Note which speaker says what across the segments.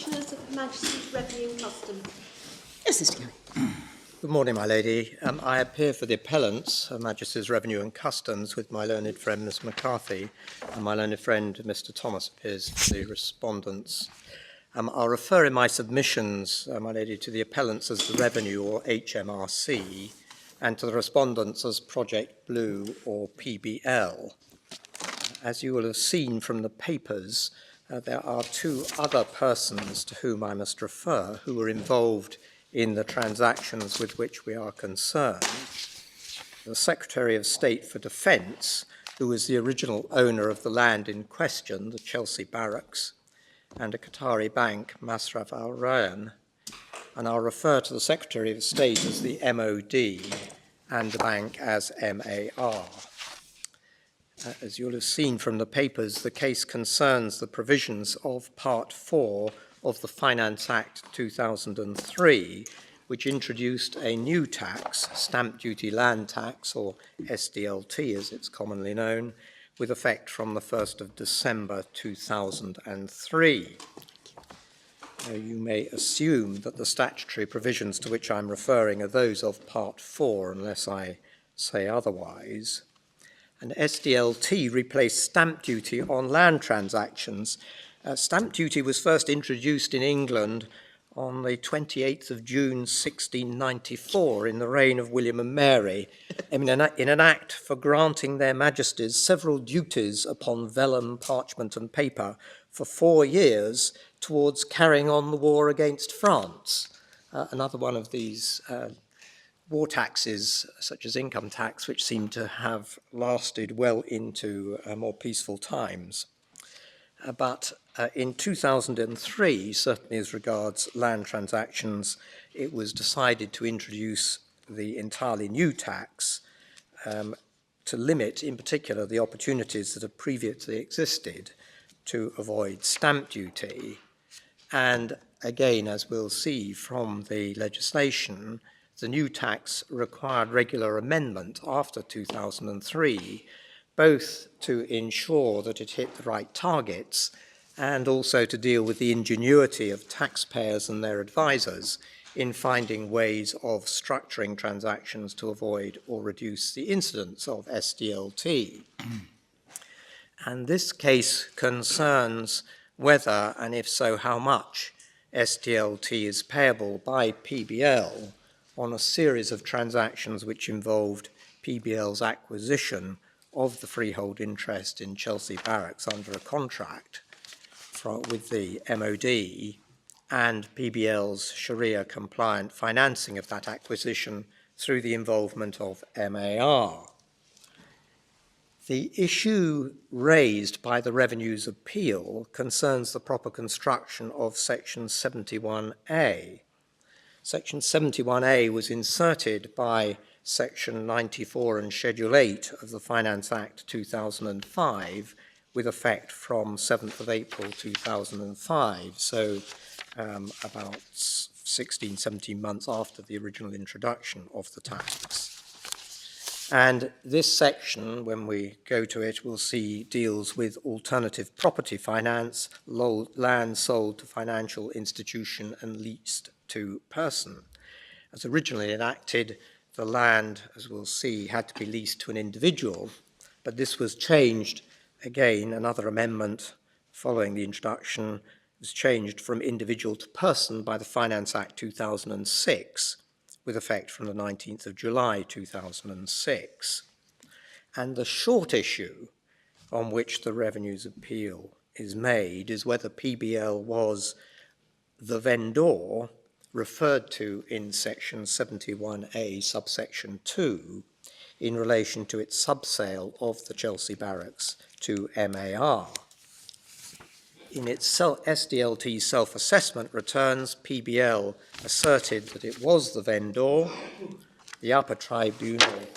Speaker 1: Commissioners of Her Majesty's Revenue and Customs.
Speaker 2: Yes, Mr. Kelly.
Speaker 3: Good morning, my lady. I appear for the appellants, Her Majesty's Revenue and Customs, with my learned friend, Miss McCarthy, and my learned friend, Mr. Thomas, appears for the respondents. I'll refer in my submissions, my lady, to the appellants as the Revenue, or HMRC, and to the respondents as Project Blue, or PBL. As you will have seen from the papers, there are two other persons to whom I must refer who were involved in the transactions with which we are concerned. The Secretary of State for Defence, who was the original owner of the land in question, the Chelsea Barracks, and a Qatari bank, Masraf Al Rayan. And I'll refer to the Secretary of State as the MOD and the bank as MAR. As you'll have seen from the papers, the case concerns the provisions of Part 4 of the Finance Act 2003, which introduced a new tax, stamp duty land tax, or SDLT as it's commonly known, with effect from the 1st of December 2003. You may assume that the statutory provisions to which I'm referring are those of Part 4, unless I say otherwise. And SDLT replaced stamp duty on land transactions. Stamp duty was first introduced in England on the 28th of June 1694 in the reign of William and Mary, in an act for granting their majesties several duties upon vellum, parchment and paper for 4 years towards carrying on the war against France. Another one of these war taxes, such as income tax, which seem to have lasted well into more peaceful times. But in 2003, certainly as regards land transactions, it was decided to introduce the entirely new tax to limit, in particular, the opportunities that have previously existed to avoid stamp duty. And again, as we'll see from the legislation, the new tax required regular amendment after 2003, both to ensure that it hit the right targets and also to deal with the ingenuity of taxpayers and their advisors in finding ways of structuring transactions to avoid or reduce the incidence of SDLT. And this case concerns whether, and if so, how much SDLT is payable by PBL on a series of transactions which involved PBL's acquisition of the freehold interest in Chelsea Barracks under a contract with the MOD and PBL's Sharia-compliant financing of that acquisition through the involvement of MAR. The issue raised by the Revenue's appeal concerns the proper construction of Section 71A. Section 71A was inserted by Section 94 and Schedule 8 of the Finance Act 2005 with effect from 7th of April 2005, so about 16, 17 months after the original introduction of the tax. And this section, when we go to it, we'll see deals with alternative property finance, land sold to financial institution and leased to person. As originally enacted, the land, as we'll see, had to be leased to an individual, but this was changed again. Another amendment following the introduction was changed from individual to person by the Finance Act 2006, with effect from the 19th of July 2006. And the short issue on which the Revenue's appeal is made is whether PBL was the vendor referred to in Section 71A, subsection 2, in relation to its subsale of the Chelsea Barracks to MAR. In its SDLT self-assessment returns, PBL asserted that it was the vendor. The upper tribunal,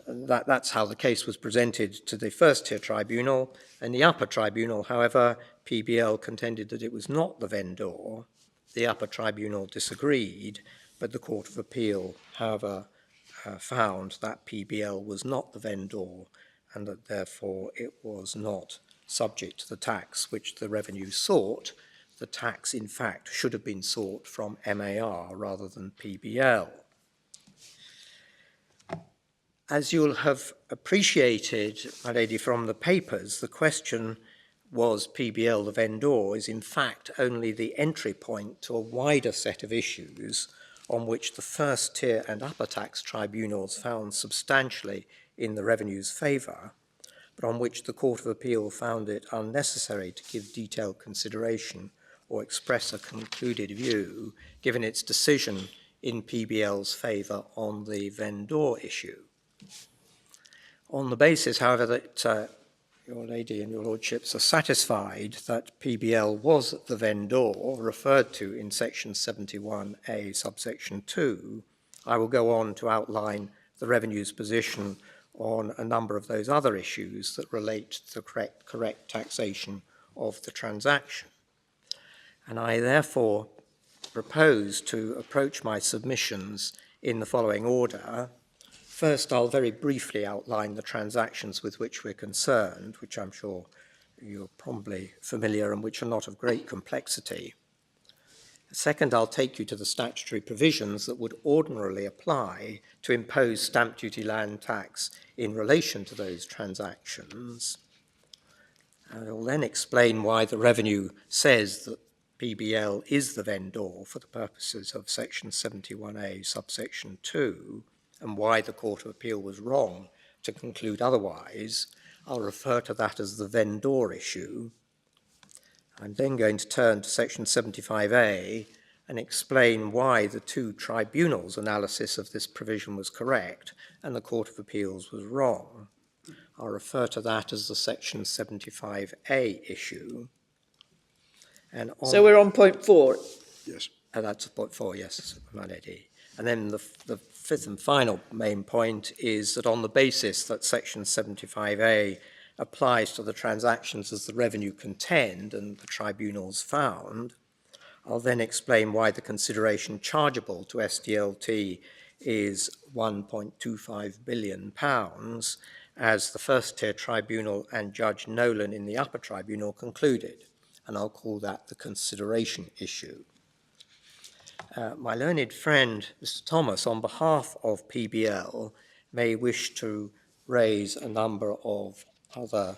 Speaker 3: that's how the case was presented to the first-tier tribunal. In the upper tribunal, however, PBL contended that it was not the vendor. The upper tribunal disagreed, but the Court of Appeal, however, found that PBL was not the vendor and that therefore it was not subject to the tax which the revenue sought. The tax, in fact, should have been sought from MAR rather than PBL. As you'll have appreciated, my lady, from the papers, the question was PBL the vendor is in fact only the entry point to a wider set of issues on which the first tier and upper tax tribunals found substantially in the revenue's favour, but on which the Court of Appeal found it unnecessary to give detailed consideration or express a concluded view, given its decision in PBL's favour on the vendor issue. On the basis, however, that your lady and your lordships are satisfied that PBL was the vendor referred to in section 71A subsection 2, I will go on to outline the revenue's position on a number of those other issues that relate to the correct taxation of the transaction. And I therefore propose to approach my submissions in the following order. First, I'll very briefly outline the transactions with which we're concerned, which I'm sure you're probably familiar and which are not of great complexity. Second, I'll take you to the statutory provisions that would ordinarily apply to impose stamp duty land tax in relation to those transactions. I will then explain why the revenue says that PBL is the vendor for the purposes of section 71A subsection 2, and why the Court of Appeal was wrong to conclude otherwise. I'll refer to that as the vendor issue. I'm then going to turn to section 75A and explain why the two tribunals' analysis of this provision was correct and the Court of Appeals was wrong. I'll refer to that as the section 75A issue. And
Speaker 2: So we're on point 4.
Speaker 4: Yes.
Speaker 3: That's point 4, yes, my lady. And then the fifth and final main point is that on the basis that section 75A applies to the transactions as the revenue contend and the tribunals found, I'll then explain why the consideration chargeable to SDLT is £1.25 billion, as the first tier tribunal and Judge Nolan in the upper tribunal concluded, and I'll call that the consideration issue. My learned friend, Mr. Thomas, on behalf of PBL, may wish to raise a number of other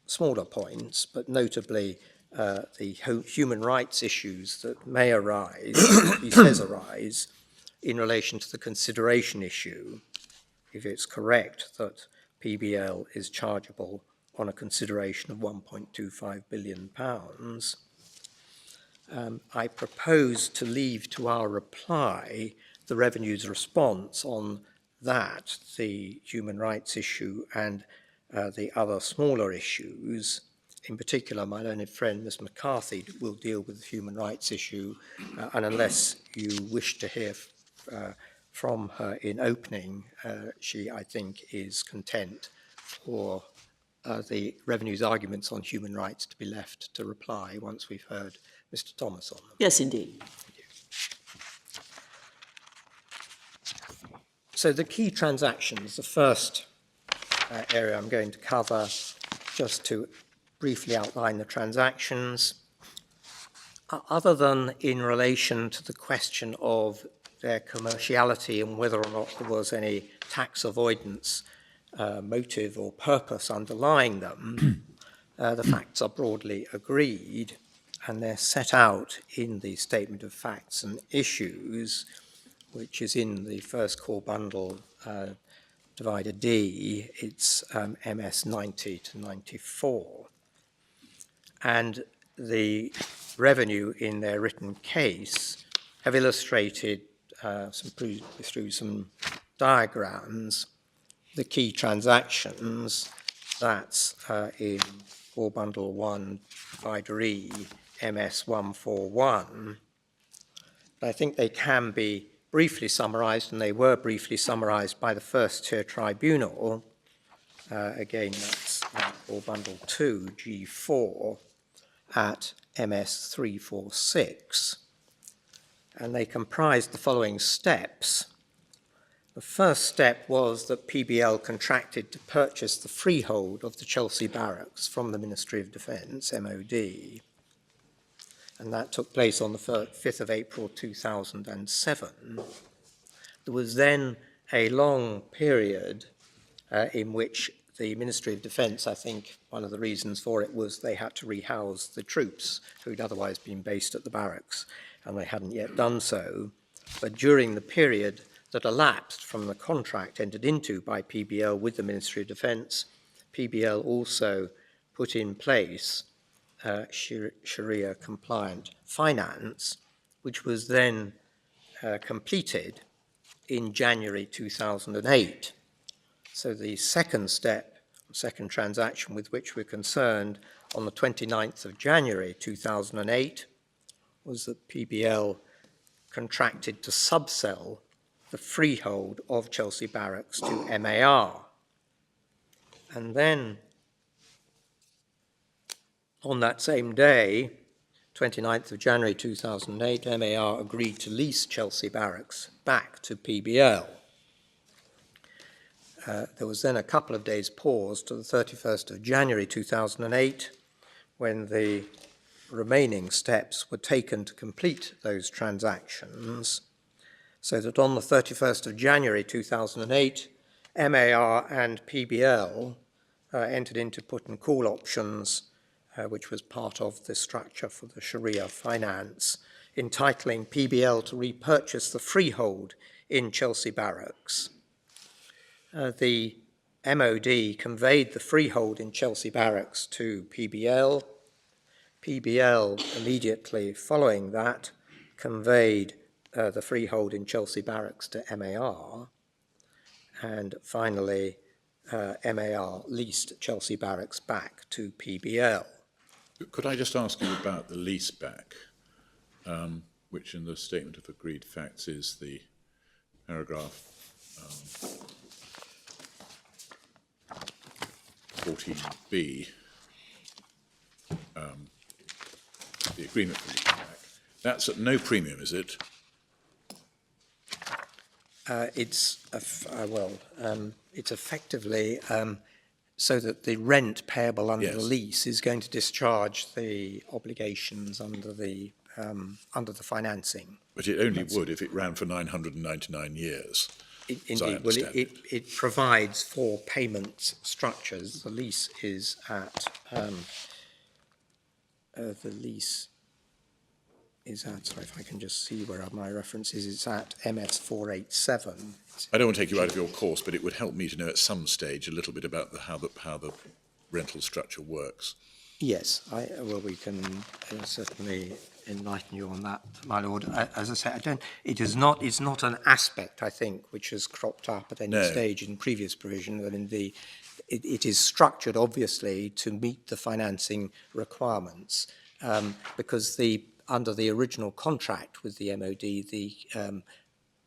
Speaker 3: smaller points, but notably the human rights issues that may arise, he says arise, in relation to the consideration issue, if it's correct that PBL is chargeable on a consideration of £1.25 billion. I propose to leave to our reply the revenue's response on that, the human rights issue and the other smaller issues. In particular, my learned friend, Ms. McCarthy, will deal with the human rights issue, and unless you wish to hear from her in opening, she, I think, is content for the revenue's arguments on human rights to be left to reply once we've heard Mr. Thomas on them.
Speaker 2: Yes, indeed.
Speaker 3: So the key transactions, the first area I'm going to cover, just to briefly outline the transactions, other than in relation to the question of their commerciality and whether or not there was any tax avoidance motive or purpose underlying them, the facts are broadly agreed, and they're set out in the Statement of Facts and Issues, which is in the first core bundle, divider D. It's MS 90 to 94. And the revenue in their written case have illustrated through some diagrams the key transactions. That's in core bundle 1, divider E, MS 141. But I think they can be briefly summarised, and they were briefly summarised by the first tier tribunal. Again, that's core bundle 2, G4, at MS 346. And they comprised the following steps. The first step was that PBL contracted to purchase the freehold of the Chelsea Barracks from the Ministry of Defence, MOD. And that took place on the 5th of April 2007. There was then a long period in which the Ministry of Defence, I think one of the reasons for it was they had to rehouse the troops who'd otherwise been based at the barracks, and they hadn't yet done so. But during the period that elapsed from the contract entered into by PBL with the Ministry of Defence, PBL also put in place Sharia-compliant finance, which was then completed in January 2008. So the second step, second transaction with which we're concerned on the 29th of January 2008 was that PBL contracted to subsell the freehold of Chelsea Barracks to MAR. And then on that same day, 29th of January 2008, MAR agreed to lease Chelsea Barracks back to PBL. There was then a couple of days pause to the 31st of January 2008 when the remaining steps were taken to complete those transactions, so that on the 31st of January 2008, MAR and PBL entered into put and call options, which was part of the structure for the Sharia finance, entitling PBL to repurchase the freehold in Chelsea Barracks. The MOD conveyed the freehold in Chelsea Barracks to PBL. PBL immediately following that conveyed the freehold in Chelsea Barracks to MAR, and finally MAR leased Chelsea Barracks back to PBL.
Speaker 4: Could I just ask you about the lease back, which in the statement of agreed facts is the paragraph 14b, the agreement for lease back. That's at no premium, is it?
Speaker 3: It's effectively so that the rent payable under the lease is going to discharge the obligations under the financing.
Speaker 4: But it only would if it ran for 999 years.
Speaker 3: Indeed, well, it provides for payment structures. The lease is at sorry, if I can just see where my reference is, it's at MS 487.
Speaker 4: I don't want to take you out of your course, but it would help me to know at some stage a little bit about how the rental structure works.
Speaker 3: Yes, we can certainly enlighten you on that, my lord. As I say, it's not an aspect, I think, which has cropped up at any stage in previous provision. But it is structured, obviously, to meet the financing requirements, because under the original contract with the MOD, the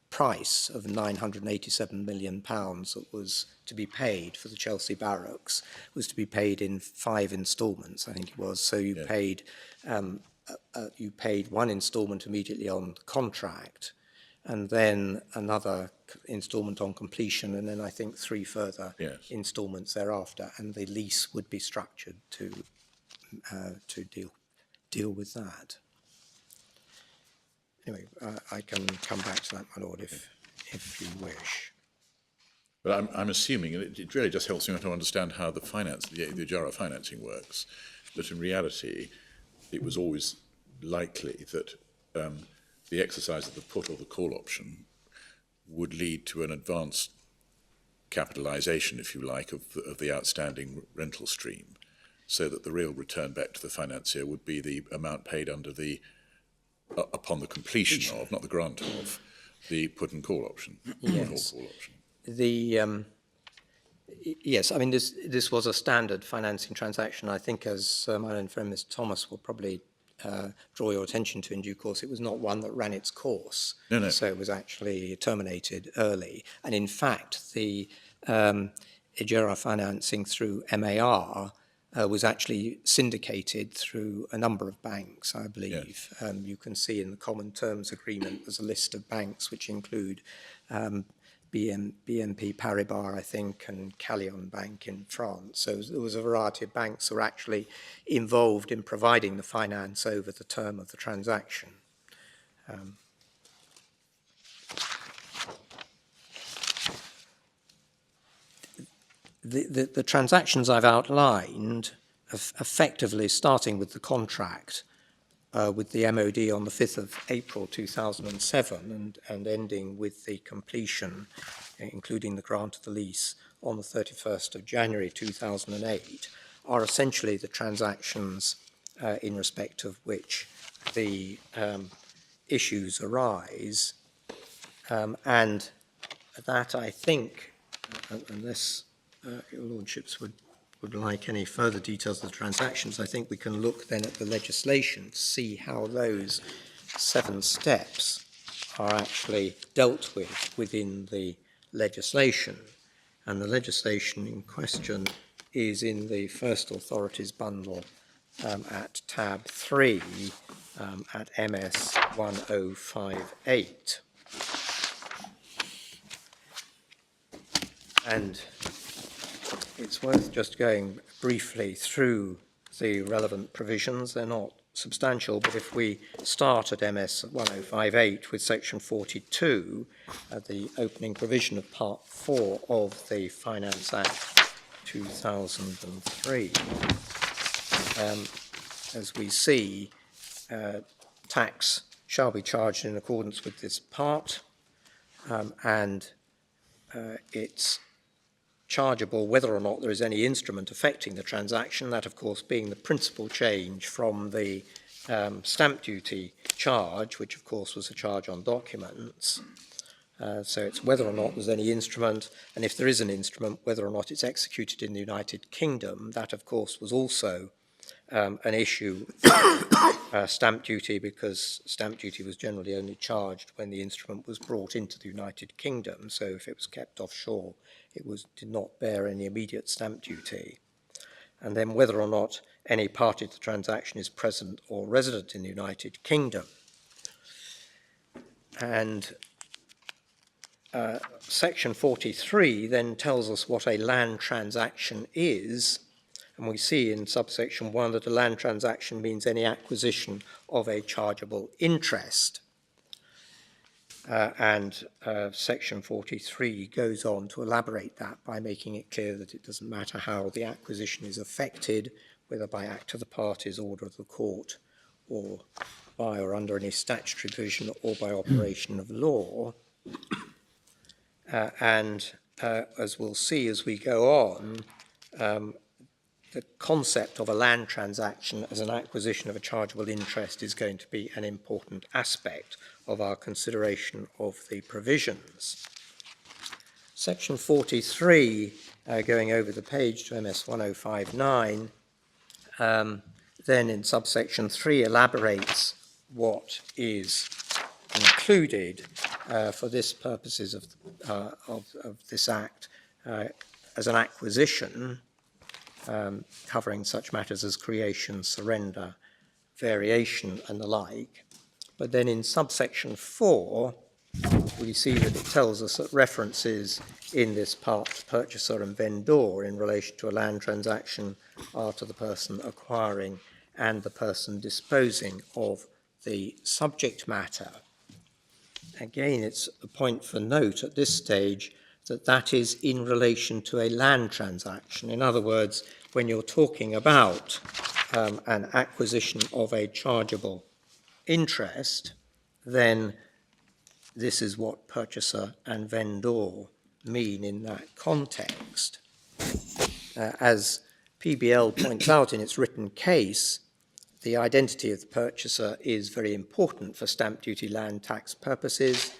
Speaker 3: price of £987 million that was to be paid for the Chelsea Barracks was to be paid in 5 instalments, I think it was. So you paid one instalment immediately on the contract, and then another instalment on completion, and then I think 3 further instalments thereafter, and the lease would be structured to deal with that. Anyway, I can come back to that, my lord, if you wish.
Speaker 4: But I'm assuming, and it really just helps me to understand how the Ejara financing works, that in reality it was always likely that the exercise of the put or the call option would lead to an advanced capitalisation, if you like, of the outstanding rental stream, so that the real return back to the financier would be the amount paid under the upon the completion of, not the grant of, the put and call option.
Speaker 3: Yes.
Speaker 4: Call option.
Speaker 3: Yes, I mean, this was a standard financing transaction. I think, as my own friend Mr. Thomas will probably draw your attention to in due course, it was not one that ran its course.
Speaker 4: No.
Speaker 3: So it was actually terminated early. And in fact, the Ejara financing through MAR was actually syndicated through a number of banks, I believe. You can see in the Common Terms Agreement there's a list of banks which include BNP Paribas, I think, and Callion Bank in France. So there was a variety of banks that were actually involved in providing the finance over the term of the transaction. The transactions I've outlined, effectively starting with the contract with the MOD on the 5th of April 2007 and ending with the completion, including the grant of the lease, on the 31st of January 2008, are essentially the transactions in respect of which the issues arise. And that, I think, unless your lordships would like any further details of the transactions, I think we can look then at the legislation to see how those 7 steps are actually dealt with within the legislation. And the legislation in question is in the First Authorities bundle at tab 3 at MS 1058. And it's worth just going briefly through the relevant provisions. They're not substantial, but if we start at MS 1058 with section 42, the opening provision of part 4 of the Finance Act 2003, as we see, tax shall be charged in accordance with this part, and it's chargeable whether or not there is any instrument affecting the transaction, that of course being the principal change from the stamp duty charge, which of course was a charge on documents. So it's whether or not there's any instrument, and if there is an instrument, whether or not it's executed in the United Kingdom. That of course was also an issue for stamp duty, because stamp duty was generally only charged when the instrument was brought into the United Kingdom. So if it was kept offshore, it did not bear any immediate stamp duty. And then whether or not any party to the transaction is present or resident in the United Kingdom. And section 43 then tells us what a land transaction is. And we see in subsection 1 that a land transaction means any acquisition of a chargeable interest. And section 43 goes on to elaborate that by making it clear that it doesn't matter how the acquisition is affected, whether by act of the parties, order of the court, or by or under any statutory provision, or by operation of law. And as we'll see as we go on, the concept of a land transaction as an acquisition of a chargeable interest is going to be an important aspect of our consideration of the provisions. Section 43, going over the page to MS 1059, then in subsection 3 elaborates what is included for this purposes of this Act as an acquisition, covering such matters as creation, surrender, variation, and the like. But then in subsection 4, we see that it tells us that references in this part to purchaser and vendor in relation to a land transaction are to the person acquiring and the person disposing of the subject matter. Again, it's a point for note at this stage that that is in relation to a land transaction. In other words, when you're talking about an acquisition of a chargeable interest, then this is what purchaser and vendor mean in that context. As PBL points out in its written case, the identity of the purchaser is very important for stamp duty land tax purposes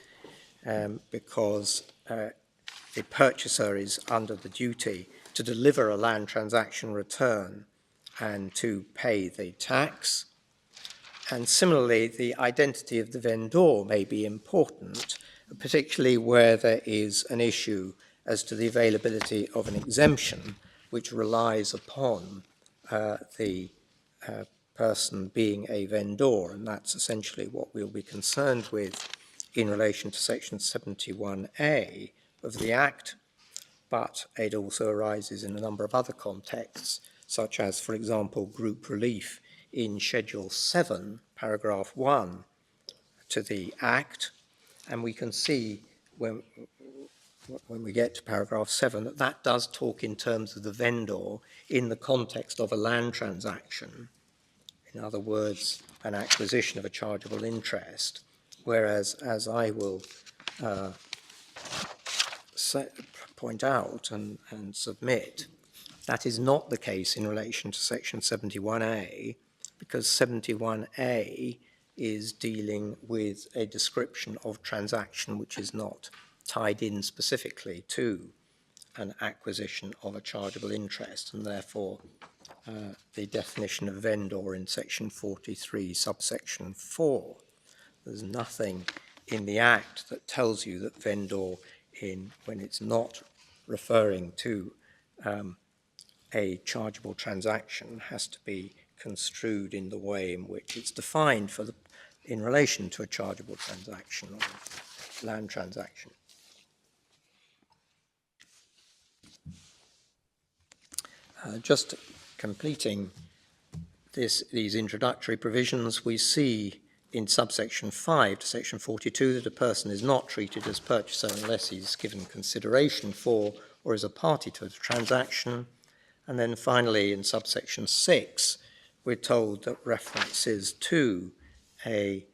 Speaker 3: because the purchaser is under the duty to deliver a land transaction return and to pay the tax. And similarly, the identity of the vendor may be important, particularly where there is an issue as to the availability of an exemption which relies upon the person being a vendor, and that's essentially what we'll be concerned with in relation to section 71A, of the Act, but it also arises in a number of other contexts, such as, for example, group relief in Schedule 7, paragraph 1 to the Act, and we can see when we get to paragraph 7 that that does talk in terms of the vendor in the context of a land transaction. In other words, an acquisition of a chargeable interest, whereas, as I will point out and submit, that is not the case in relation to section 71A, because 71A is dealing with a description of transaction which is not tied in specifically to an acquisition of a chargeable interest, and therefore the definition of vendor in section 43, subsection 4. There's nothing in the Act that tells you that vendor, when it's not referring to a chargeable transaction, has to be construed in the way in which it's defined in relation to a chargeable transaction or land transaction. Just completing these introductory provisions, we see in subsection 5 to section 42 that a person is not treated as purchaser unless he's given consideration for or is a party to the transaction. And then finally in subsection 6, we're told that references to the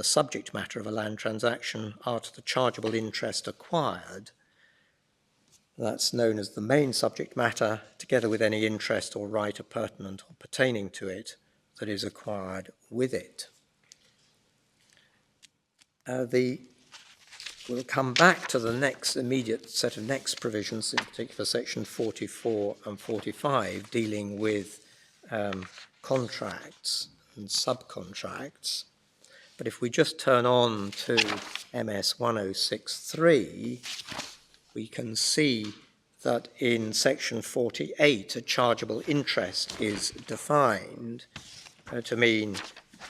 Speaker 3: subject matter of a land transaction are to the chargeable interest acquired. That's known as the main subject matter, together with any interest or right appurtenant or pertaining to it that is acquired with it. We'll come back to the next immediate set of next provisions, in particular section 44 and 45, dealing with contracts and subcontracts. But if we just turn on to MS 1063, we can see that in section 48, a chargeable interest is defined to mean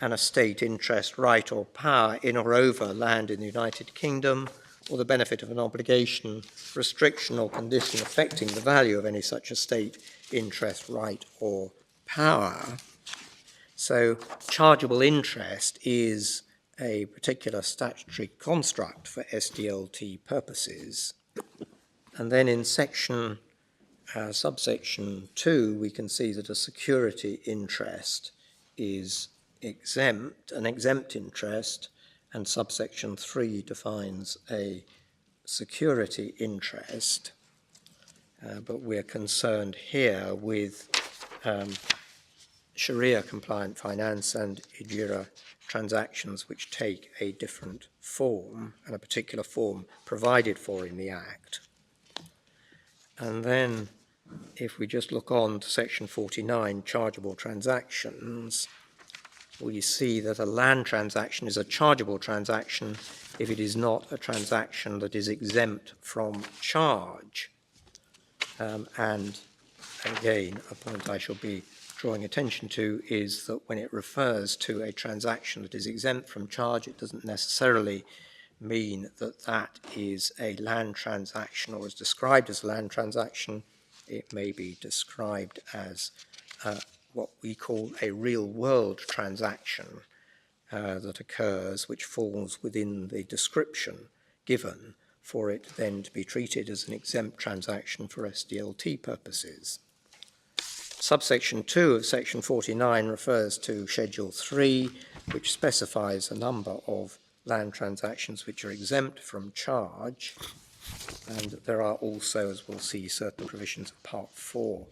Speaker 3: an estate, interest, right or power in or over land in the United Kingdom, or the benefit of an obligation, restriction or condition affecting the value of any such estate, interest, right or power. So chargeable interest is a particular statutory construct for SDLT purposes. And then in subsection 2, we can see that a security interest is exempt, an exempt interest, and subsection 3 defines a security interest. But we're concerned here with Sharia-compliant finance and Ijira transactions which take a different form, and a particular form provided for in the Act. And then, if we just look on to section 49, chargeable transactions, we see that a land transaction is a chargeable transaction if it is not a transaction that is exempt from charge. And again, a point I shall be drawing attention to is that when it refers to a transaction that is exempt from charge, it doesn't necessarily mean that that is a land transaction or is described as a land transaction. It may be described as what we call a real-world transaction that occurs, which falls within the description given for it then to be treated as an exempt transaction for SDLT purposes. Subsection 2 of section 49 refers to Schedule 3, which specifies a number of land transactions which are exempt from charge, and there are also, as we'll see, certain provisions of Part 4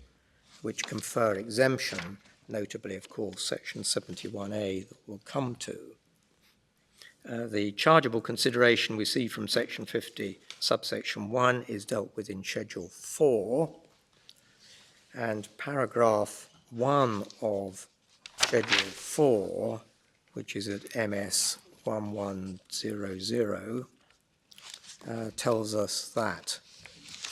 Speaker 3: which confer exemption, notably, of course, section 71A that we'll come to. The chargeable consideration we see from section 50, subsection 1, is dealt with in Schedule 4, and paragraph 1 of Schedule 4, which is at MS 1100, tells us that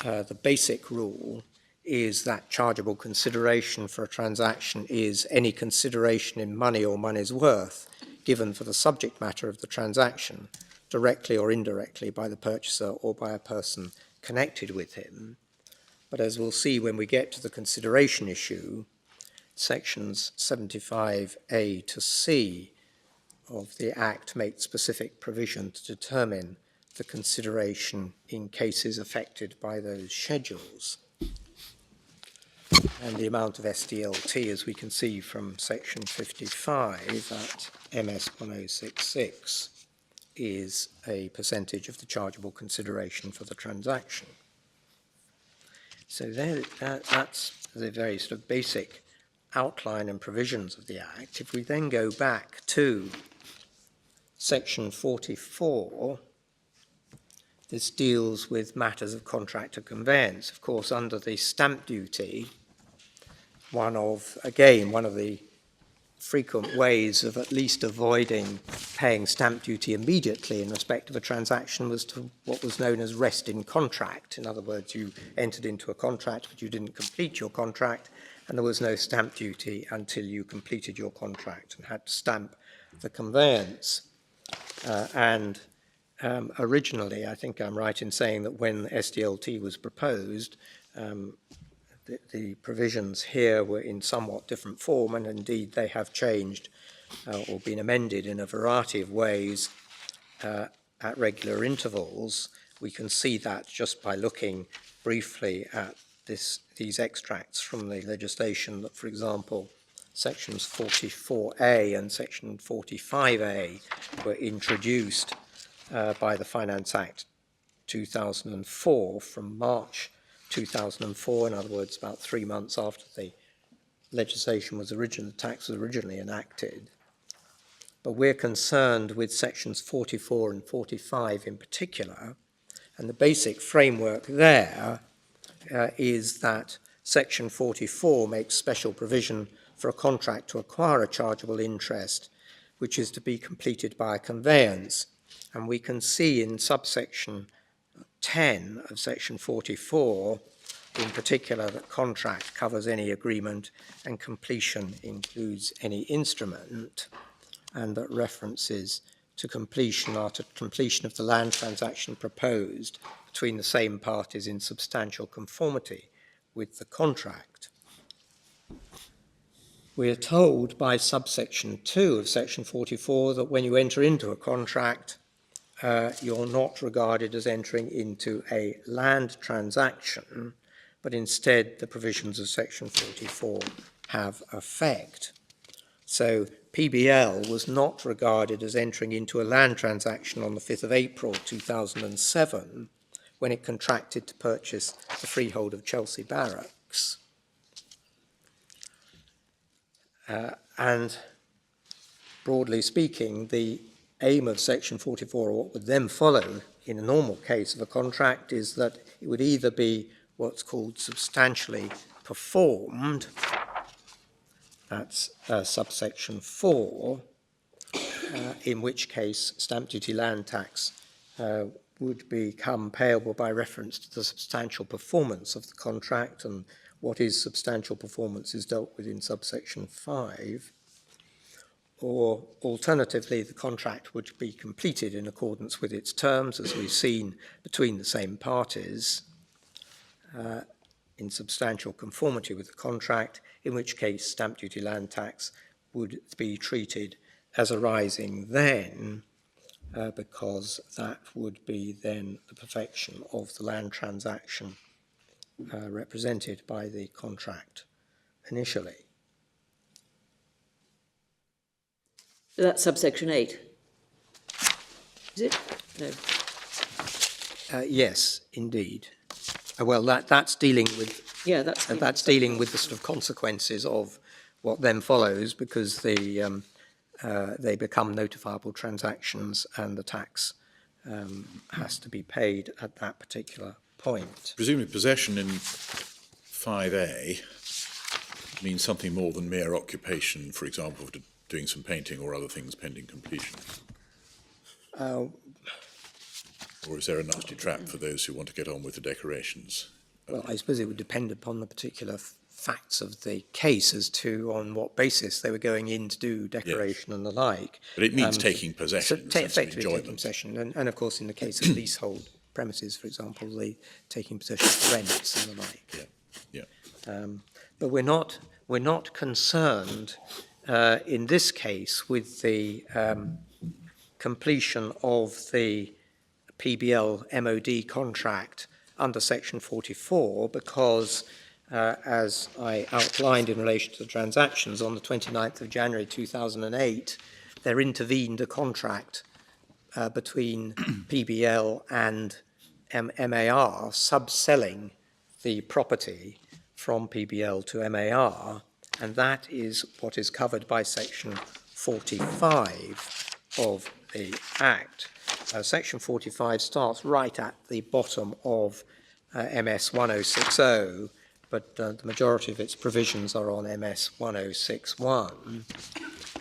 Speaker 3: the basic rule is that chargeable consideration for a transaction is any consideration in money or money's worth given for the subject matter of the transaction, directly or indirectly by the purchaser or by a person connected with him. But as we'll see when we get to the consideration issue, sections 75A to C of the Act make specific provision to determine the consideration in cases affected by those schedules. And the amount of SDLT, as we can see from section 55 at MS 1066, is a percentage of the chargeable consideration for the transaction. So that's the very sort of basic outline and provisions of the Act. If we then go back to section 44, this deals with matters of contract or conveyance. Of course, under the stamp duty, one of the frequent ways of at least avoiding paying stamp duty immediately in respect of a transaction was to what was known as rest in contract. In other words, you entered into a contract, but you didn't complete your contract, and there was no stamp duty until you completed your contract and had to stamp the conveyance. Originally, I think I'm right in saying that when SDLT was proposed, the provisions here were in somewhat different form, and indeed they have changed or been amended in a variety of ways at regular intervals. We can see that just by looking briefly at these extracts from the legislation that, for example, sections 44A and section 45A were introduced by the Finance Act 2004 from March 2004, in other words, about 3 months after the legislation was the tax was originally enacted. But we're concerned with sections 44 and 45 in particular, and the basic framework there is that section 44 makes special provision for a contract to acquire a chargeable interest, which is to be completed by a conveyance. And we can see in subsection 10 of section 44, in particular, that contract covers any agreement and completion includes any instrument, and that references to completion are to completion of the land transaction proposed between the same parties in substantial conformity with the contract. We are told by subsection 2 of section 44 that when you enter into a contract, you're not regarded as entering into a land transaction, but instead the provisions of section 44 have effect. So PBL was not regarded as entering into a land transaction on the 5th of April 2007 when it contracted to purchase the freehold of Chelsea Barracks. And broadly speaking, the aim of section 44, or what would then follow in a normal case of a contract, is that it would either be what's called substantially performed, that's subsection 4, in which case stamp duty land tax would become payable by reference to the substantial performance of the contract, and what is substantial performance is dealt with in subsection 5. Or alternatively, the contract would be completed in accordance with its terms, as we've seen, between the same parties, in substantial conformity with the contract, in which case stamp duty land tax would be treated as arising then, because that would be then the perfection of the land transaction represented by the contract initially.
Speaker 2: So that's subsection 8. Is it? No.
Speaker 3: Yes, indeed. Well, that's dealing with that's dealing with the sort of consequences of what then follows, because they become notifiable transactions, and the tax has to be paid at that particular point.
Speaker 4: Presumably, possession in 5A means something more than mere occupation, for example, for doing some painting or other things pending completion. Or is there a nasty trap for those who want to get on with the decorations?
Speaker 3: Well, I suppose it would depend upon the particular facts of the case as to on what basis they were going in to do decoration and the like.
Speaker 4: But it means taking possession, in the sense of
Speaker 3: Effectively taking
Speaker 4: enjoyment.
Speaker 3: possession. And of course, in the case of leasehold premises, for example, the taking possession of rents and the like.
Speaker 4: Yeah.
Speaker 3: But we're not concerned in this case with the completion of the PBL MOD contract under Section 44 because, as I outlined in relation to the transactions, on the 29th of January 2008, there intervened a contract between PBL and MAR subselling the property from PBL to MAR, and that is what is covered by Section 45 of the Act. Section 45 starts right at the bottom of MS 1060, but the majority of its provisions are on MS 1061.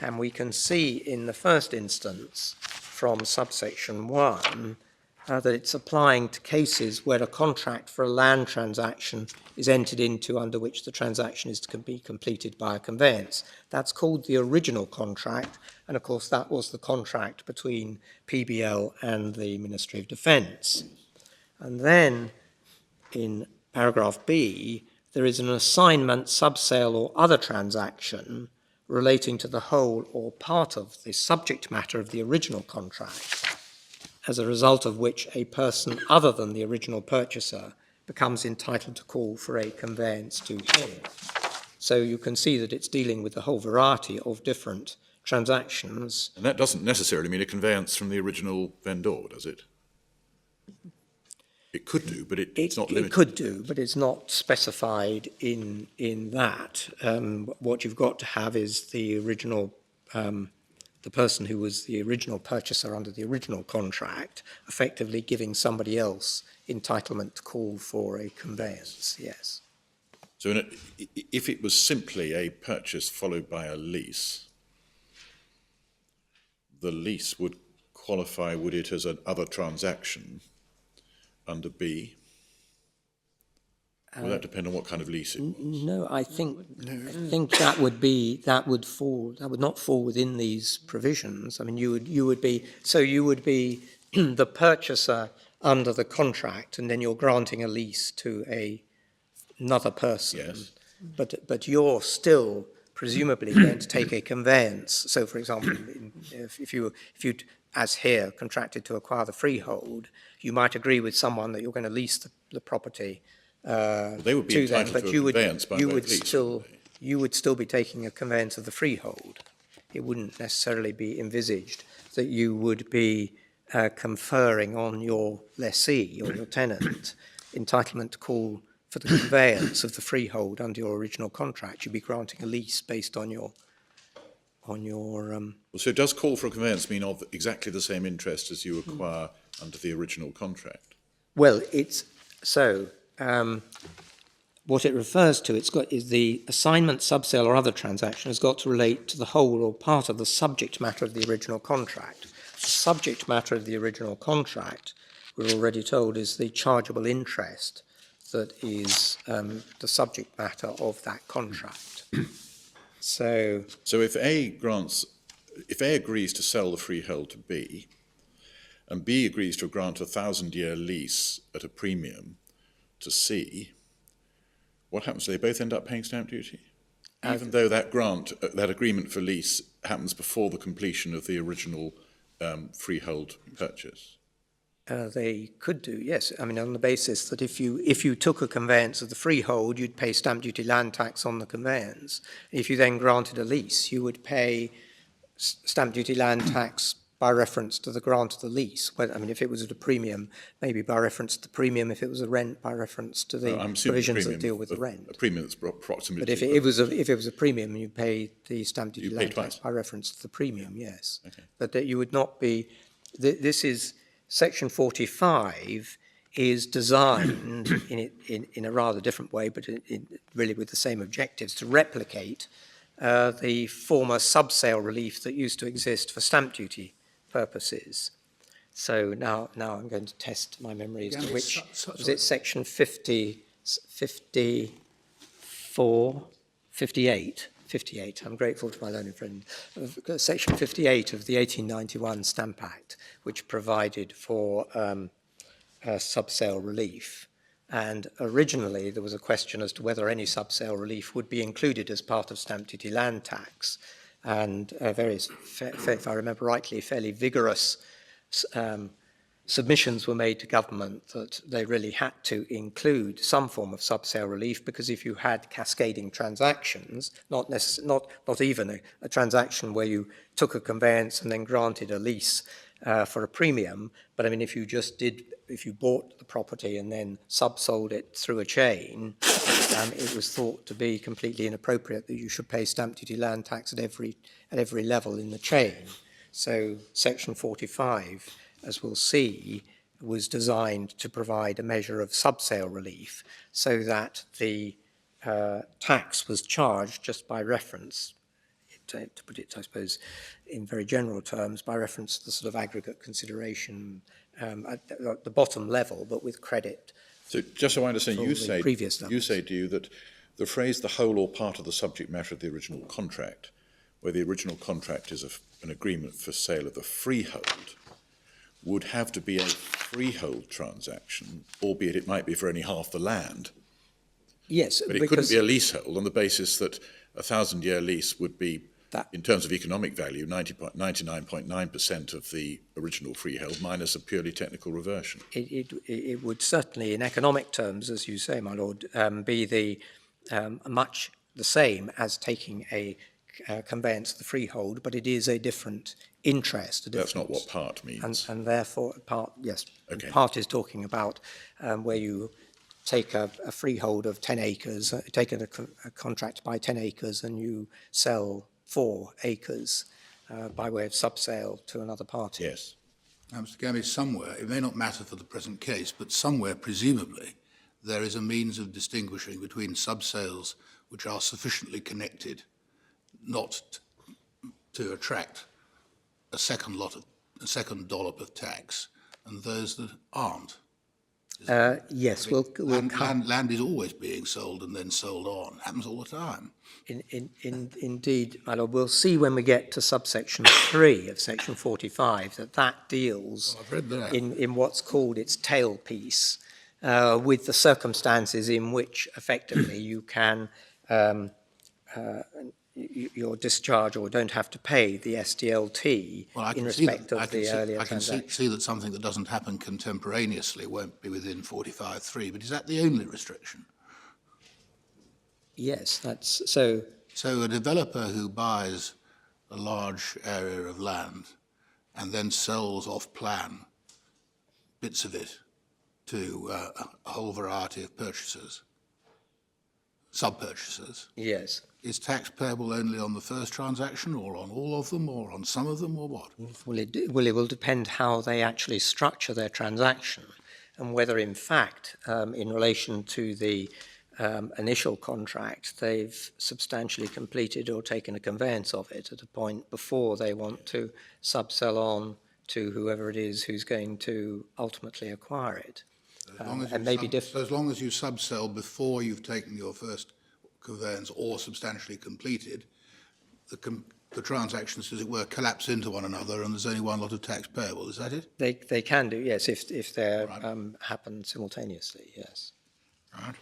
Speaker 3: And we can see in the first instance from subsection 1 that it's applying to cases where a contract for a land transaction is entered into under which the transaction is to be completed by a conveyance. That's called the original contract, and of course that was the contract between PBL and the Ministry of Defence. And then in paragraph B, there is an assignment, subsale or other transaction relating to the whole or part of the subject matter of the original contract, as a result of which a person other than the original purchaser becomes entitled to call for a conveyance to him. So you can see that it's dealing with a whole variety of different transactions.
Speaker 4: And that doesn't necessarily mean a conveyance from the original vendor, does it? It could do, but it's not limited.
Speaker 3: It could do, but it's not specified in that. What you've got to have is the original the person who was the original purchaser under the original contract effectively giving somebody else entitlement to call for a conveyance, yes.
Speaker 4: So if it was simply a purchase followed by a lease, the lease would qualify, would it, as another transaction under B? Will that depend on what kind of lease it was?
Speaker 3: No, I think that would not fall within these provisions. I mean, you would be the purchaser under the contract, and then you're granting a lease to another person.
Speaker 4: Yes.
Speaker 3: But you're still presumably going to take a conveyance. So, for example, if you as here contracted to acquire the freehold, you might agree with someone that you're going to lease the property.
Speaker 4: They would be entitled to a conveyance by lease.
Speaker 3: You would still be taking a conveyance of the freehold. It wouldn't necessarily be envisaged that you would be conferring on your lessee or your tenant entitlement to call for the conveyance of the freehold under your original contract. You'd be granting a lease based on your.
Speaker 4: So does call for a conveyance mean of exactly the same interest as you acquire under the original contract?
Speaker 3: Well, it's so. What it refers to, is the assignment, subsale or other transaction has got to relate to the whole or part of the subject matter of the original contract. The subject matter of the original contract, we're already told, is the chargeable interest that is the subject matter of that contract. So
Speaker 4: if A agrees to sell the freehold to B, and B agrees to grant a 1,000-year lease at a premium to C, what happens? Do they both end up paying stamp duty? Even though that agreement for lease happens before the completion of the original freehold purchase?
Speaker 3: They could do, yes. I mean, on the basis that if you took a conveyance of the freehold, you'd pay stamp duty land tax on the conveyance. If you then granted a lease, you would pay stamp duty land tax by reference to the grant of the lease. I mean, if it was at a premium, maybe by reference to the premium. If it was a rent, by reference to the provisions that deal with the rent.
Speaker 4: A premium that's approximately.
Speaker 3: But if it was a premium, you pay the stamp duty land tax
Speaker 4: twice.
Speaker 3: by reference to the premium. Yes.
Speaker 4: Okay.
Speaker 3: But that you would not be. This is Section 45 is designed in a rather different way, but really with the same objectives, to replicate the former subsale relief that used to exist for stamp duty purposes. So now I'm going to test my memory as to which, was it Section 55 58, I'm grateful to my learned friend, section 58 of the 1891 Stamp Act, which provided for subsale relief. And originally there was a question as to whether any subsale relief would be included as part of stamp duty land tax. And various, if I remember rightly, fairly vigorous submissions were made to government that they really had to include some form of subsale relief, because if you had cascading transactions, not even a transaction where you took a conveyance and then granted a lease for a premium, but I mean, if you bought the property and then subsold it through a chain, it was thought to be completely inappropriate that you should pay stamp duty land tax at every level in the chain. So section 45, as we'll see, was designed to provide a measure of subsale relief so that the tax was charged just by reference, to put it, I suppose, in very general terms, by reference to the sort of aggregate consideration at the bottom level, but with credit.
Speaker 4: So just so I understand, you say, do you, that the phrase "the whole or part of the subject matter of the original contract," where the original contract is an agreement for sale of the freehold, would have to be a freehold transaction, albeit it might be for only half the land.
Speaker 3: Yes,
Speaker 4: but it couldn't be a leasehold on the basis that a 1,000-year lease would be, in terms of economic value, 99.9% of the original freehold minus a purely technical reversion.
Speaker 3: It would certainly, in economic terms, as you say, my lord, be much the same as taking a conveyance of the freehold, but it is a different interest.
Speaker 4: That's not what part means.
Speaker 3: And therefore, part, yes,
Speaker 4: okay.
Speaker 3: Part is talking about where you take a freehold of 10 acres, take a contract to buy 10 acres, and you sell 4 acres by way of subsale to another party.
Speaker 4: Yes.
Speaker 5: Now, Mr. Gammy, somewhere, it may not matter for the present case, but somewhere, presumably, there is a means of distinguishing between subsales which are sufficiently connected not to attract a second dollop of tax, and those that aren't.
Speaker 3: Yes,
Speaker 5: land is always being sold and then sold on. Happens all the time.
Speaker 3: Indeed, my lord. We'll see when we get to subsection 3 of section 45 that deals in what's called its tailpiece with the circumstances in which effectively you can your discharge or don't have to pay the SDLT in respect of the earlier transaction.
Speaker 5: I can see that something that doesn't happen contemporaneously won't be within 45.3, but is that the only restriction?
Speaker 3: Yes, that's so.
Speaker 5: So a developer who buys a large area of land and then sells off plan bits of it to a whole variety of purchasers, sub-purchasers.
Speaker 3: Yes.
Speaker 5: Is tax payable only on the first transaction, or on all of them, or on some of them, or what?
Speaker 3: Well, it will depend how they actually structure their transaction, and whether, in fact, in relation to the initial contract, they've substantially completed or taken a conveyance of it at a point before they want to subsell on to whoever it is who's going to ultimately acquire it.
Speaker 5: So as long as you subsell before you've taken your first conveyance or substantially completed, the transactions, as it were, collapse into one another, and there's only one lot of tax payable. Is that it?
Speaker 3: They can do, yes, if they happen simultaneously, yes.
Speaker 5: Right.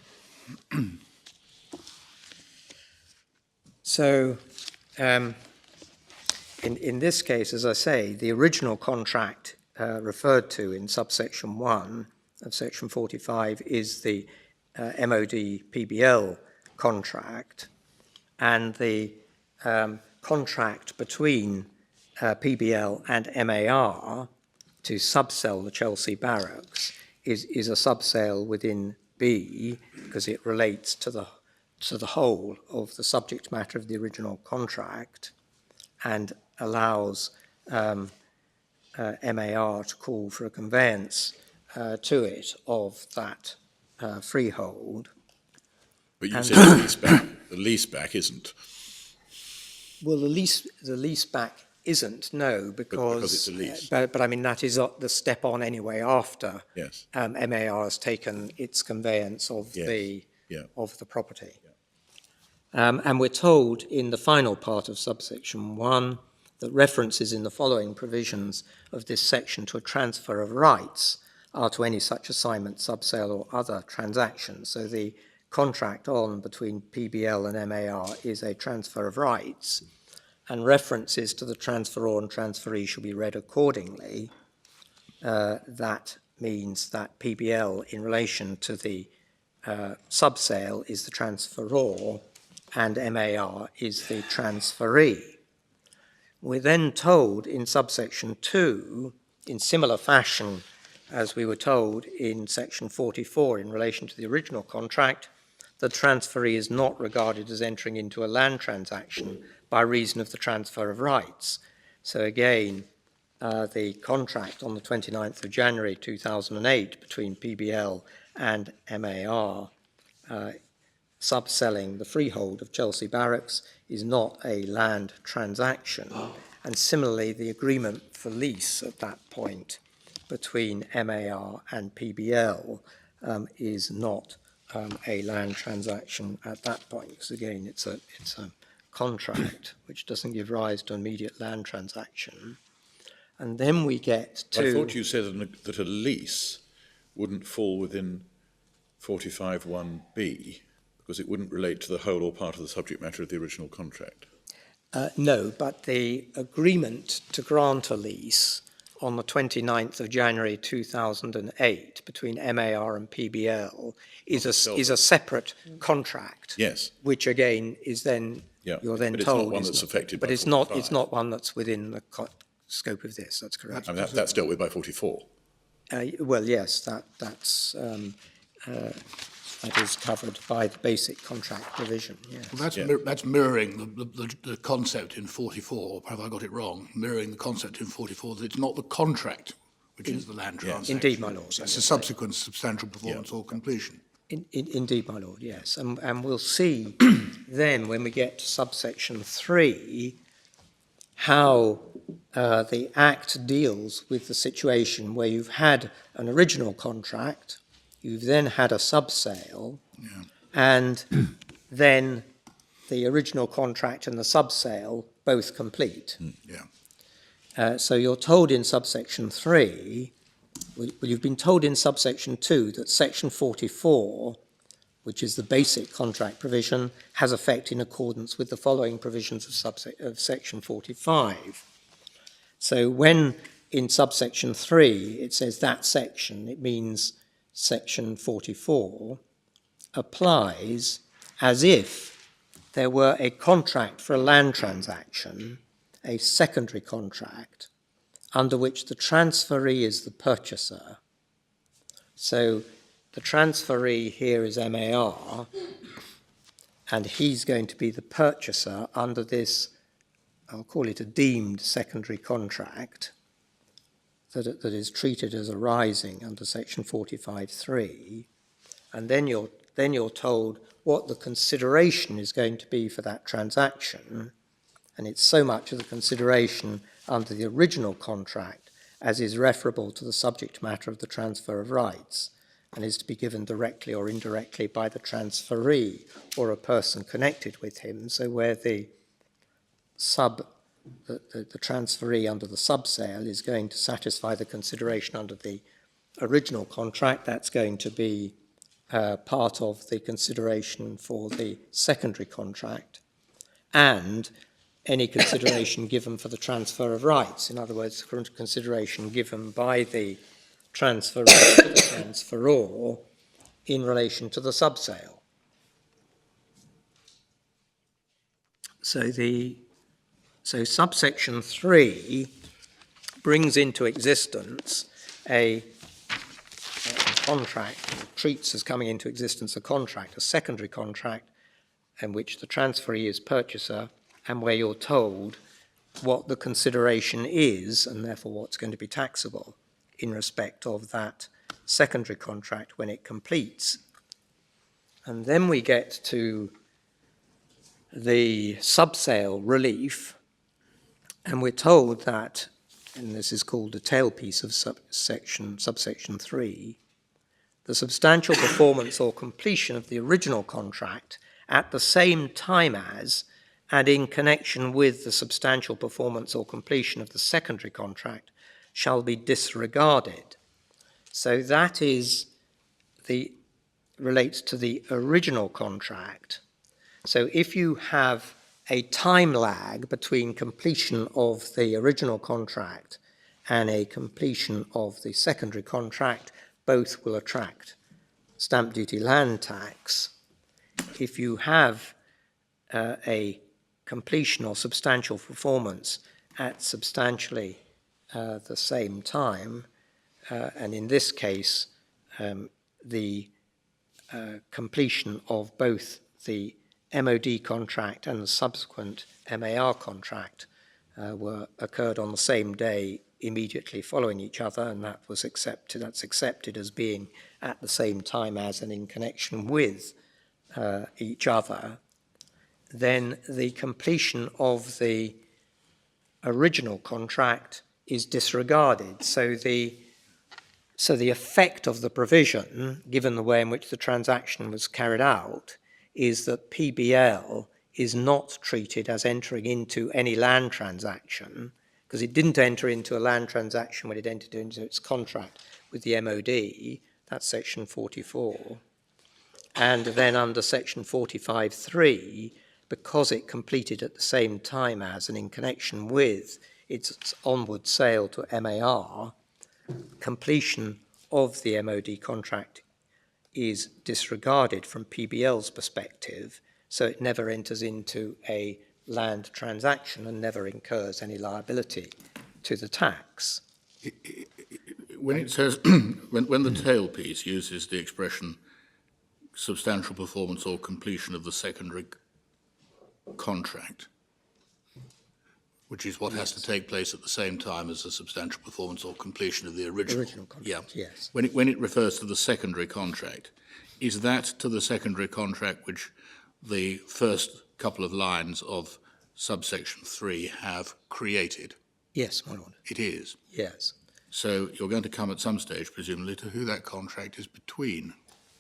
Speaker 3: So, in this case, as I say, the original contract referred to in subsection 1 of section 45 is the MOD PBL contract, and the contract between PBL and MAR to subsell the Chelsea Barracks is a subsale within B, because it relates to the whole of the subject matter of the original contract, and allows MAR to call for a conveyance to it of that freehold.
Speaker 4: But you say the lease back isn't.
Speaker 3: Well, the lease back isn't, no, because
Speaker 4: it's a lease.
Speaker 3: But I mean, that is the step on anyway after
Speaker 4: Yes.
Speaker 3: MAR has taken its conveyance of the property.
Speaker 4: Yeah.
Speaker 3: And we're told in the final part of subsection 1 that references in the following provisions of this section to a transfer of rights are to any such assignment, subsale or other transaction. So the contract on between PBL and MAR is a transfer of rights, and references to the transferor and transferee shall be read accordingly. That means that PBL in relation to the subsale is the transferor and MAR is the transferee. We're then told in subsection 2, in similar fashion as we were told in section 44 in relation to the original contract, the transferee is not regarded as entering into a land transaction by reason of the transfer of rights. So again, the contract on the 29th of January 2008 between PBL and MAR subselling the freehold of Chelsea Barracks is not a land transaction. And similarly, the agreement for lease at that point between MAR and PBL is not a land transaction at that point, because again, it's a contract which doesn't give rise to immediate land transaction. And then we get to...
Speaker 4: I thought you said that a lease wouldn't fall within 45(1)(b because it wouldn't relate to the whole or part of the subject matter of the original contract.
Speaker 3: No, but the agreement to grant a lease on the 29th of January 2008 between MAR and PBL is a separate contract.
Speaker 4: Yes.
Speaker 3: Which again is then, you're then
Speaker 4: but
Speaker 3: told...
Speaker 4: it's not one that's affected by 45.
Speaker 3: But it's not one that's within the scope of this, that's correct.
Speaker 4: I mean, that's dealt with by 44.
Speaker 3: Well, yes, that is covered by the basic contract provision, yes.
Speaker 5: Well, that's mirroring the concept in 44, or have I got it wrong? Mirroring the concept in 44 that it's not the contract which is the land transaction.
Speaker 3: Indeed, my lord.
Speaker 5: It's a subsequent substantial performance or completion.
Speaker 3: Indeed, my lord, yes. And we'll see then when we get to subsection 3 how the Act deals with the situation where you've had an original contract, you've then had a subsale, and then the original contract and the subsale both complete. So you're told in subsection 3, well, you've been told in subsection 2 that section 44, which is the basic contract provision, has effect in accordance with the following provisions of section 45. So when in subsection 3 it says that section, it means section 44 applies as if there were a contract for a land transaction, a secondary contract, under which the transferee is the purchaser. So the transferee here is MAR, and he's going to be the purchaser under this, I'll call it a deemed secondary contract, that is treated as arising under section 45(3), and then you're told what the consideration is going to be for that transaction, and it's so much of the consideration under the original contract as is referable to the subject matter of the transfer of rights, and is to be given directly or indirectly by the transferee or a person connected with him. So where the transferee under the subsale is going to satisfy the consideration under the original contract, that's going to be part of the consideration for the secondary contract, and any consideration given for the transfer of rights. In other words, consideration given by the transferee to the transferor in relation to the subsale. So subsection 3 brings into existence a contract, treats as coming into existence a contract, a secondary contract, in which the transferee is purchaser, and where you're told what the consideration is, and therefore what's going to be taxable in respect of that secondary contract when it completes. And then we get to the subsale relief, and we're told that, and this is called the tailpiece of subsection 3, the substantial performance or completion of the original contract at the same time as and in connection with the substantial performance or completion of the secondary contract shall be disregarded. So that relates to the original contract. So if you have a time lag between completion of the original contract and a completion of the secondary contract, both will attract stamp duty land tax. If you have a completion or substantial performance at substantially the same time, and in this case, the completion of both the MOD contract and the subsequent MAR contract occurred on the same day immediately following each other, and that's accepted as being at the same time as and in connection with each other, then the completion of the original contract is disregarded. So the effect of the provision, given the way in which the transaction was carried out, is that PBL is not treated as entering into any land transaction, because it didn't enter into a land transaction when it entered into its contract with the MOD. That's section 44. And then under section 45.3, because it completed at the same time as and in connection with its onward sale to MAR, completion of the MOD contract is disregarded from PBL's perspective, so it never enters into a land transaction and never incurs any liability to the tax.
Speaker 5: When it says, when the tail piece uses the expression substantial performance or completion of the secondary contract, which is what has to take place at the same time as the substantial performance or completion of the original
Speaker 3: Contract,
Speaker 5: yeah.
Speaker 3: yes.
Speaker 5: When it refers to the secondary contract, is that to the secondary contract which the first couple of lines of subsection 3 have created?
Speaker 3: Yes, my lord.
Speaker 5: It is.
Speaker 3: Yes.
Speaker 5: So you're going to come at some stage, presumably, to who that contract is between.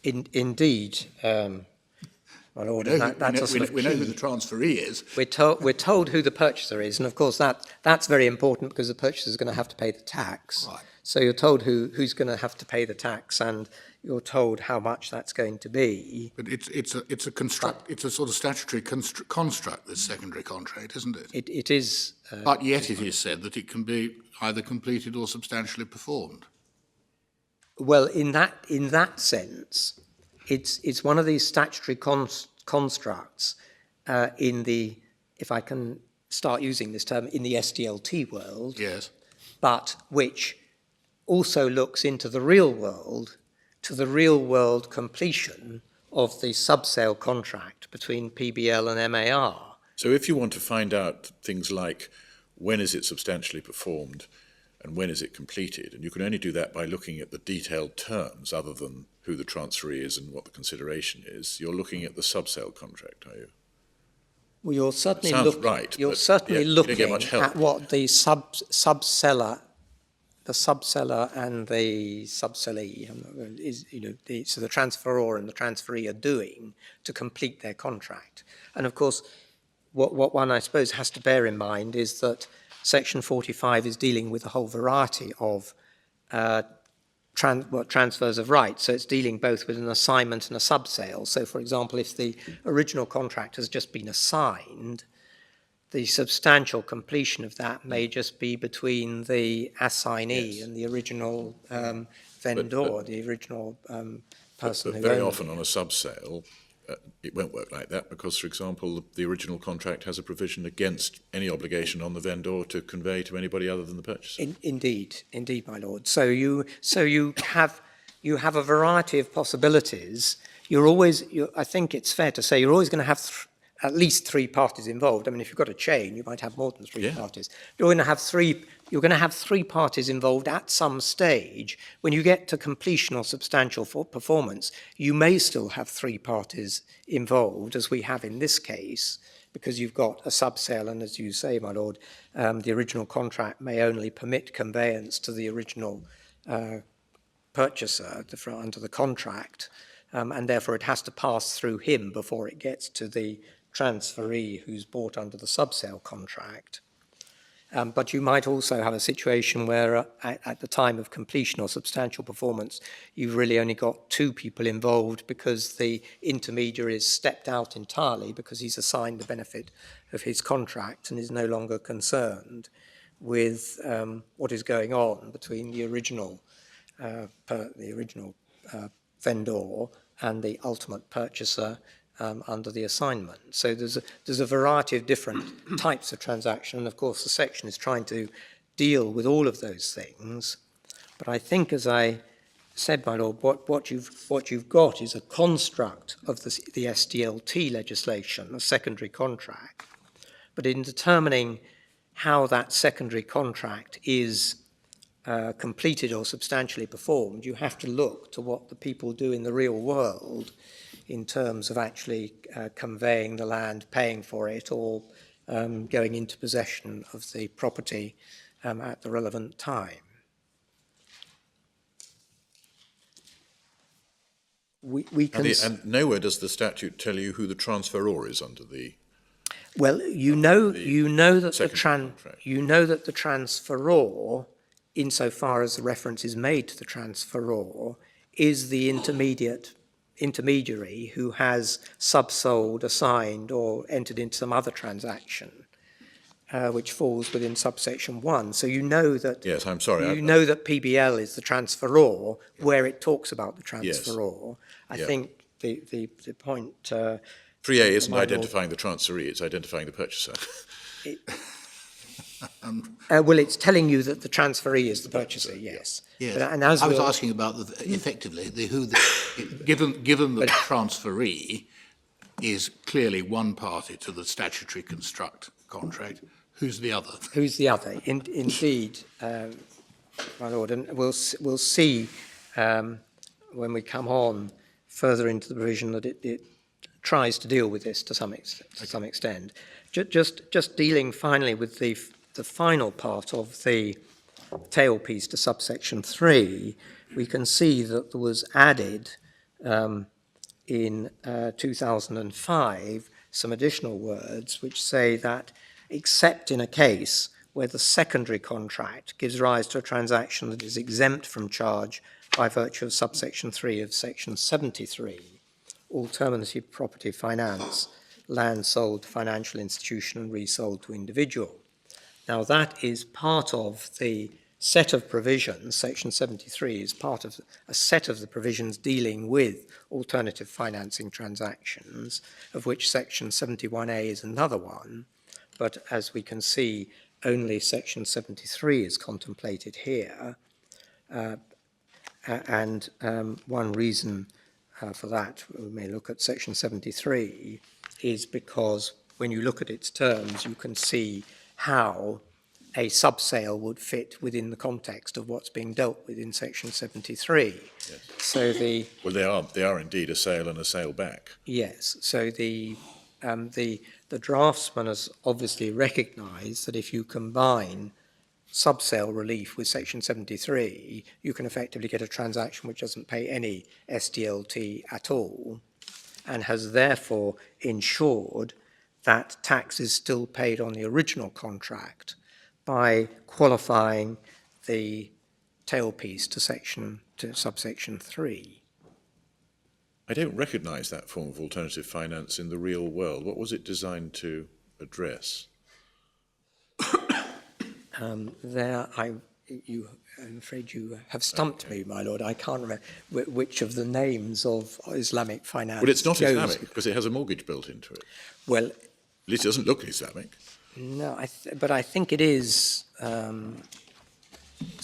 Speaker 3: Indeed, my lord,
Speaker 5: We know,
Speaker 3: that's a sort of
Speaker 5: we know who
Speaker 3: key.
Speaker 5: the transferee is.
Speaker 3: We're told who the purchaser is, and of course that's very important because the purchaser is going to have to pay the tax.
Speaker 5: Right.
Speaker 3: So you're told who's going to have to pay the tax, and you're told how much that's going to be.
Speaker 5: But it's a sort of statutory construct, this secondary contract, isn't it?
Speaker 3: It is.
Speaker 5: But yet it is said that it can be either completed or substantially performed.
Speaker 3: Well, in that sense, it's one of these statutory constructs in the, if I can start using this term, in the SDLT world.
Speaker 5: Yes.
Speaker 3: But which also looks into the real world, to the real world completion of the subsale contract between PBL and MAR.
Speaker 4: So if you want to find out things like when is it substantially performed and when is it completed, and you can only do that by looking at the detailed terms other than who the transferee is and what the consideration is, you're looking at the subsale contract, are you?
Speaker 3: Well, you're certainly
Speaker 4: Sounds right,
Speaker 3: you're
Speaker 4: but
Speaker 3: certainly
Speaker 4: you don't get
Speaker 3: looking
Speaker 4: much help.
Speaker 3: at what the subseller and the subsellee is, so the transferor and the transferee are doing to complete their contract. And of course, what one, I suppose, has to bear in mind is that Section 45 is dealing with a whole variety of transfers of rights. So it's dealing both with an assignment and a subsale. So, for example, if the original contract has just been assigned, the substantial completion of that may just be between the assignee and the original vendor, the original person
Speaker 4: But
Speaker 3: who
Speaker 4: very
Speaker 3: owned
Speaker 4: often on a subsale, it won't work like that because, for example, the original contract has a provision against any obligation on the vendor to convey to anybody other than the purchaser.
Speaker 3: Indeed, my lord. So you have a variety of possibilities. I think it's fair to say you're always going to have at least three parties involved. I mean, if you've got a chain, you might have more than three parties. You're going to have three parties involved at some stage. When you get to completion or substantial performance, you may still have three parties involved, as we have in this case, because you've got a subsale, and as you say, my lord, the original contract may only permit conveyance to the original purchaser under the contract. and therefore it has to pass through him before it gets to the transferee who's bought under the subsale contract. But you might also have a situation where at the time of completion or substantial performance, you've really only got two people involved because the intermediary has stepped out entirely because he's assigned the benefit of his contract and is no longer concerned with what is going on between the original vendor and the ultimate purchaser under the assignment. So there's a variety of different types of transaction, and of course the section is trying to deal with all of those things. But I think, as I said, my lord, what you've got is a construct of the SDLT legislation, a secondary contract. But in determining how that secondary contract is completed or substantially performed, you have to look to what the people do in the real world in terms of actually conveying the land, paying for it, or going into possession of the property at the relevant time. We can
Speaker 4: and nowhere does the statute tell you who the transferor is under the.
Speaker 3: Well, you know that the transferor, insofar as the reference is made to the transferor, is the intermediary who has subsold, assigned, or entered into some other transaction, which falls within subsection 1. So you know that.
Speaker 4: Yes, I'm sorry.
Speaker 3: You know that PBL is the transferor, where it talks about the transferor. Yes. I think the point.
Speaker 4: 3A isn't identifying the transferee; it's identifying the purchaser.
Speaker 3: Well, it's telling you that the transferee is the purchaser. Yes.
Speaker 5: Yes.
Speaker 3: But, and as
Speaker 5: I was asking about effectively given that the transferee is clearly one party to the statutory construct contract. Who's the other?
Speaker 3: Who's the other? Indeed, my lord, and we'll see when we come on further into the provision that it tries to deal with this to some extent. Just dealing finally with the final part of the tailpiece to subsection 3, we can see that there was added in 2005 some additional words which say that except in a case where the secondary contract gives rise to a transaction that is exempt from charge by virtue of subsection 3 of section 73, alternative property finance, land sold to financial institution and resold to individual. Now that is part of the set of provisions, section 73 is part of a set of the provisions dealing with alternative financing transactions, of which section 71A is another one, but as we can see, only section 73 is contemplated here, and one reason for that, we may look at section 73, is because when you look at its terms, you can see how a subsale would fit within the context of what's being dealt with in section 73.
Speaker 4: Yes.
Speaker 3: So
Speaker 4: they are indeed a sale and a sale back.
Speaker 3: Yes. So the draftsman has obviously recognised that if you combine subsale relief with section 73, you can effectively get a transaction which doesn't pay any SDLT at all, and has therefore ensured that tax is still paid on the original contract by qualifying the tailpiece to subsection 3.
Speaker 4: I don't recognise that form of alternative finance in the real world. What was it designed to address?
Speaker 3: I'm afraid you have stumped me, my lord. I can't remember which of the names of Islamic finance.
Speaker 4: Well, it's not
Speaker 3: goes.
Speaker 4: Islamic because it has a mortgage built into it.
Speaker 3: Well,
Speaker 4: at least it doesn't look Islamic.
Speaker 3: No, but I think it is.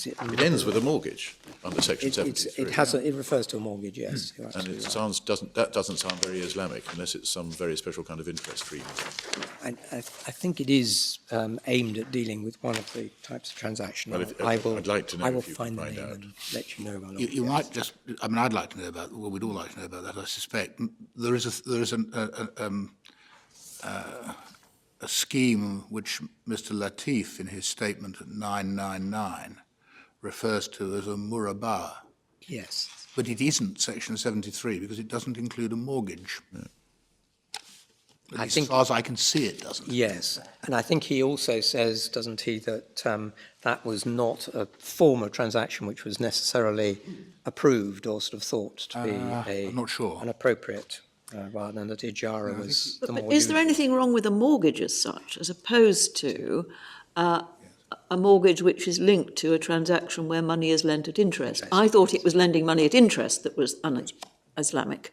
Speaker 4: It ends with a mortgage under section 73.
Speaker 3: It refers to a mortgage, yes.
Speaker 4: And it doesn't sound very Islamic unless it's some very special kind of interest free.
Speaker 3: I think it is aimed at dealing with one of the types of transaction.
Speaker 4: Well, I'd like to know.
Speaker 3: I will
Speaker 4: if you
Speaker 3: find the
Speaker 4: find
Speaker 3: name
Speaker 4: out.
Speaker 3: and let you know. My lord.
Speaker 5: You might just. I mean, I'd like to know about. Well, we'd all like to know about that. I suspect there is a scheme which Mr. Latif, in his statement at 999, refers to as a murabba.
Speaker 3: Yes.
Speaker 5: But it isn't Section 73 because it doesn't include a mortgage. At least as far as I can see, it doesn't.
Speaker 3: Yes, and I think he also says, doesn't he, that that was not a form of transaction which was necessarily approved or sort of thought to be
Speaker 5: I'm not sure.
Speaker 3: an appropriate, rather than that Ijara was the more
Speaker 2: But is there anything wrong with a mortgage as such, as opposed to a mortgage which is linked to a transaction where money is lent at interest? I thought it was lending money at interest that was un-Islamic.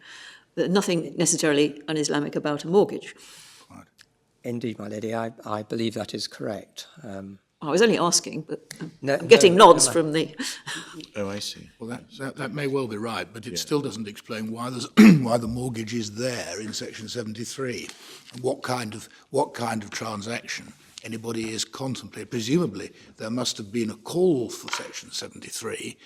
Speaker 2: Nothing necessarily un-Islamic about a mortgage.
Speaker 3: Indeed, my lady, I believe that is correct.
Speaker 2: I was only asking, but
Speaker 3: No,
Speaker 2: I'm getting
Speaker 3: no,
Speaker 2: nods
Speaker 3: no.
Speaker 2: from the...
Speaker 4: Oh, I see.
Speaker 5: Well, that may well be right, but it still doesn't explain why there's why the mortgage is there in Section 73, and what kind of transaction anybody is contemplating. Presumably, there must have been a call for Section 73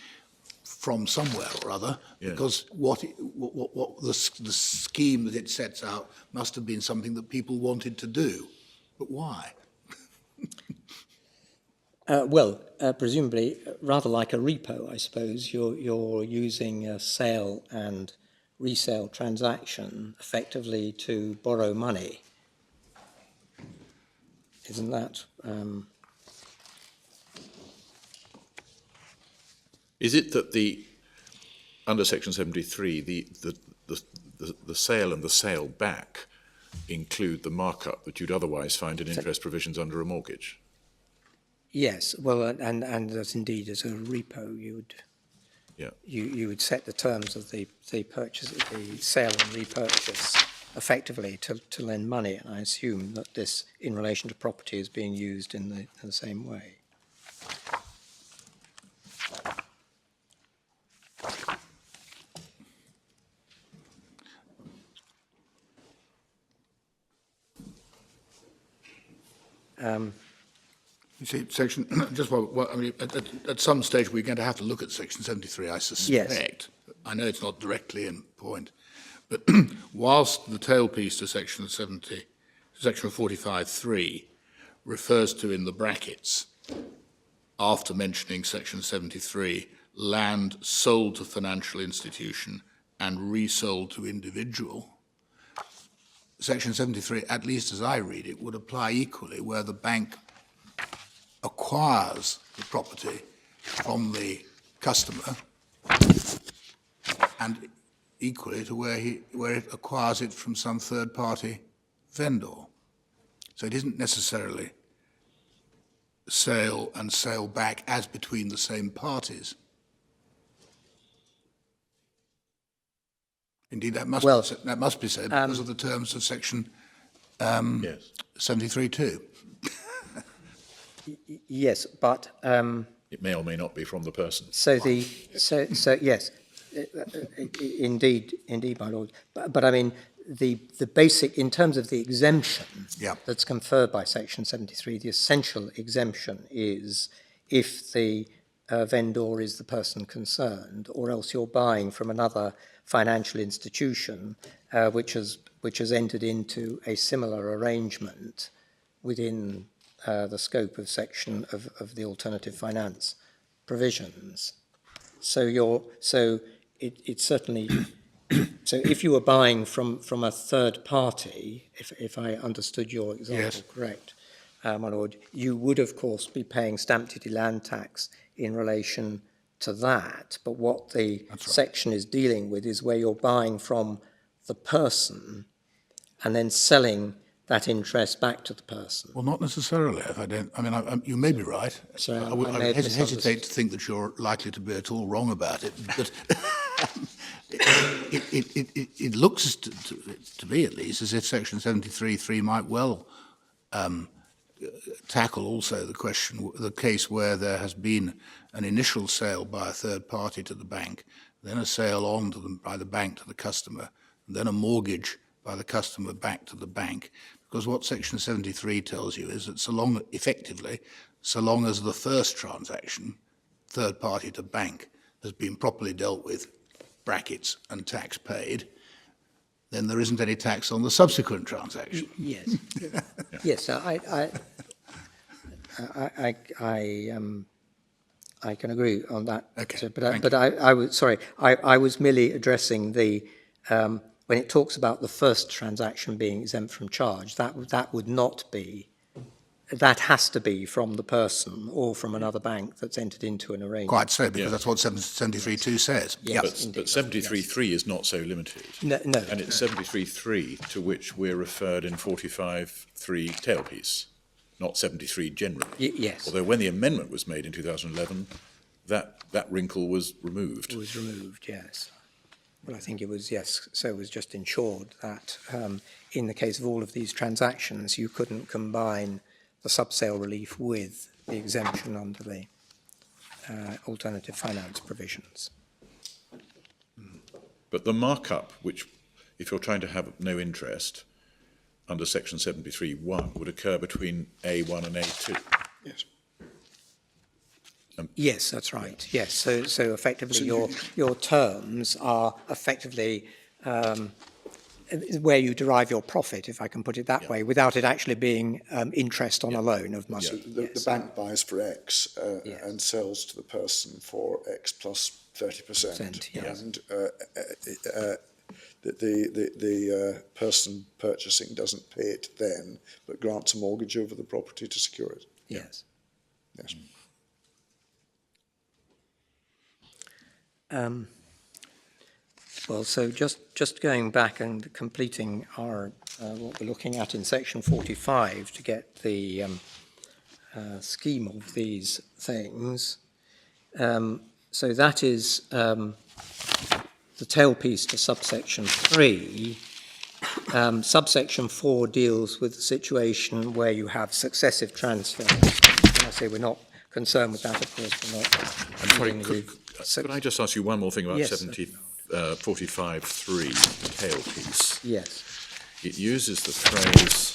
Speaker 5: from somewhere or other, because what the scheme that it sets out must have been something that people wanted to do. But why?
Speaker 3: Presumably, rather like a repo, I suppose, you're using a sale and resale transaction effectively to borrow money. Isn't that?
Speaker 4: Is it that under Section 73, the sale and the sale back include the markup that you'd otherwise find in interest provisions under a mortgage?
Speaker 3: Yes, well, and that indeed as a repo, you would set the terms of the purchase, the sale and repurchase effectively to lend money, and I assume that this, in relation to property, is being used in the same way.
Speaker 5: You see, Section, at some stage we're going to have to look at Section 73, I suspect.
Speaker 3: Yes.
Speaker 5: I know it's not directly in point, but whilst the tailpiece to Section 70, Section 45.3 refers to in the brackets, after mentioning Section 73, land sold to financial institution and resold to individual, Section 73, at least as I read it, would apply equally where the bank acquires the property from the customer and equally to where it acquires it from some third-party vendor. So it isn't necessarily sale and sale back as between the same parties. Indeed, that must be said because of the terms of Section 73 too.
Speaker 3: Yes, but
Speaker 4: It may or may not be from the person.
Speaker 3: so yes, indeed, my lord. But I mean, the basic, in terms of the exemption that's conferred by Section 73, the essential exemption is if the vendor is the person concerned, or else you're buying from another financial institution which has entered into a similar arrangement within the scope of section of the alternative finance provisions. So it's certainly so if you were buying from a third party, if I understood your example correct, my lord, you would of course be paying stamp duty land tax in relation to that. But what the section is dealing with is where you're buying from the person and then selling that interest back to the person.
Speaker 5: Well, not necessarily. If I don't, I mean, you may be right.
Speaker 3: So
Speaker 5: I would hesitate to think that you're likely to be at all wrong about it, but it looks to me, at least, as if Section 73.3 might well tackle also the case where there has been an initial sale by a third party to the bank, then a sale on to them by the bank to the customer, and then a mortgage by the customer back to the bank. Because what Section 73 tells you is that so long as the first transaction, third party to bank, has been properly dealt with, brackets, and tax paid, then there isn't any tax on the subsequent transaction.
Speaker 3: Yes, yes. I can agree on that.
Speaker 5: Okay,
Speaker 3: sir,
Speaker 5: thank
Speaker 3: but I was merely addressing the, when it talks about the first transaction being exempt from charge, that would not be, that has to be from the person or from another bank that's entered into an arrangement.
Speaker 5: Quite so, because
Speaker 4: Yeah.
Speaker 5: that's what 73.2 says.
Speaker 3: Yes.
Speaker 4: But 73.3 is not so limited.
Speaker 3: No.
Speaker 4: And it's 73.3 to which we're referred in 45.3 tailpiece, not 73 generally.
Speaker 3: Yes.
Speaker 4: Although when the amendment was made in 2011, that wrinkle was removed.
Speaker 3: It was removed, yes. Well, I think it was, yes, so it was just ensured that in the case of all of these transactions, you couldn't combine the subsale relief with the exemption under the alternative finance provisions.
Speaker 4: But the markup, which, if you're trying to have no interest, under section 73.1, would occur between A1 and A2.
Speaker 6: Yes.
Speaker 3: Yes, that's right. Yes, so effectively your terms are effectively where you derive your profit, if I can put it that way, without it actually being interest on a loan of money.
Speaker 6: So the bank buys for X and sells to the person for X plus 30%.
Speaker 3: Yeah.
Speaker 6: And the person purchasing doesn't pay it then, but grants a mortgage over the property to secure it.
Speaker 3: Yes.
Speaker 6: Yes.
Speaker 3: Well, so just going back and completing our what we're looking at in section 45 to get the scheme of these things. So that is the tailpiece to subsection 3. Subsection 4 deals with the situation where you have successive transfers. When I say we're not concerned with that, of course, we're not.
Speaker 4: I'm sorry, could I just ask you one more thing about
Speaker 3: Yes,
Speaker 4: 45.3, the tailpiece?
Speaker 3: Yes.
Speaker 4: It uses the phrase,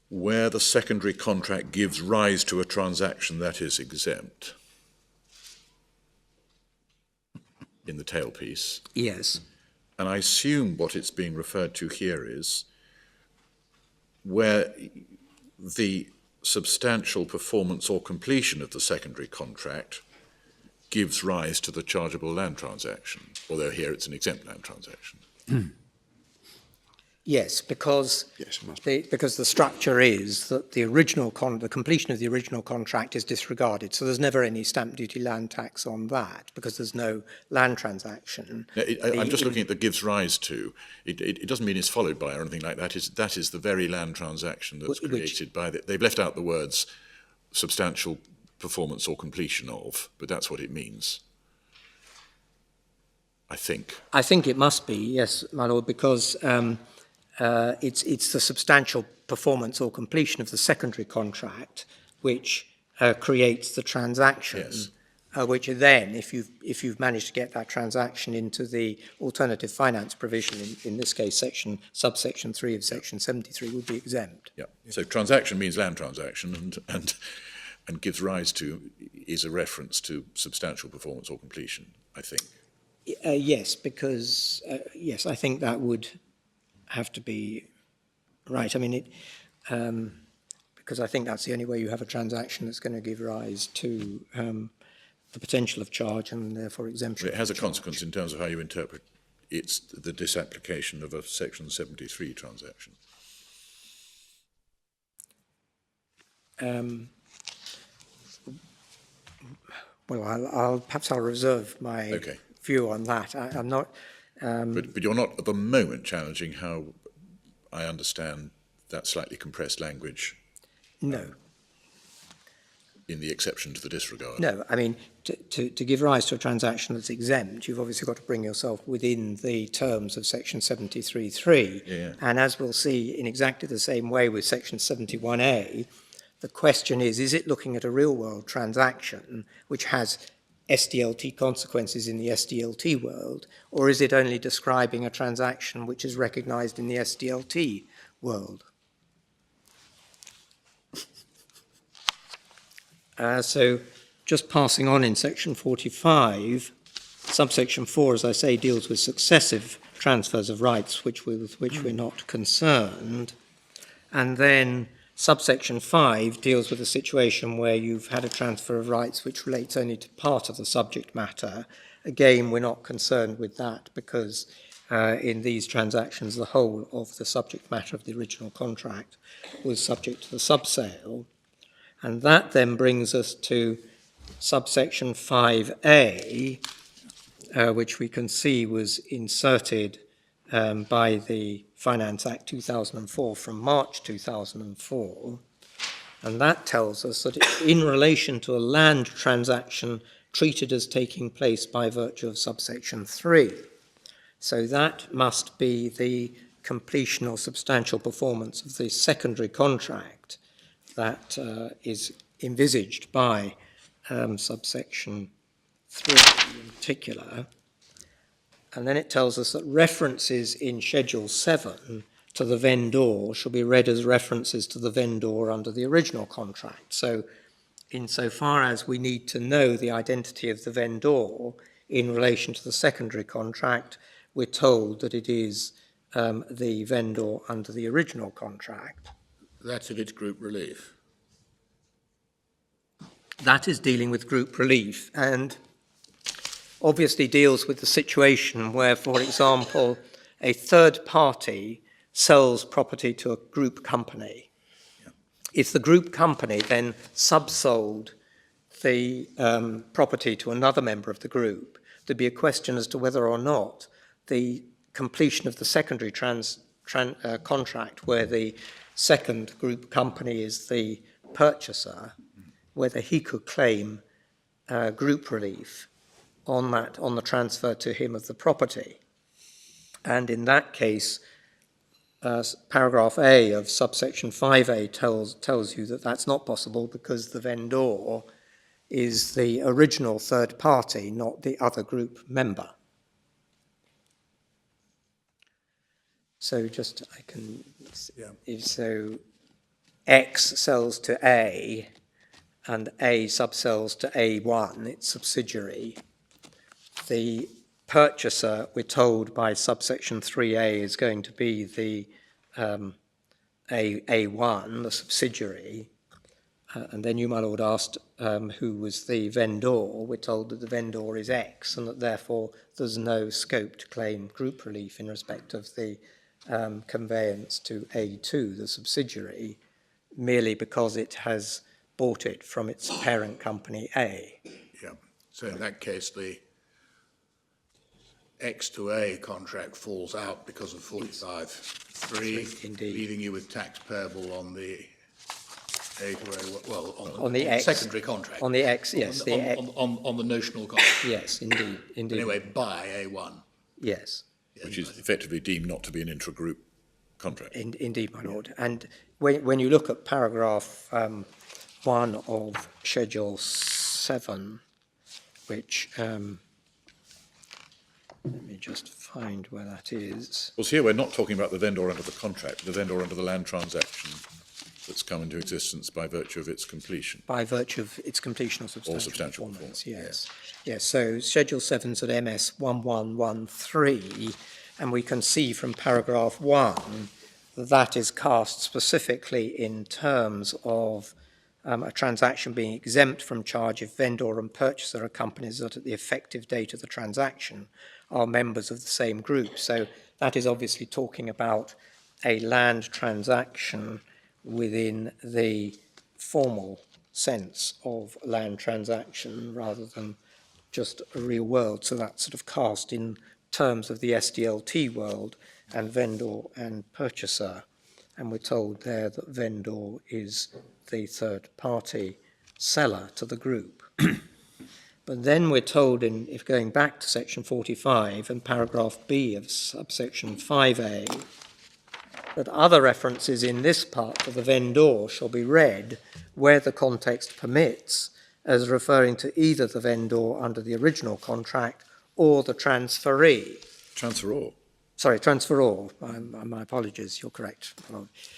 Speaker 4: where the secondary contract gives rise to a transaction that is exempt, in the tailpiece.
Speaker 3: Yes.
Speaker 4: And I assume what it's being referred to here is where the substantial performance or completion of the secondary contract gives rise to the chargeable land transaction, although here it's an exempt land transaction.
Speaker 3: Yes, because
Speaker 6: Yes, it must be.
Speaker 3: because the structure is that the original the completion of the original contract is disregarded. So there's never any stamp duty land tax on that because there's no land transaction.
Speaker 4: Now, I'm just looking at the gives rise to. It doesn't mean it's followed by or anything like that. That is the very land transaction that's created by they've left out the words substantial performance or completion of, but that's what it means. I think.
Speaker 3: I think it must be, yes, my lord, because it's the substantial performance or completion of the secondary contract which creates the transaction.
Speaker 4: Yes.
Speaker 3: Which then, if you've managed to get that transaction into the alternative finance provision, in this case, subsection 3 of section 73, would be exempt.
Speaker 4: Yeah. So transaction means land transaction, and gives rise to is a reference to substantial performance or completion, I think.
Speaker 3: Yes, because yes, I think that would have to be right. I mean, because I think that's the only way you have a transaction that's going to give rise to the potential of charge and therefore exemption.
Speaker 4: It has a consequence in terms of how you interpret it's the disapplication of a Section 73 transaction.
Speaker 3: Well, perhaps I'll reserve my view on that. I'm not.
Speaker 4: But you're not at the moment challenging how I understand that slightly compressed language.
Speaker 3: No.
Speaker 4: In the exception to the disregard.
Speaker 3: No, I mean, to give rise to a transaction that's exempt, you've obviously got to bring yourself within the terms of Section 73.3.
Speaker 4: Yeah.
Speaker 3: And as we'll see in exactly the same way with Section 71A, the question is it looking at a real-world transaction which has SDLT consequences in the SDLT world, or is it only describing a transaction which is recognised in the SDLT world? So just passing on in section 45, subsection 4, as I say, deals with successive transfers of rights with which we're not concerned. And then Subsection 5 deals with a situation where you've had a transfer of rights which relates only to part of the subject matter. Again, we're not concerned with that because in these transactions, the whole of the subject matter of the original contract was subject to the subsale. And that then brings us to subsection 5A, which we can see was inserted by the Finance Act 2004 from March 2004. And that tells us that in relation to a land transaction treated as taking place by virtue of subsection 3, so that must be the completion or substantial performance of the secondary contract that is envisaged by subsection 3 in particular. And then it tells us that references in Schedule 7 to the vendor shall be read as references to the vendor under the original contract. So insofar as we need to know the identity of the vendor in relation to the secondary contract, we're told that it is the vendor under the original contract.
Speaker 5: That's if it's group relief.
Speaker 3: That is dealing with group relief and obviously deals with the situation where, for example, a third party sells property to a group company. Yeah. If the group company then subsold the property to another member of the group, there'd be a question as to whether or not the completion of the secondary contract where the second group company is the purchaser, whether he could claim group relief on the transfer to him of the property. And in that case, paragraph A of subsection 5A tells you that that's not possible because the vendor is the original third party, not the other group member. So so X sells to A and A subsells to A1, its subsidiary. The purchaser, we're told by subsection 3A, is going to be the A1, the subsidiary. And then you, my lord, asked who was the vendor. We're told that the vendor is X and that therefore there's no scope to claim group relief in respect of the conveyance to A2, the subsidiary, merely because it has bought it from its parent company A.
Speaker 5: Yeah. So in that case, the X to A contract falls out because of 45(3), leaving you with tax payable on the A to A, well, on the X, secondary contract.
Speaker 3: On the X, yes.
Speaker 5: On the notional contract.
Speaker 3: Yes, indeed.
Speaker 5: Anyway, by A1.
Speaker 3: Yes.
Speaker 4: Which is effectively deemed not to be an intra-group contract.
Speaker 3: Indeed, my lord. And when you look at paragraph 1 of Schedule 7, which, let me just find where that is.
Speaker 4: Well, here we're not talking about the vendor under the contract, the vendor under the land transaction that's come into existence by virtue of its completion.
Speaker 3: By virtue of its completion or
Speaker 4: substantial
Speaker 3: performance, yes. Yes, so Schedule 7's at MS 1113, and we can see from paragraph 1 that is cast specifically in terms of a transaction being exempt from charge if vendor and purchaser are companies that at the effective date of the transaction are members of the same group. So that is obviously talking about a land transaction within the formal sense of land transaction rather than just a real world. So that's sort of cast in terms of the SDLT world and vendor and purchaser. And we're told there that vendor is the third party seller to the group. But then we're told, if going back to section 45 and paragraph B of subsection 5A, that other references in this part to the vendor shall be read where the context permits as referring to either the vendor under the original contract or the transferee.
Speaker 4: Transferor.
Speaker 3: Sorry, transferor. My apologies, you're correct.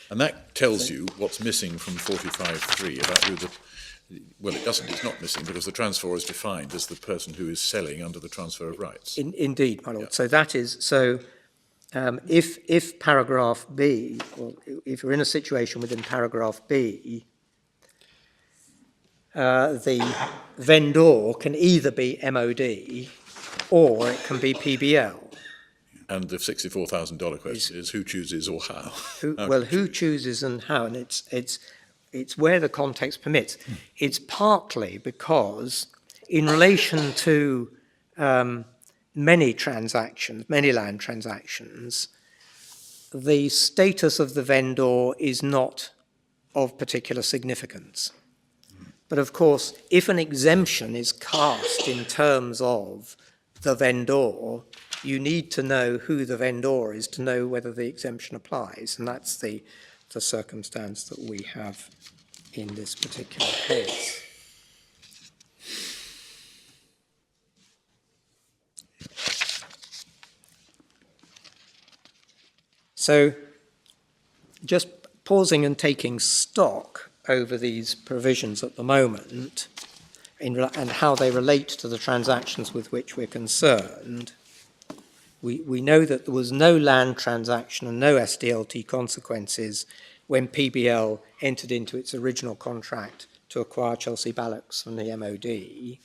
Speaker 4: And that tells you what's missing from 45.3 about who the... Well, it doesn't. It's not missing because the transferor is defined as the person who is selling under the transfer of rights.
Speaker 3: Indeed, my lord.
Speaker 4: Yeah.
Speaker 3: So that is... So if paragraph B, or if you're in a situation within paragraph B, the vendor can either be MOD or it can be PBL.
Speaker 4: And the $64,000 question is who chooses or how?
Speaker 3: Who chooses and how? And it's where the context permits. It's partly because in relation to many land transactions, the status of the vendor is not of particular significance. But of course, if an exemption is cast in terms of the vendor, you need to know who the vendor is to know whether the exemption applies. And that's the circumstance that we have in this particular case. So just pausing and taking stock over these provisions at the moment and how they relate to the transactions with which we're concerned, we know that there was no land transaction and no SDLT consequences when PBL entered into its original contract to acquire Chelsea Barracks from the MOD.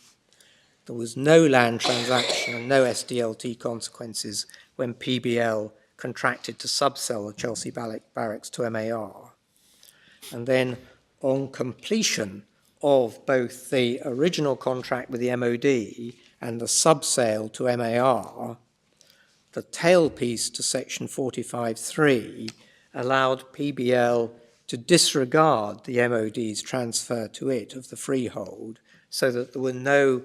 Speaker 3: There was no land transaction and no SDLT consequences when PBL contracted to subsell the Chelsea Barracks to MAR. And then on completion of both the original contract with the MOD and the subsale to MAR, the tailpiece to section 45.3 allowed PBL to disregard the MOD's transfer to it of the freehold so that there were no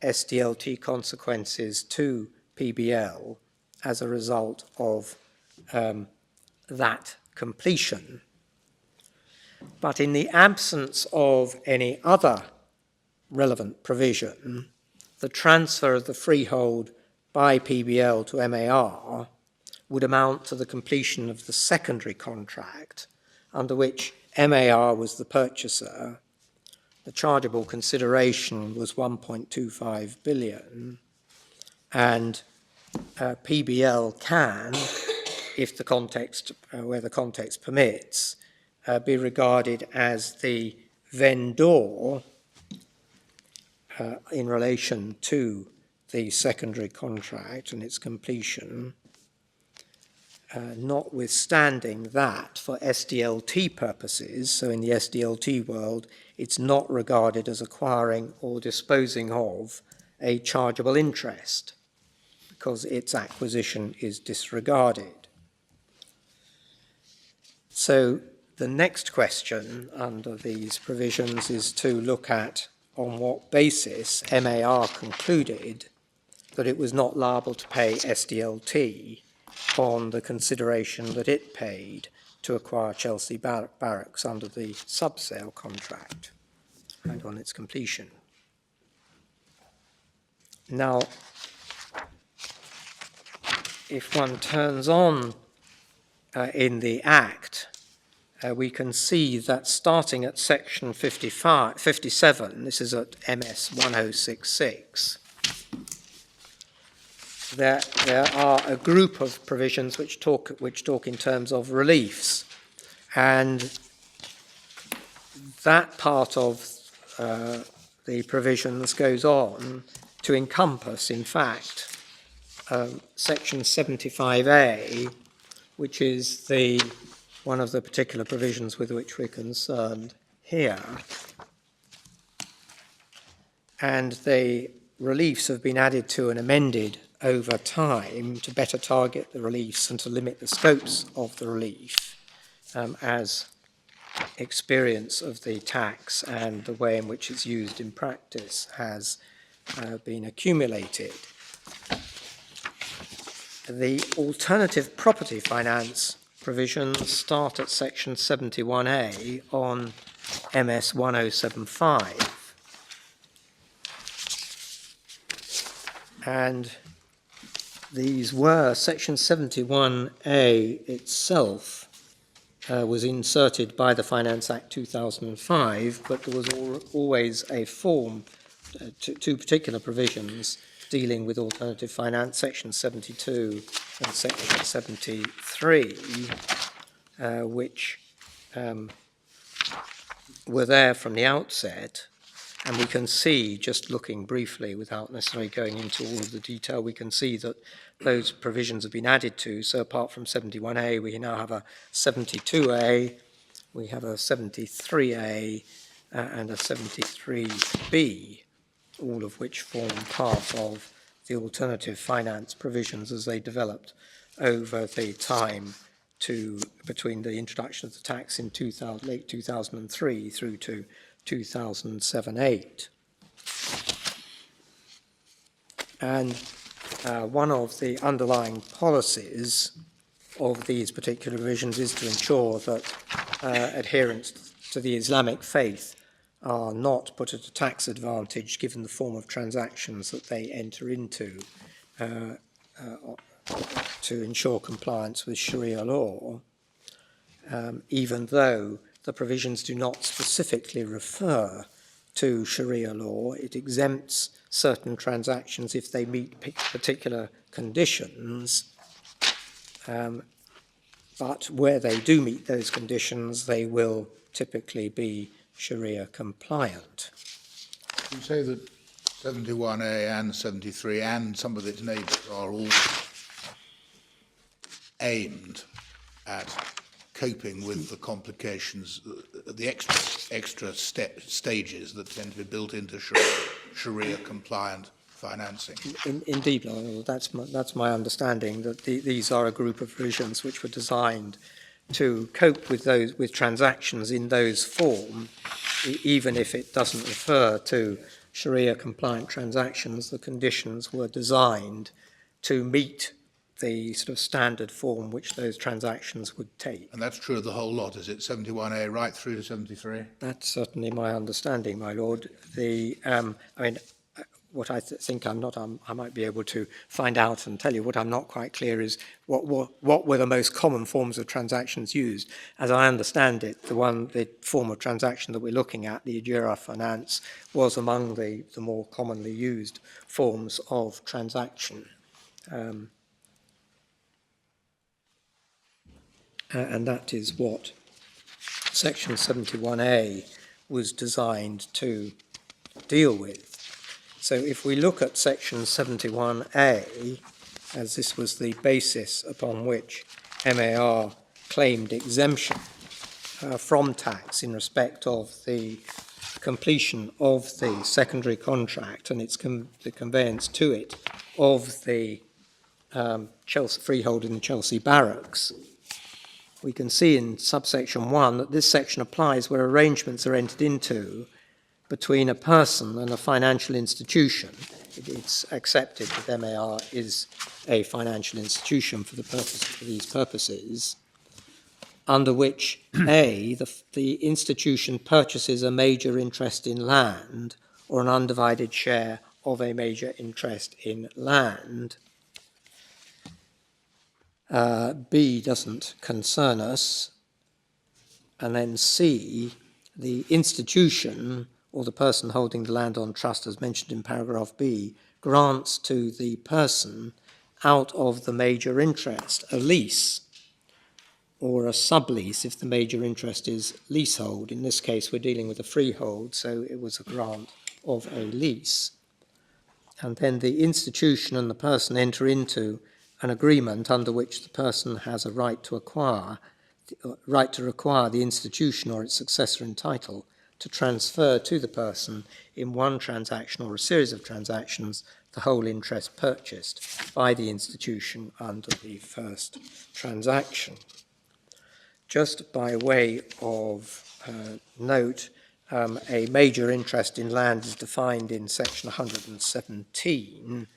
Speaker 3: SDLT consequences to PBL as a result of that completion. But in the absence of any other relevant provision, the transfer of the freehold by PBL to MAR would amount to the completion of the secondary contract under which MAR was the purchaser. The chargeable consideration was 1.25 billion, and PBL can, if the context, where the context permits, be regarded as the vendor in relation to the secondary contract and its completion, notwithstanding that for SDLT purposes, so in the SDLT world, it's not regarded as acquiring or disposing of a chargeable interest because its acquisition is disregarded. So the next question under these provisions is to look at on what basis MAR concluded that it was not liable to pay SDLT on the consideration that it paid to acquire Chelsea Barracks under the subsale contract and on its completion. Now, if one turns on in the Act, we can see that starting at section 57, this is at MS 1066, there are a group of provisions which talk in terms of reliefs, and that part of the provisions goes on to encompass, in fact, section 75A, which is one of the particular provisions with which we're concerned here. And the reliefs have been added to and amended over time to better target the reliefs and to limit the scopes of the relief as experience of the tax and the way in which it's used in practice has been accumulated. The alternative property finance provisions start at section 71A on MS 1075. And these were, section 71A itself was inserted by the Finance Act 2005, but there was always a form, two particular provisions dealing with alternative finance, section 72 and section 73, which were there from the outset. And we can see, just looking briefly without necessarily going into all of the detail, we can see that those provisions have been added to. So apart from 71A, we now have a 72A, we have a 73A, and a 73B, all of which form part of the alternative finance provisions as they developed over the time between the introduction of the tax in late 2003 through to 2007-8. And one of the underlying policies of these particular provisions is to ensure that adherents to the Islamic faith are not put at a tax advantage given the form of transactions that they enter into to ensure compliance with Sharia law, even though the provisions do not specifically refer to Sharia law. It exempts certain transactions if they meet particular conditions, but where they do meet those conditions, they will typically be Sharia compliant.
Speaker 5: You say that 71A and 73 and some of its neighbours are all aimed at coping with the complications, the extra stages that tend to be built into Sharia compliant financing.
Speaker 3: Indeed, Lionel, that's my understanding, that these are a group of provisions which were designed to cope with transactions in those form, even if it doesn't refer to Sharia compliant transactions. The conditions were designed to meet the sort of standard form which those transactions would take.
Speaker 5: And that's true of the whole lot, is it? 71A right through to 73?
Speaker 3: That's certainly my understanding, my lord. What I think I might be able to find out and tell you. What I'm not quite clear is what were the most common forms of transactions used. As I understand it, the form of transaction that we're looking at, the Ujira finance, was among the more commonly used forms of transaction. And that is what Section 71A was designed to deal with. So if we look at Section 71A, as this was the basis upon which MAR claimed exemption from tax in respect of the completion of the secondary contract and the conveyance to it of the Chelsea freehold in the Chelsea barracks, we can see in subsection 1 that this section applies where arrangements are entered into between a person and a financial institution. It's accepted that MAR is a financial institution for these purposes, under which the institution purchases a major interest in land or an undivided share of a major interest in land. B doesn't concern us. And then C, the institution or the person holding the land on trust, as mentioned in paragraph B, grants to the person out of the major interest a lease or a sublease if the major interest is leasehold. In this case, we're dealing with a freehold, so it was a grant of a lease. And then the institution and the person enter into an agreement under which the person has a right to require the institution or its successor in title to transfer to the person in one transaction or a series of transactions the whole interest purchased by the institution under the first transaction. Just by way of note, a major interest in land is defined in section 117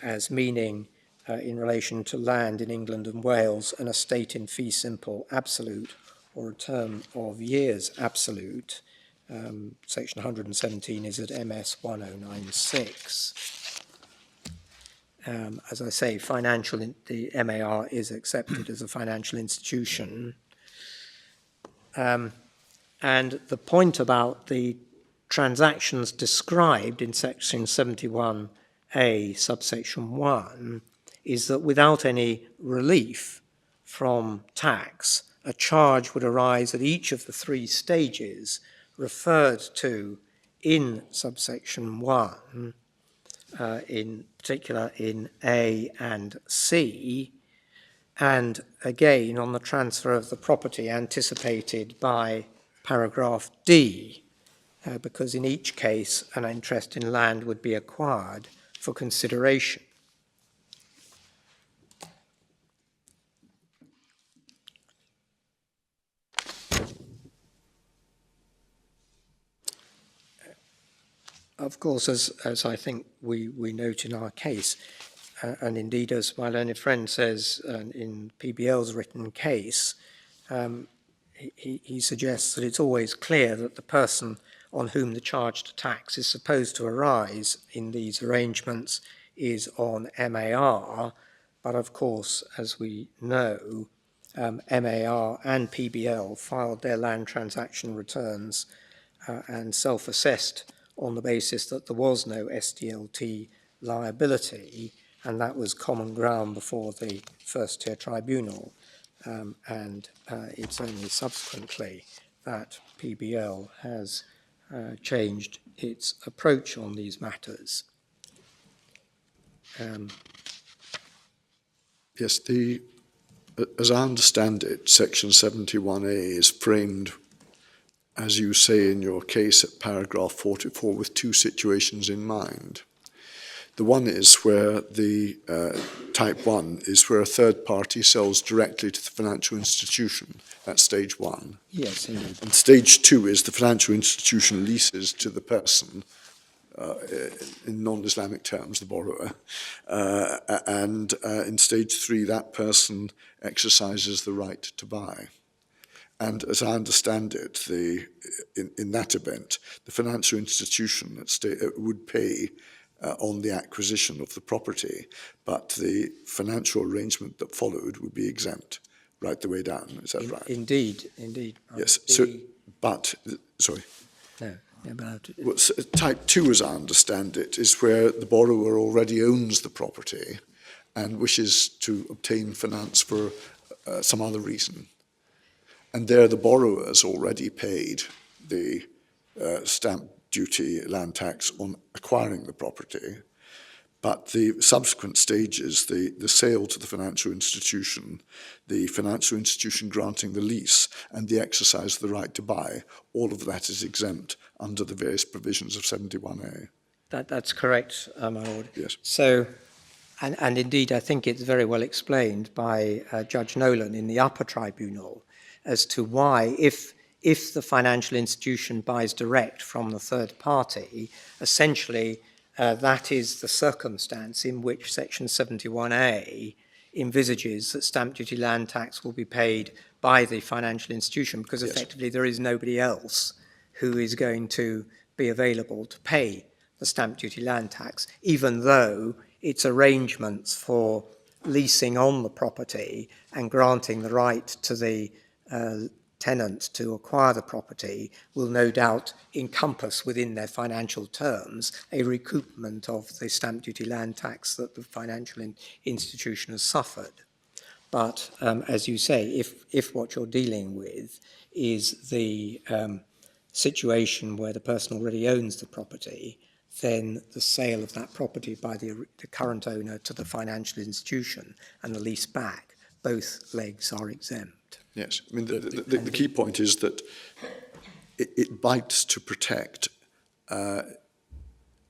Speaker 3: as meaning in relation to land in England and Wales, an estate in fee simple absolute or a term of years absolute. Section 117 is at MS 1096. As I say, the MAR is accepted as a financial institution. And the point about the transactions described in section 71A 71A subsection 1 is that without any relief from tax, a charge would arise at each of the three stages referred to in subsection 1, in particular in A and C, and again on the transfer of the property anticipated by paragraph D, because in each case an interest in land would be acquired for consideration. Of course, as I think we note in our case, and indeed as my learned friend says in PBL's written case, he suggests that it's always clear that the person on whom the charge to tax is supposed to arise in these arrangements is on MAR, but of course, as we know, MAR and PBL filed their land transaction returns and self-assessed on the basis that there was no SDLT liability, and that was common ground before the first-tier tribunal. And it's only subsequently that PBL has changed its approach on these matters.
Speaker 6: Yes, as I understand it, Section 71A is framed, as you say in your case at paragraph 44, with two situations in mind. The one is where the type 1 is where a third party sells directly to the financial institution. That's stage 1.
Speaker 3: Yes, indeed.
Speaker 6: And stage 2 is the financial institution leases to the person, in non-Islamic terms, the borrower. And in stage 3, that person exercises the right to buy. And as I understand it, in that event, the financial institution would pay on the acquisition of the property, but the financial arrangement that followed would be exempt right the way down. Is that right?
Speaker 3: Indeed.
Speaker 6: Yes. Sorry.
Speaker 3: No.
Speaker 6: Well, type 2, as I understand it, is where the borrower already owns the property and wishes to obtain finance for some other reason. And there the borrower has already paid the stamp duty, land tax on acquiring the property, but the subsequent stages, the sale to the financial institution granting the lease, and the exercise of the right to buy, all of that is exempt under the various provisions of 71A.
Speaker 3: That's correct, my Lord.
Speaker 6: Yes.
Speaker 3: So, and indeed, I think it's very well explained by Judge Nolan in the upper tribunal as to why, if the financial institution buys direct from the third party, essentially that is the circumstance in which Section 71A envisages that stamp duty land tax will be paid by the financial institution, because effectively there is nobody else who is going to be available to pay the stamp duty land tax, even though its arrangements for leasing on the property and granting the right to the tenant to acquire the property will no doubt encompass within their financial terms a recoupment of the stamp duty land tax that the financial institution has suffered. But as you say, if what you're dealing with is the situation where the person already owns the property, then the sale of that property by the current owner to the financial institution and the lease back, both legs are exempt.
Speaker 6: Yes, I mean, the key point is that it bites to protect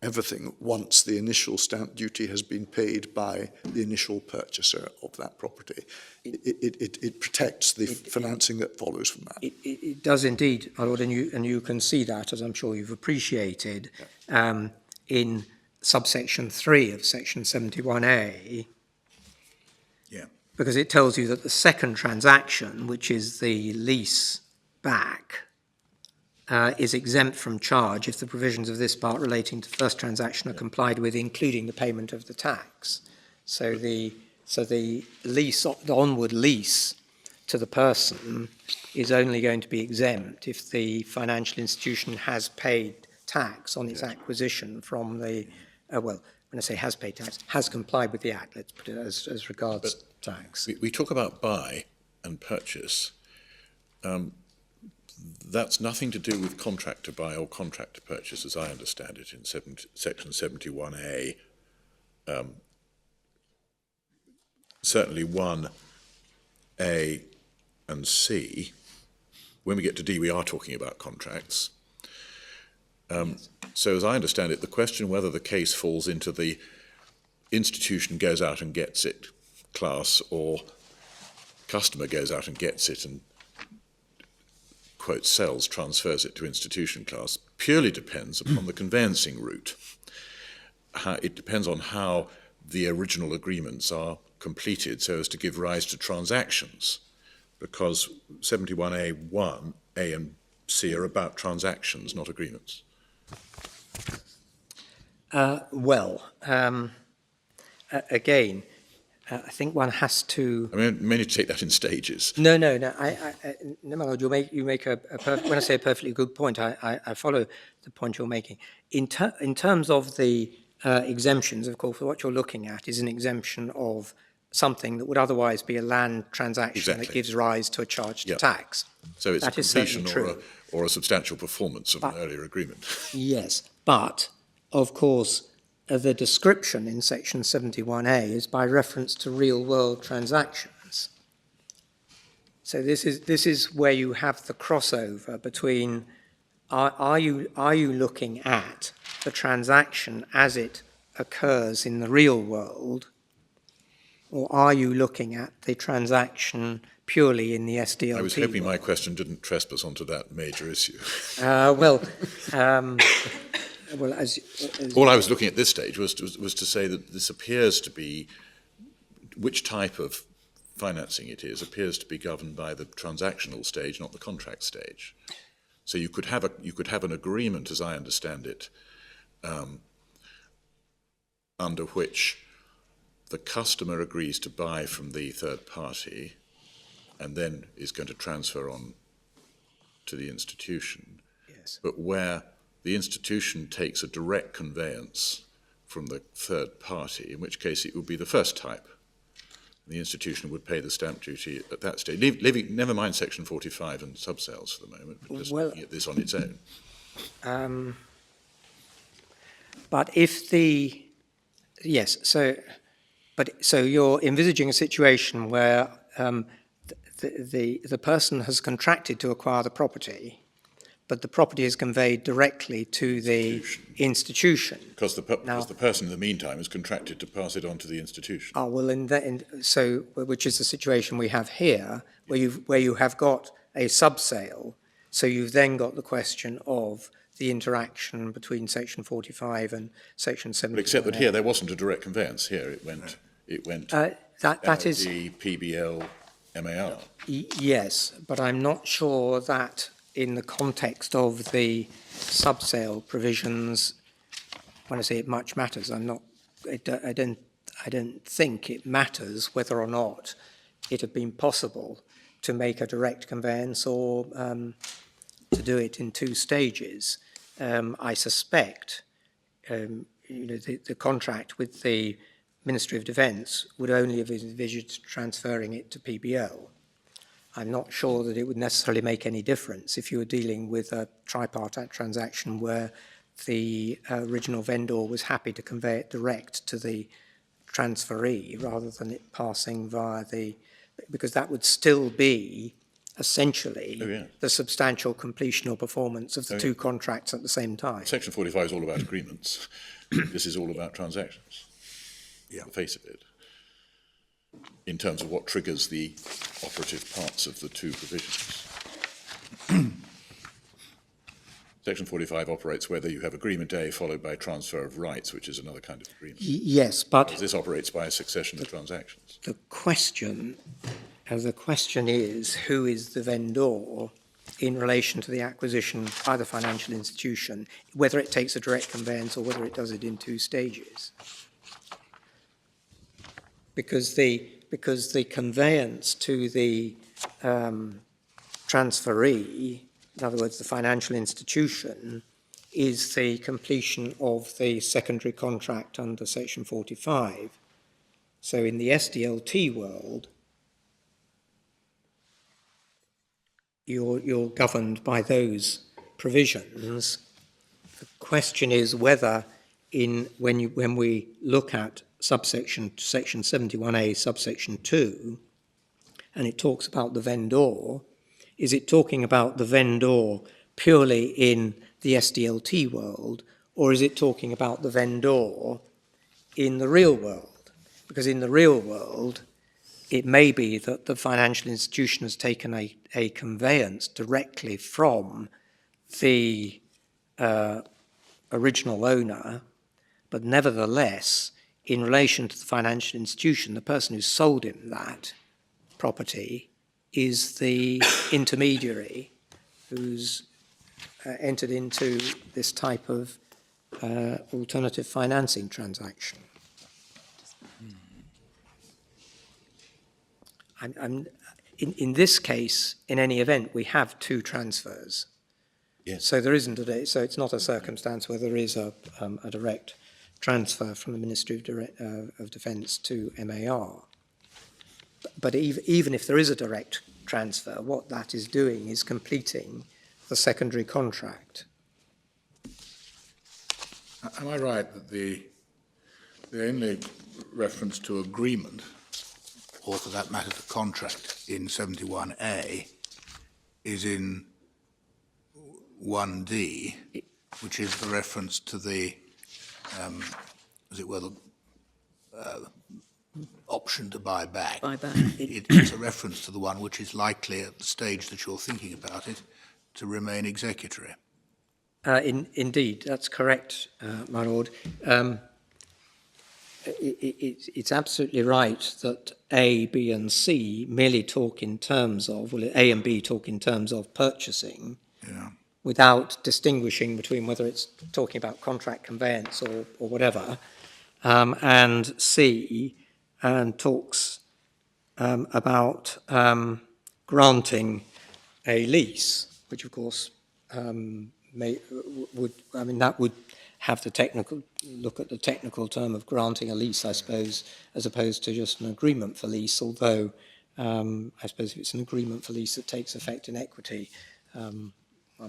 Speaker 6: everything once the initial stamp duty has been paid by the initial purchaser of that property. It protects the financing that follows from that.
Speaker 3: It does indeed, my Lord, and you can see that, as I'm sure you've appreciated, in subsection 3 of section 71A, because it tells you that the second transaction, which is the lease back, is exempt from charge if the provisions of this part relating to the first transaction are complied with, including the payment of the tax. So the lease, the onward lease to the person is only going to be exempt if the financial institution has paid tax on its acquisition from the, when I say has paid tax, has complied with the Act, let's put it as regards tax.
Speaker 4: We talk about buy and purchase. That's nothing to do with contract to buy or contract to purchase, as I understand it, in section 71A. Certainly 1A and C. When we get to D, we are talking about contracts. So as I understand it, the question whether the case falls into the institution goes out and gets it class, or customer goes out and gets it and, quote, sells, transfers it to institution class, purely depends upon the conveyancing route. It depends on how the original agreements are completed so as to give rise to transactions, because 71A1, A and C are about transactions, not agreements.
Speaker 3: Again, I think one has to.
Speaker 4: I mean, I may need to take that in stages.
Speaker 3: No. No, my lord, you make when I say a perfectly good point, I follow the point you're making. In terms of the exemptions, of course, what you're looking at is an exemption of something that would otherwise be a land transaction that gives rise to a charge to tax.
Speaker 4: So it's
Speaker 3: that
Speaker 4: a completion or a substantial performance of an earlier agreement.
Speaker 3: Yes, but of course, the description in section 71A is by reference to real-world transactions. So this is where you have the crossover between are you looking at the transaction as it occurs in the real world, or are you looking at the transaction purely in the SDLT?
Speaker 4: I was hoping my question didn't trespass onto that major issue. All I was looking at this stage was to say that this appears to be, which type of financing it is, appears to be governed by the transactional stage, not the contract stage. So you could have an agreement, as I understand it, under which the customer agrees to buy from the third party and then is going to transfer on to the institution.
Speaker 3: Yes.
Speaker 4: But where the institution takes a direct conveyance from the third party, in which case it would be the first type. The institution would pay the stamp duty at that stage. Never mind section 45 and subsales for the moment, but just looking at this on its own.
Speaker 3: But if the, yes, so you're envisaging a situation where the person has contracted to acquire the property, but the property is conveyed directly to the institution.
Speaker 4: Because the person in the meantime has contracted to pass it on to the institution.
Speaker 3: Oh, well, so which is the situation we have here, where you have got a subsale, so you've then got the question of the interaction between section 45 and section 71.
Speaker 4: Except that here there wasn't a direct conveyance. Here it went
Speaker 3: that is
Speaker 4: the PBL MAR.
Speaker 3: Yes, but I'm not sure that in the context of the subsale provisions, when I say it much matters, I don't think it matters whether or not it had been possible to make a direct conveyance or to do it in two stages. I suspect the contract with the Ministry of Defence would only have envisaged transferring it to PBL. I'm not sure that it would necessarily make any difference if you were dealing with a tripartite transaction where the original vendor was happy to convey it direct to the transferee rather than it passing via because that would still be essentially the substantial completion or performance of the two contracts at the same time.
Speaker 4: Section 45 is all about agreements. This is all about transactions. Yeah. The face of it. In terms of what triggers the operative parts of the two provisions. Section 45 operates whether you have agreement A followed by transfer of rights, which is another kind of agreement.
Speaker 3: Yes, but
Speaker 4: this operates by a succession of transactions.
Speaker 3: The question is, who is the vendor in relation to the acquisition by the financial institution, whether it takes a direct conveyance or whether it does it in two stages? Because the conveyance to the transferee, in other words, the financial institution, is the completion of the secondary contract under Section 45. So in the SDLT world, you're governed by those provisions. The question is whether when we look at section 71A, subsection 2, and it talks about the vendor, is it talking about the vendor purely in the SDLT world, or is it talking about the vendor in the real world? Because in the real world, it may be that the financial institution has taken a conveyance directly from the original owner, but nevertheless, in relation to the financial institution, the person who sold him that property is the intermediary who's entered into this type of alternative financing transaction. In this case, in any event, we have two transfers.
Speaker 4: Yes.
Speaker 3: So there isn't so it's not a circumstance where there is a direct transfer from the Ministry of Defence to MAR. But even if there is a direct transfer, what that is doing is completing the secondary contract.
Speaker 5: Am I right that the only reference to agreement, or for that matter the contract, in 71A is in 1D, which is the reference to the, as it were, the option to buy back. It's a reference to the one which is likely at the stage that you're thinking about it to remain executory.
Speaker 3: Indeed, that's correct, my lord. It's absolutely right that A, B and C merely talk in terms of, well, A and B talk in terms of purchasing, without distinguishing between whether it's talking about contract conveyance or whatever, and C talks about granting a lease, which of course that would have the technical look at the technical term of granting a lease, I suppose, as opposed to just an agreement for lease. Although I suppose if it's an agreement for lease that takes effect in equity, one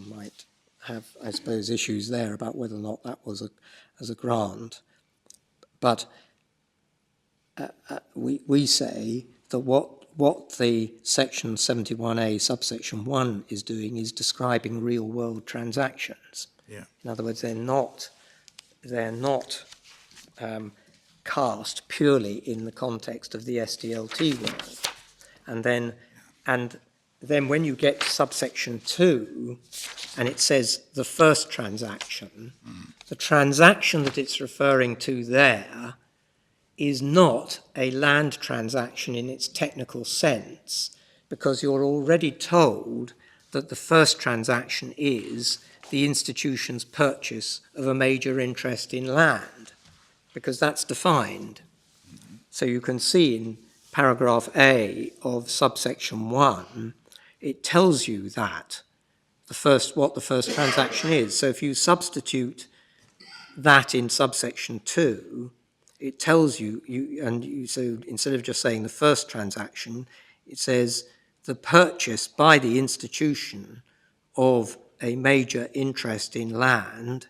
Speaker 3: might have, I suppose, issues there about whether or not that was as a grant. But we say that what the section 71A subsection 1 is doing is describing real world transactions.
Speaker 5: Yeah.
Speaker 3: In other words, they're not cast purely in the context of the SDLT world. And then when you get to subsection 2, and it says the first transaction, the transaction that it's referring to there is not a land transaction in its technical sense, because you're already told that the first transaction is the institution's purchase of a major interest in land, because that's defined. So you can see in paragraph A of subsection 1, it tells you that what the first transaction is. So if you substitute that in subsection 2, it tells you, so instead of just saying the first transaction, it says the purchase by the institution of a major interest in land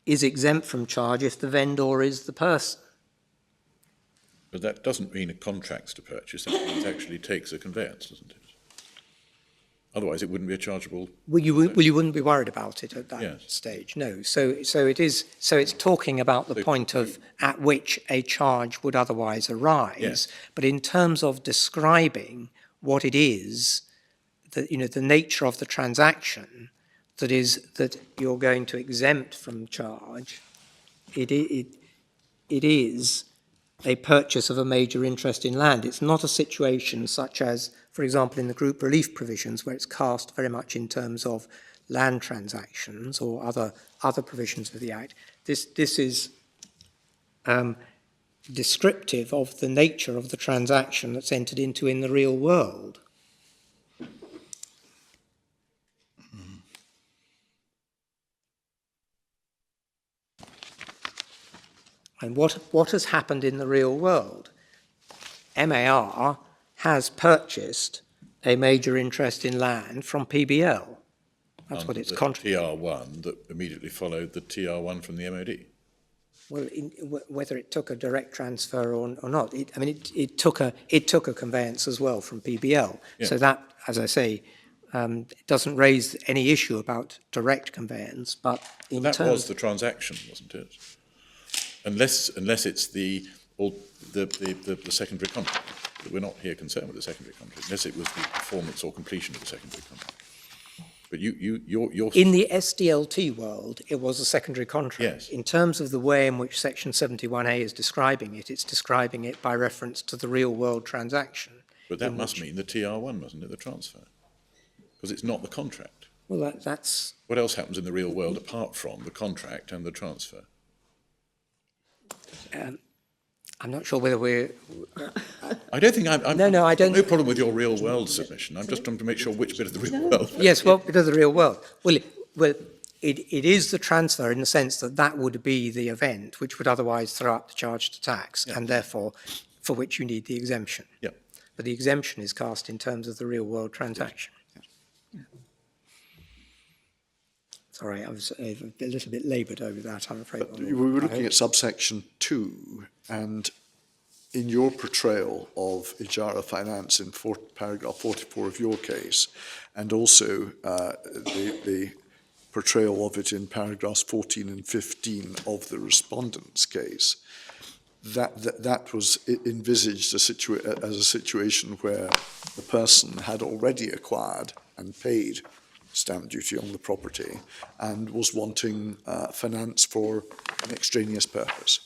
Speaker 3: is exempt from charge if the vendor is the person.
Speaker 4: But that doesn't mean it contracts to purchase, that means it actually takes a conveyance, doesn't it? Otherwise, it wouldn't be a chargeable.
Speaker 3: Well, you wouldn't be worried about it at that stage, no. So it's talking about the point of at which a charge would otherwise arise.
Speaker 4: Yes.
Speaker 3: But in terms of describing what it is, the nature of the transaction that you're going to exempt from charge, it is a purchase of a major interest in land. It's not a situation such as, for example, in the group relief provisions, where it's cast very much in terms of land transactions or other provisions of the Act. This is descriptive of the nature of the transaction that's entered into in the real world. And what has happened in the real world? MAR has purchased a major interest in land from PBL. That's what it's contributed.
Speaker 4: TR1 that immediately followed the TR1 from the MOD.
Speaker 3: Well, whether it took a direct transfer or not, it took a conveyance as well from PBL.
Speaker 4: Yeah.
Speaker 3: So that, as I say, it doesn't raise any issue about direct conveyance. But in
Speaker 4: That
Speaker 3: terms,
Speaker 4: was the transaction, wasn't it? Unless it's the secondary contract. We're not here concerned with the secondary contract, unless it was the performance or completion of the secondary contract. But you're
Speaker 3: in the SDLT world, it was a secondary contract.
Speaker 4: Yes.
Speaker 3: In terms of the way in which Section 71A is describing it, it's describing it by reference to the real world transaction.
Speaker 4: But that must mean the TR1, mustn't it, the transfer? Because it's not the contract.
Speaker 3: Well, that's...
Speaker 4: What else happens in the real world apart from the contract and the transfer?
Speaker 3: I'm not sure whether we're...
Speaker 4: I don't think I'm
Speaker 3: No, I don't...
Speaker 4: no problem with your real world submission. I'm just trying to make sure which bit of the real world.
Speaker 3: Yes, well, because of the real world. Well, it is the transfer in the sense that that would be the event which would otherwise throw up the charge to tax,
Speaker 4: Yeah.
Speaker 3: and therefore for which you need the exemption.
Speaker 4: Yeah.
Speaker 3: But the exemption is cast in terms of the real world transaction. Yeah. Sorry, I was a little bit laboured over that, I'm afraid.
Speaker 6: We were looking at subsection 2, and in your portrayal of Ijara finance in paragraph 44 of your case, and also the portrayal of it in paragraphs 14 and 15 of the respondent's case, that was envisaged as a situation where the person had already acquired and paid stamp duty on the property and was wanting finance for an extraneous purpose.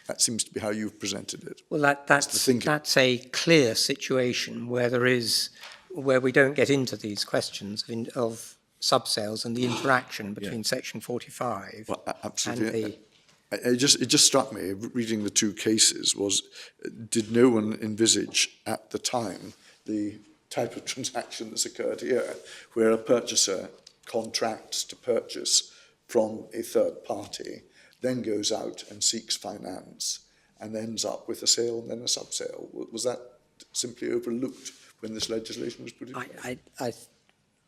Speaker 6: That seems to be how you've presented it.
Speaker 3: Well, that's a clear situation where we don't get into these questions of subsales and the interaction between Section 45
Speaker 6: well, absolutely.
Speaker 3: and the...
Speaker 6: It just struck me, reading the two cases, did no one envisage at the time the type of transaction that's occurred here, where a purchaser contracts to purchase from a third party, then goes out and seeks finance, and ends up with a sale and then a subsale? Was that simply overlooked when this legislation was put in place?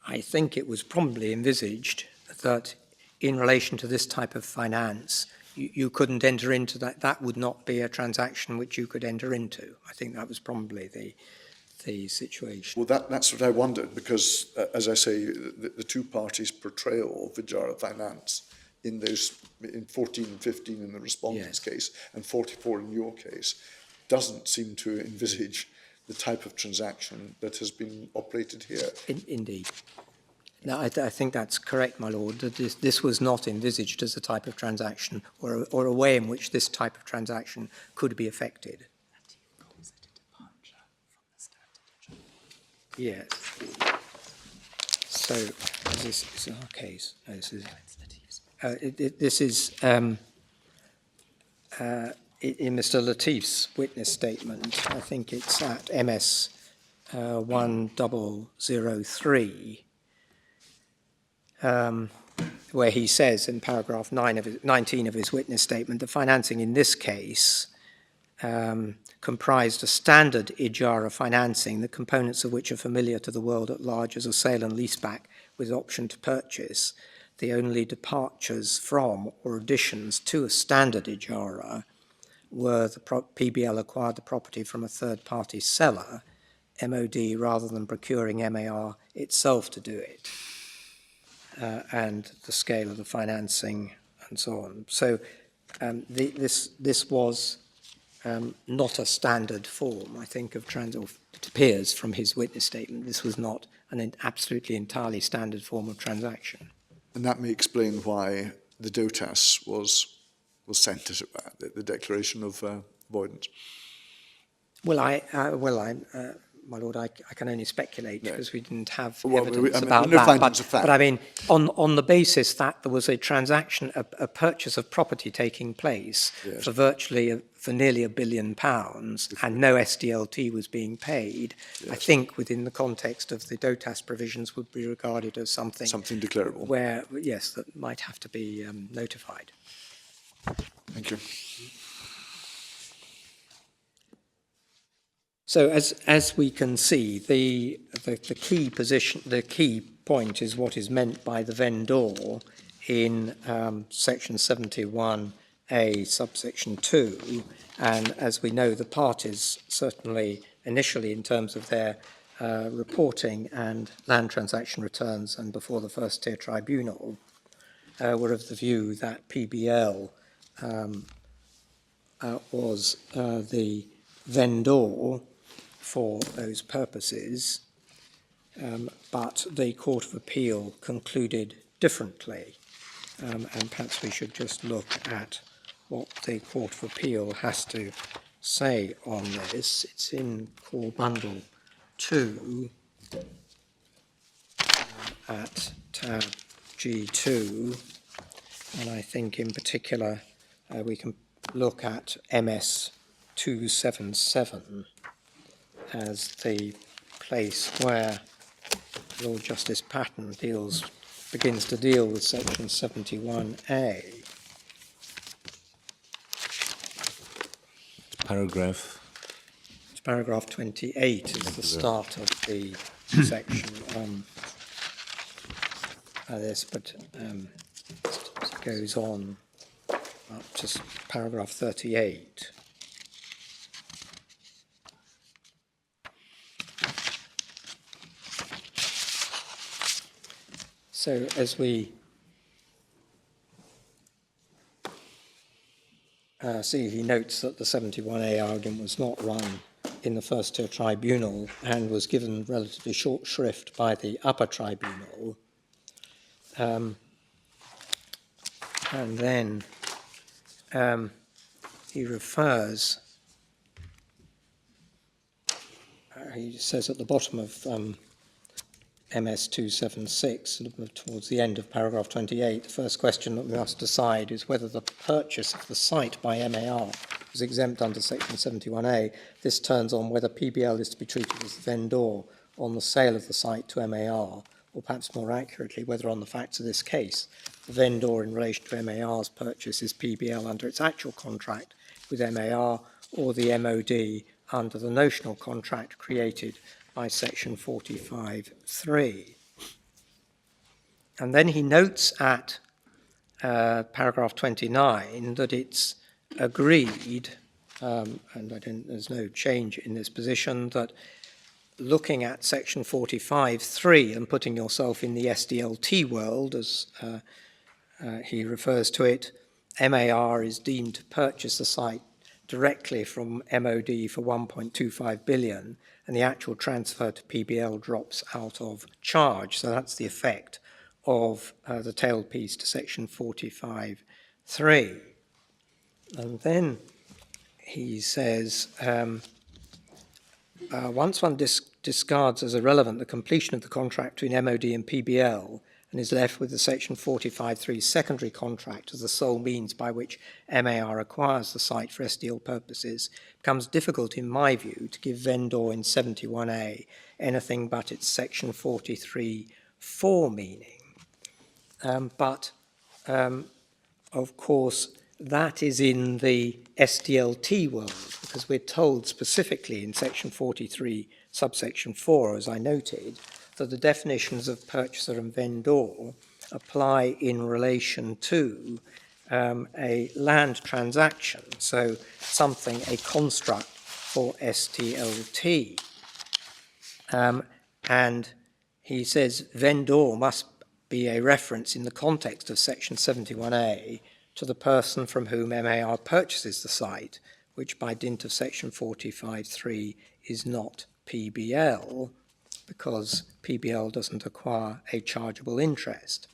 Speaker 3: I think it was probably envisaged that in relation to this type of finance, you couldn't enter into that. That would not be a transaction which you could enter into. I think that was probably the situation.
Speaker 6: Well, that's what I wondered, because, as I say, the two parties' portrayal of Ijara finance in 14 and 15 in the respondent's case and 44 in your case doesn't seem to envisage the type of transaction that has been operated here.
Speaker 3: Indeed. No, I think that's correct, my lord, that this was not envisaged as a type of transaction or a way in which this type of transaction could be effected. Yes. So, this is our case. No, this is in Mr. Latif's witness statement. I think it's at MS 1003. Where he says in paragraph 19 of his witness statement, the financing in this case comprised a standard Ijara financing, the components of which are familiar to the world at large as a sale and leaseback with option to purchase. The only departures from or additions to a standard Ijara were the PBL acquired the property from a third-party seller, MOD, rather than procuring MAR itself to do it. And the scale of the financing and so on. So this was not a standard form, I think, of or it appears from his witness statement, this was not an absolutely entirely standard form of transaction.
Speaker 6: And that may explain why the DOTAS was sent, as it were, the declaration of avoidance.
Speaker 3: Well, my lord, I can only speculate because we didn't have evidence
Speaker 6: no
Speaker 3: about that.
Speaker 6: findings of fact.
Speaker 3: But I mean, on the basis that there was a transaction, a purchase of property taking place for for nearly £1 billion, and no SDLT was being paid, I think within the context of the DOTAS provisions would be regarded as something
Speaker 6: declarable.
Speaker 3: Where, yes, that might have to be notified.
Speaker 6: Thank you.
Speaker 3: So as we can see, the key point is what is meant by the vendor in section 71A subsection 2, and as we know, the parties certainly initially in terms of their reporting and land transaction returns and before the first tier tribunal were of the view that PBL was the vendor for those purposes, but the Court of Appeal concluded differently. And perhaps we should just look at what the Court of Appeal has to say on this. It's in Core Bundle 2 at tab G2, and I think in particular we can look at MS 277 as the place where Lord Justice Patten begins to deal with section 71A.
Speaker 7: It's
Speaker 3: Paragraph 28 is the start of the section. This, but it goes on up to paragraph 38. So as we see, he notes that the 71A argument was not run in the first tier tribunal and was given relatively short shrift by the upper tribunal. And then he refers, he says at the bottom of MS 276, towards the end of paragraph 28, the first question that we must decide is whether the purchase of the site by MAR was exempt under section 71A. This turns on whether PBL is to be treated as the vendor on the sale of the site to MAR, or perhaps more accurately, whether on the facts of this case, the vendor in relation to MAR's purchase is PBL under its actual contract with MAR, or the MOD under the notional contract created by section 45(3). And then he notes at paragraph 29 that it's agreed, and there's no change in this position, that looking at section 45(3 and putting yourself in the SDLT world, as he refers to it, MAR is deemed to purchase the site directly from MOD for 1.25 billion, and the actual transfer to PBL drops out of charge. So that's the effect of the tailpiece to section 45(3). And then he says, once one discards as irrelevant the completion of the contract between MOD and PBL and is left with the section 45(3 secondary contract as the sole means by which MAR acquires the site for SDL purposes, it becomes difficult, in my view, to give vendor in 71A anything but its section 43(4 meaning. But, of course, that is in the SDLT world, because we're told specifically in section 43, subsection 4, as I noted, that the definitions of purchaser and vendor apply in relation to a land transaction, so something, a construct for SDLT. And he says vendor must be a reference in the context of section 71A to the person from whom MAR purchases the site, which by dint of section 45(3 is not PBL, because PBL doesn't acquire a chargeable interest.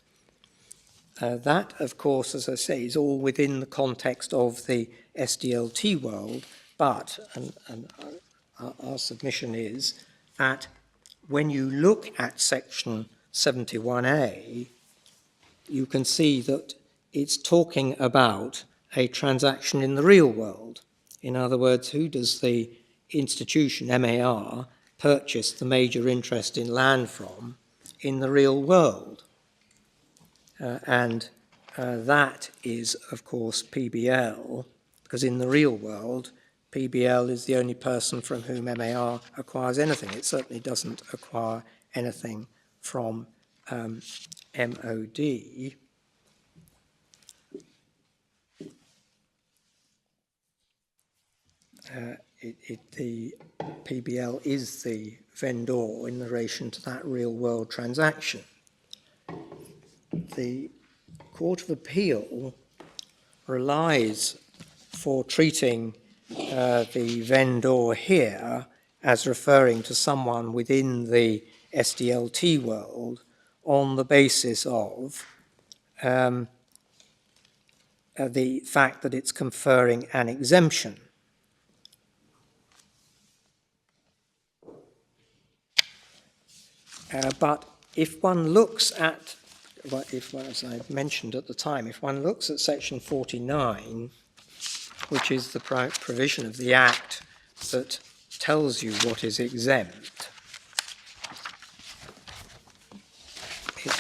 Speaker 3: That, of course, as I say, is all within the context of the SDLT world, but, and our submission is that when you look at section 71A, you can see that it's talking about a transaction in the real world. In other words, who does the institution, MAR, purchase the major interest in land from in the real world? And
Speaker 8: that is, of course, PBL, because in the real world, PBL is the only person from whom MAR acquires anything. It certainly doesn't acquire anything from MOD. The PBL is the vendor in relation to that real world transaction. The Court of Appeal relies for treating the vendor here as referring to someone within the SDLT world on the basis of the fact that it's conferring an exemption. But if one looks at, as I mentioned at the time, if one looks at section 49, which is the provision of the Act that tells you what is exempt,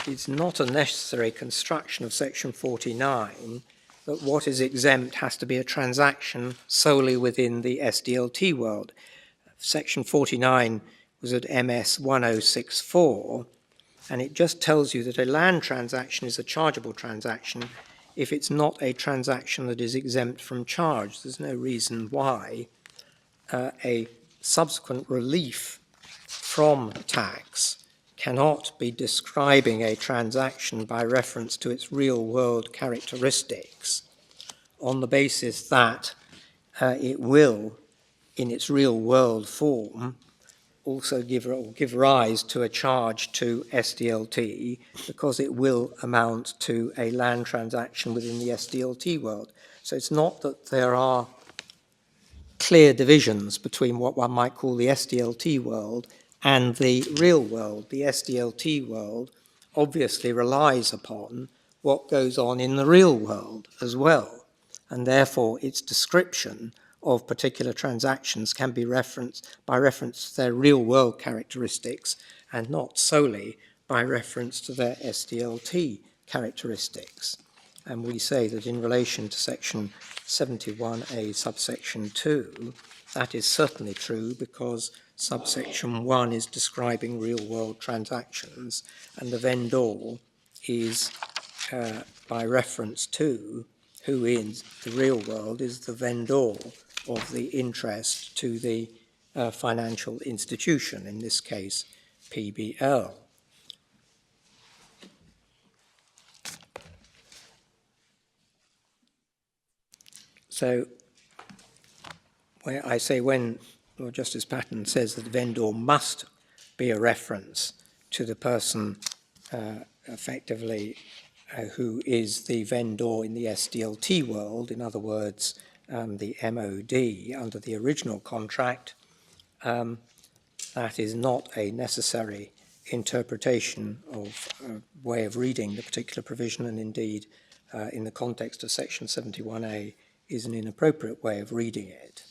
Speaker 8: it's not a necessary construction of section 49 that what is exempt has to be a transaction solely within the SDLT world. Section 49 was at MS 1064, and it just tells you that a land transaction is a chargeable transaction if it's not a transaction that is exempt from charge. There's no reason why a subsequent relief from tax cannot be describing a transaction by reference to its real-world characteristics on the basis that it will, in its real-world form, also give rise to a charge to SDLT because it will amount to a land transaction within the SDLT world. So it's not that there are clear divisions between what one might call the SDLT world and the real world. The SDLT world obviously relies upon what goes on in the real world as well, and therefore its description of particular transactions can be referenced by reference to their real-world characteristics and not solely by reference to their SDLT characteristics. And we say that in relation to section 71A subsection 2, that is certainly true because subsection 1 is describing real-world transactions and the vendor is, by reference to, who in the real world is the vendor of the interest to the financial institution, in this case, PBL. So, where I say when Lord Justice Patten says that the vendor must be a reference to the person effectively who is the vendor in the SDLT world, in other words, the MOD under the original contract, that is not a necessary interpretation of a way of reading the particular provision, and indeed, in the context of section 71A, is an inappropriate way of reading it.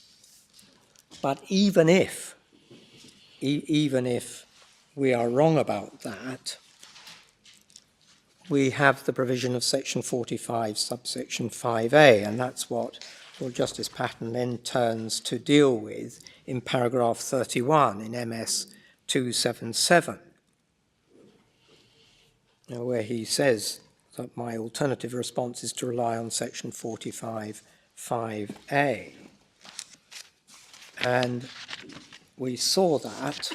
Speaker 8: But even if we are wrong about that, we have the provision of section 45, subsection 5A, and that's what Lord Justice Patten then turns to deal with in paragraph 31 in MS 277, where he says that my alternative response is to rely on section 45, 5A. And we saw that,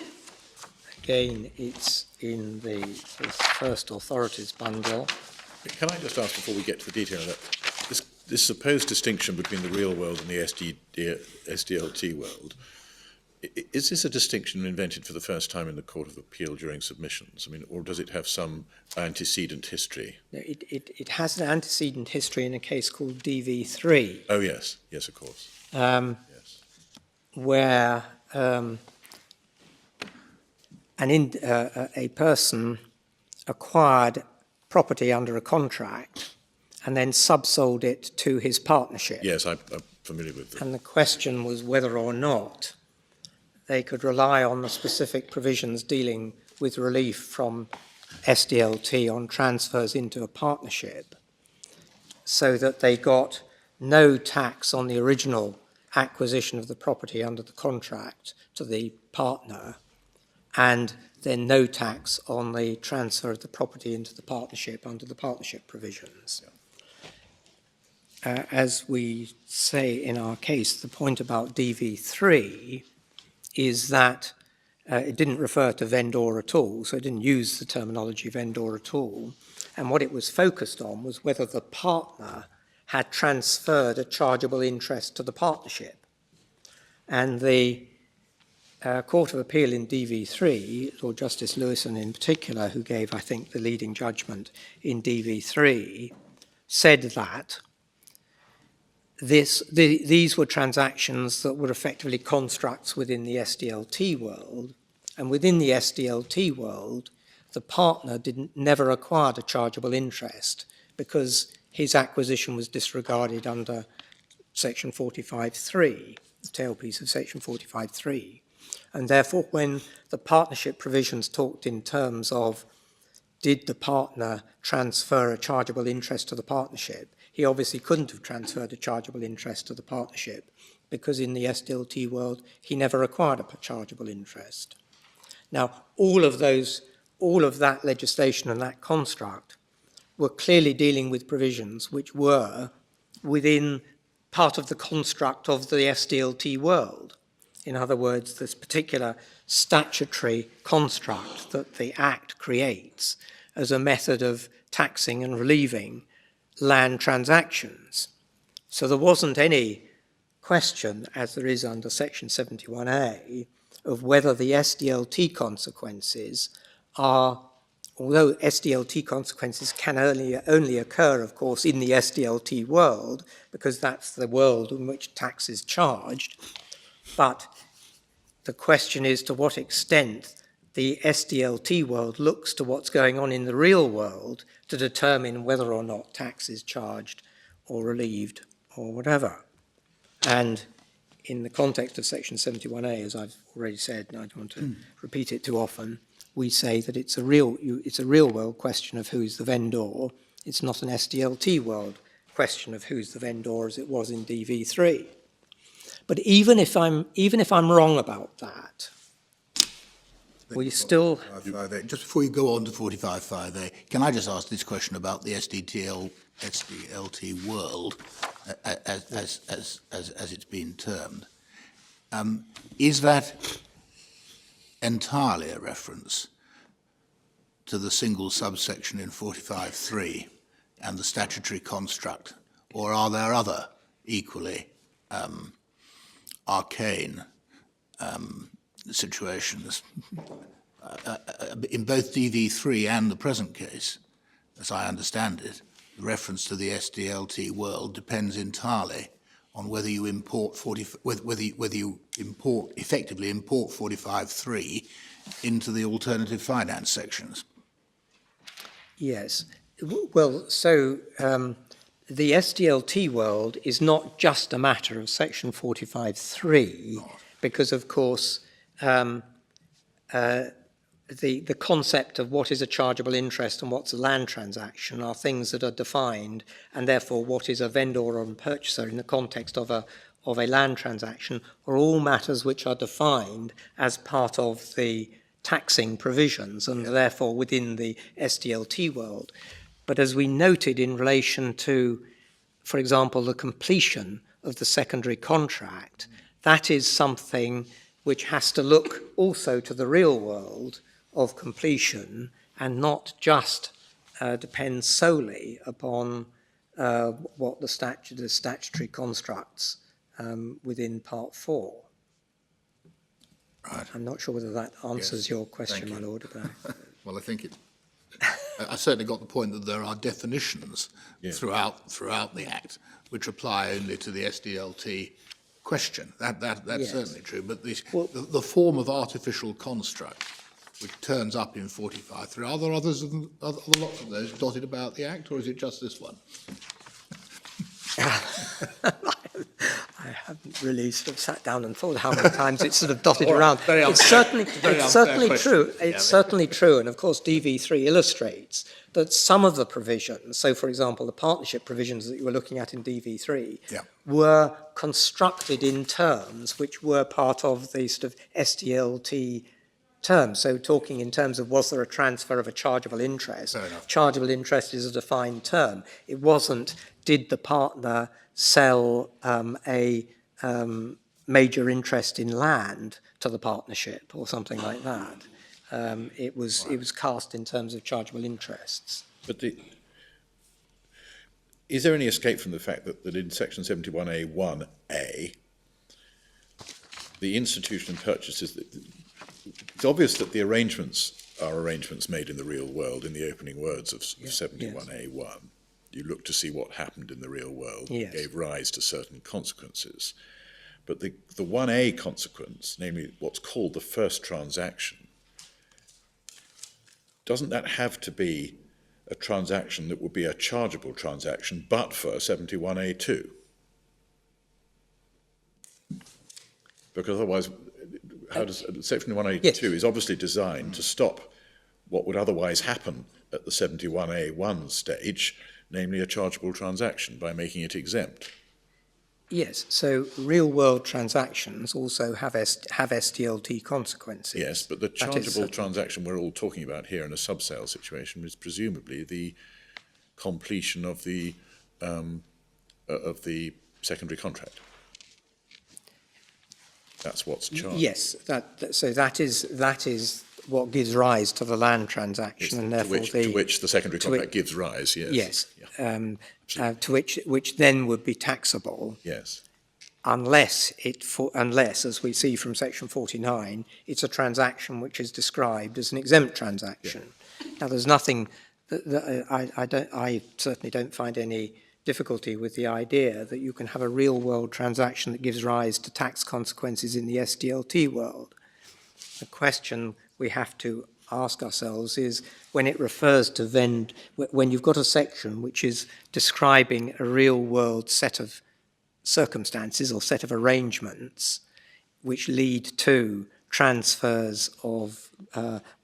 Speaker 8: again, it's in the first authorities bundle.
Speaker 4: Can I just ask before we get to the detail of that, this supposed distinction between the real world and the SDLT world, is this a distinction invented for the first time in the Court of Appeal during submissions? I mean, or does it have some antecedent history?
Speaker 8: It has an antecedent history in a case called DV3.
Speaker 4: Oh, yes. Yes, of course.
Speaker 8: Yes. Where a person acquired property under a contract and then subsold it to his partnership.
Speaker 4: Yes, I'm familiar with that.
Speaker 8: And the question was whether or not they could rely on the specific provisions dealing with relief from SDLT on transfers into a partnership. so that they got no tax on the original acquisition of the property under the contract to the partner, and then no tax on the transfer of the property into the partnership under the partnership provisions. As we say in our case, the point about DV3 is that it didn't refer to vendor at all, so it didn't use the terminology vendor at all. And what it was focused on was whether the partner had transferred a chargeable interest to the partnership. And the Court of Appeal in DV3, Lord Justice Lewison in particular, who gave, I think, the leading judgment in DV3, said that these were transactions that were effectively constructs within the SDLT world, and within the SDLT world, the partner never acquired a chargeable interest because his acquisition was disregarded under Section 45.3, the tailpiece of Section 45.3. And therefore, when the partnership provisions talked in terms of did the partner transfer a chargeable interest to the partnership, he obviously couldn't have transferred a chargeable interest to the partnership because in the SDLT world, he never acquired a chargeable interest. Now, all of that legislation and that construct were clearly dealing with provisions which were within part of the construct of the SDLT world. In other words, this particular statutory construct that the Act creates as a method of taxing and relieving land transactions. So there wasn't any question, as there is under Section 71A, of whether the SDLT consequences are, although SDLT consequences can only occur, of course, in the SDLT world, because that's the world in which tax is charged, but the question is to what extent the SDLT world looks to what's going on in the real world to determine whether or not tax is charged or relieved or whatever. And in the context of Section 71A, as I've already said, and I don't want to repeat it too often, we say that it's a real world question of who's the vendor. It's not an SDLT world question of who's the vendor as it was in DV3. But even if I'm wrong about that, we still...
Speaker 5: Just before you go on to 45.5a, can I just ask this question about the SDLT world as it's been termed? Is that entirely a reference to the single subsection in 45.3 and the statutory construct, or are there other equally arcane situations in both DV3 and the present case? As I understand it, the reference to the SDLT world depends entirely on whether you effectively import 45.3 into the alternative finance sections.
Speaker 8: Yes. Well, so the SDLT world is not just a matter of Section 45.3, because, of course, the concept of what is a chargeable interest and what's a land transaction are things that are defined, and therefore what is a vendor and purchaser in the context of a land transaction are all matters which are defined as part of the taxing provisions and therefore within the SDLT world. But as we noted in relation to, for example, the completion of the secondary contract, that is something which has to look also to the real world of completion and not just depend solely upon what the statutory constructs within Part 4.
Speaker 5: Right.
Speaker 8: I'm not sure whether that answers your question, my Lord.
Speaker 5: Well, I think I certainly got the point that there are definitions throughout the Act which apply only to the SDLT question. That's certainly true. But the form of artificial construct which turns up in 45.3, are there lots of those dotted about the Act, or is it just this one?
Speaker 8: I haven't really sort of sat down and thought how many times it's sort of dotted
Speaker 7: All right,
Speaker 8: around.
Speaker 7: very
Speaker 8: It's
Speaker 7: unfair-
Speaker 8: certainly,
Speaker 7: very
Speaker 8: it's
Speaker 7: unfair
Speaker 8: certainly
Speaker 7: question.
Speaker 8: true. It's certainly true. And of course, DV3 illustrates that some of the provisions, so for example, the partnership provisions that you were looking at in DV3,
Speaker 5: Yeah.
Speaker 8: were constructed in terms which were part of the sort of SDLT terms. So talking in terms of was there a transfer of a chargeable interest?
Speaker 5: Fair enough.
Speaker 8: Chargeable interest is a defined term. It wasn't, did the partner sell a major interest in land to the partnership or something like that. It was cast in terms of chargeable interests.
Speaker 4: But is there any escape from the fact that in section 71A(1)(a), the institution purchases, it's obvious that the arrangements are arrangements made in the real world, in the opening words of 71A(1). You look to see what happened in the real world,
Speaker 8: Yes.
Speaker 4: gave rise to certain consequences. But the 1A consequence, namely what's called the first transaction, doesn't that have to be a transaction that would be a chargeable transaction, but for 71A2? Because otherwise, how does section 1A2
Speaker 8: Yes.
Speaker 4: is obviously designed to stop what would otherwise happen at the 71A1 stage, namely a chargeable transaction, by making it exempt.
Speaker 8: Yes, so real-world transactions also have SDLT consequences.
Speaker 4: Yes, but the
Speaker 8: That is
Speaker 4: chargeable
Speaker 8: certain.
Speaker 4: transaction we're all talking about here in a subsale situation is presumably the completion of the secondary contract. That's what's charged.
Speaker 8: Yes, so that is what gives rise to the land transaction, and therefore
Speaker 4: to which the secondary
Speaker 8: to
Speaker 4: contract
Speaker 8: which-
Speaker 4: gives rise, yes.
Speaker 8: Yes,
Speaker 4: Yeah.
Speaker 8: to which then would be taxable,
Speaker 4: Yes.
Speaker 8: unless, as we see from section 49, it's a transaction which is described as an exempt transaction. Now, there's nothing I certainly don't find any difficulty with the idea that you can have a real-world transaction that gives rise to tax consequences in the SDLT world. The question we have to ask ourselves is, when it refers to when you've got a section which is describing a real-world set of circumstances or set of arrangements which lead to transfers of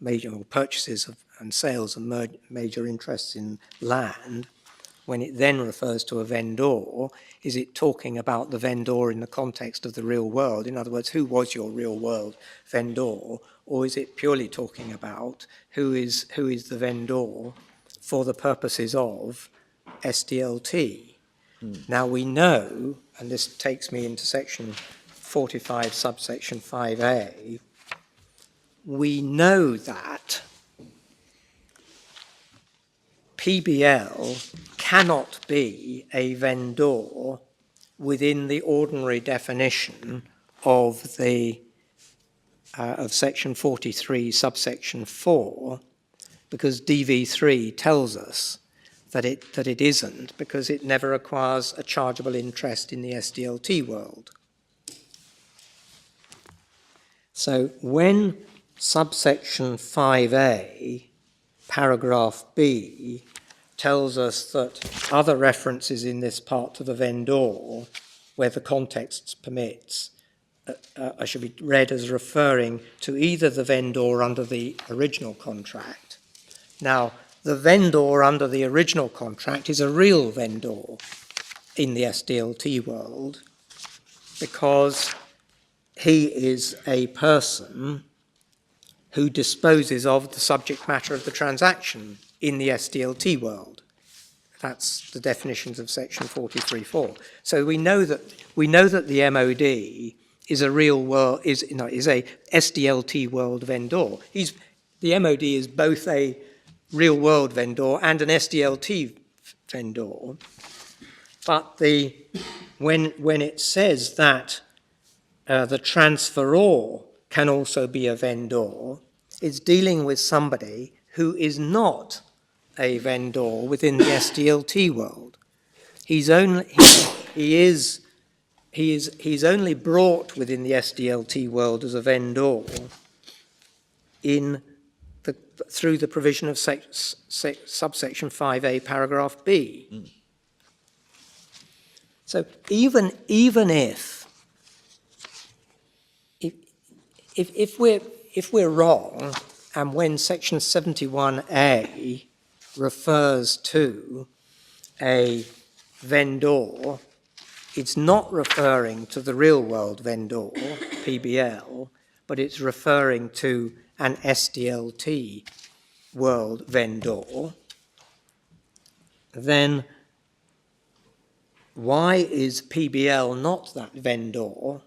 Speaker 8: major or purchases of, and sales of major interests in land, when it then refers to a vendor, is it talking about the vendor in the context of the real world? In other words, who was your real world vendor? Or is it purely talking about who is the vendor for the purposes of SDLT? Now we know, and this takes me into section 45, subsection 5A, we know that PBL cannot be a vendor within the ordinary definition of section 43, subsection 4, because DV3 tells us that it isn't, because it never acquires a chargeable interest in the SDLT world. So when subsection 5A, paragraph B, tells us that other references in this part to the vendor, where the context permits, should be read as referring to either the vendor under the original contract. Now, the vendor under the original contract is a real vendor in the SDLT world, because he is a person who disposes of the subject matter of the transaction in the SDLT world. That's the definitions of section 43.4. So we know that the MOD is a real world, is a SDLT world vendor. The MOD is both a real world vendor and an SDLT vendor. But when it says that the transferor can also be a vendor, it's dealing with somebody who is not a vendor within the SDLT world. He's only brought within the SDLT world as a vendor through the provision of subsection 5A, paragraph B. So even if if we're wrong, and when section 71A refers to a vendor, it's not referring to the real world vendor, PBL, but it's referring to an SDLT world vendor, then why is PBL not that vendor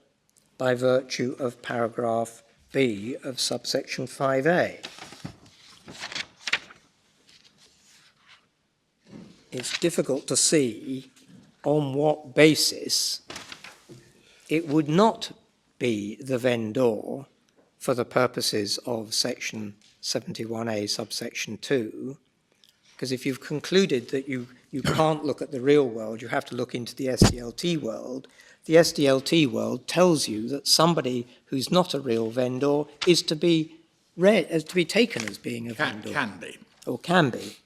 Speaker 8: by virtue of paragraph B of subsection 5A? It's difficult to see on what basis it would not be the vendor for the purposes of section 71A subsection 2, because if you've concluded that you can't look at the real world, you have to look into the SDLT world. The SDLT world tells you that somebody who's not a real vendor is to be taken as being a vendor.
Speaker 5: Can be.
Speaker 8: Or can be,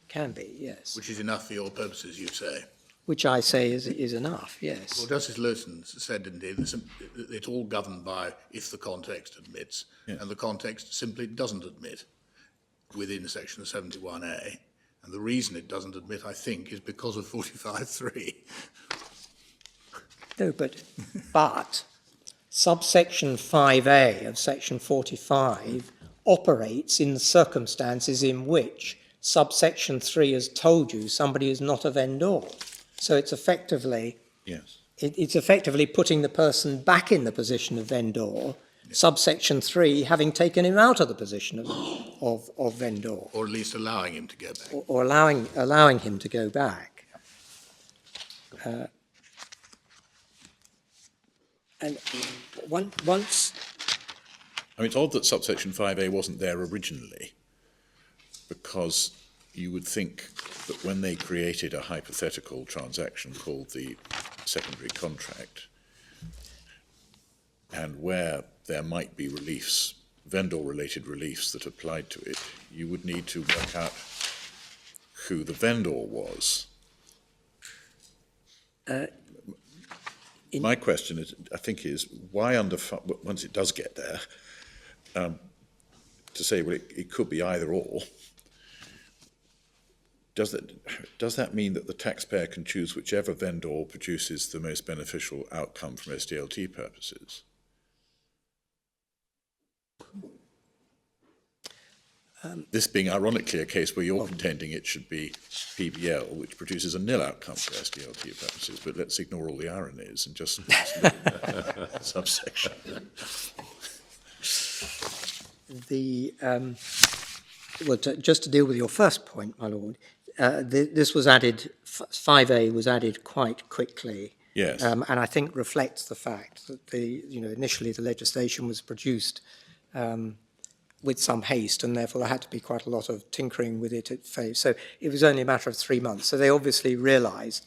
Speaker 8: yes.
Speaker 5: Which is enough for your purposes, you say.
Speaker 8: Which I say is enough, yes.
Speaker 5: Well, Justice Lewison said, indeed, it's all governed by if the context admits, and the context simply doesn't admit within section 71A. And the reason it doesn't admit, I think, is because of 45.3.
Speaker 8: No, but subsection 5A of section 45 operates in the circumstances in which subsection 3 has told you somebody is not a vendor. So it's effectively, it's effectively putting the person back in the position of vendor, subsection 3 having taken him out of the position of vendor.
Speaker 5: Or at least allowing him to go back.
Speaker 8: Or allowing him to go back. And once...
Speaker 4: I mean, it's odd that subsection 5A wasn't there originally, because you would think that when they created a hypothetical transaction called the secondary contract, and where there might be reliefs, vendor-related reliefs that applied to it, you would need to work out who the vendor was. My question is, I think, is why once it does get there, to say, well, it could be either or, does that mean that the taxpayer can choose whichever vendor produces the most beneficial outcome from SDLT purposes? This being ironically a case where you're contending it should be PBL, which produces a nil outcome for SDLT purposes, but let's ignore all the ironies and just subsection.
Speaker 8: Just to deal with your first point, my lord, this was added, 5A was added quite quickly.
Speaker 4: Yes.
Speaker 8: And I think reflects the fact that initially the legislation was produced with some haste, and therefore there had to be quite a lot of tinkering with it at phase. So it was only a matter of 3 months. So they obviously realised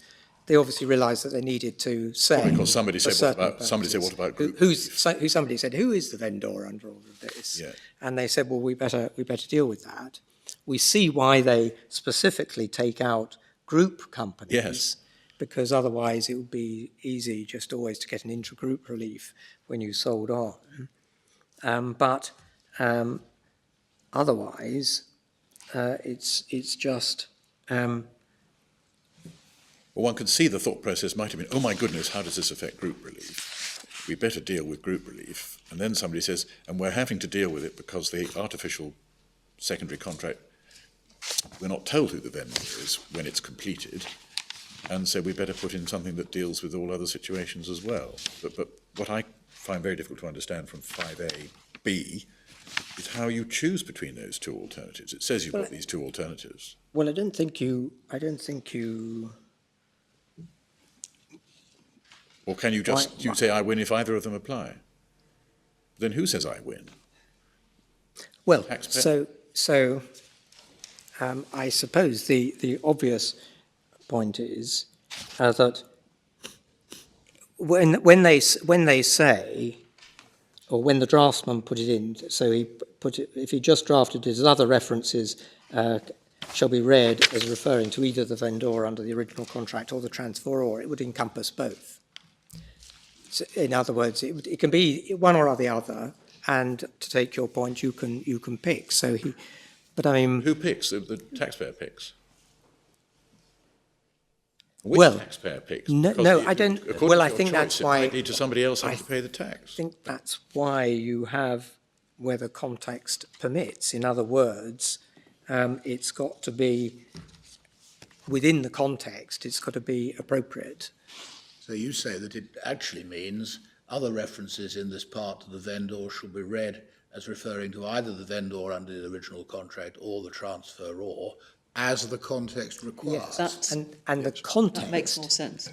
Speaker 8: that they needed to say.
Speaker 4: Well, because somebody said, what about group?
Speaker 8: Somebody said, who is the vendor under all of this?
Speaker 4: Yeah.
Speaker 8: And they said, well, we better deal with that. We see why they specifically take out group companies.
Speaker 4: Yes.
Speaker 8: Because otherwise it would be easy just always to get an intra-group relief when you sold on. Otherwise, it's just...
Speaker 4: well, one could see the thought process might have been, oh my goodness, how does this affect group relief? We better deal with group relief. And then somebody says, and we're having to deal with it because the artificial secondary contract, we're not told who the vendor is when it's completed, and so we better put in something that deals with all other situations as well. But what I find very difficult to understand from 5A-B is how you choose between those two alternatives. It says you've got these two alternatives.
Speaker 8: Well, I don't think you...
Speaker 4: Or can you just say I win if either of them apply? Then who says I win?
Speaker 8: Well,
Speaker 4: Taxpayer?
Speaker 8: so I suppose the obvious point is that when they say, or when the draftsman put it in, so he put it, if he just drafted it as other references shall be read as referring to either the vendor under the original contract or the transferor, it would encompass both. So in other words, it can be one or the other, and to take your point, you can pick. So but I mean,
Speaker 4: Who picks? The taxpayer picks. Which
Speaker 8: Well,
Speaker 4: taxpayer picks?
Speaker 8: no,
Speaker 4: Because
Speaker 8: I don't.
Speaker 4: according
Speaker 8: Well,
Speaker 4: to
Speaker 8: I
Speaker 4: your
Speaker 8: think
Speaker 4: choice,
Speaker 8: that's
Speaker 4: it
Speaker 8: why
Speaker 4: might lead to somebody else having
Speaker 8: I
Speaker 4: to pay the tax.
Speaker 8: I think that's why you have where the context permits. In other words, it's got to be within the context. It's got to be appropriate.
Speaker 5: So you say that it actually means other references in this part to the vendor shall be read as referring to either the vendor under the original contract or the transferor as the context requires.
Speaker 2: That's,
Speaker 8: And the
Speaker 2: that
Speaker 8: context
Speaker 2: makes more sense.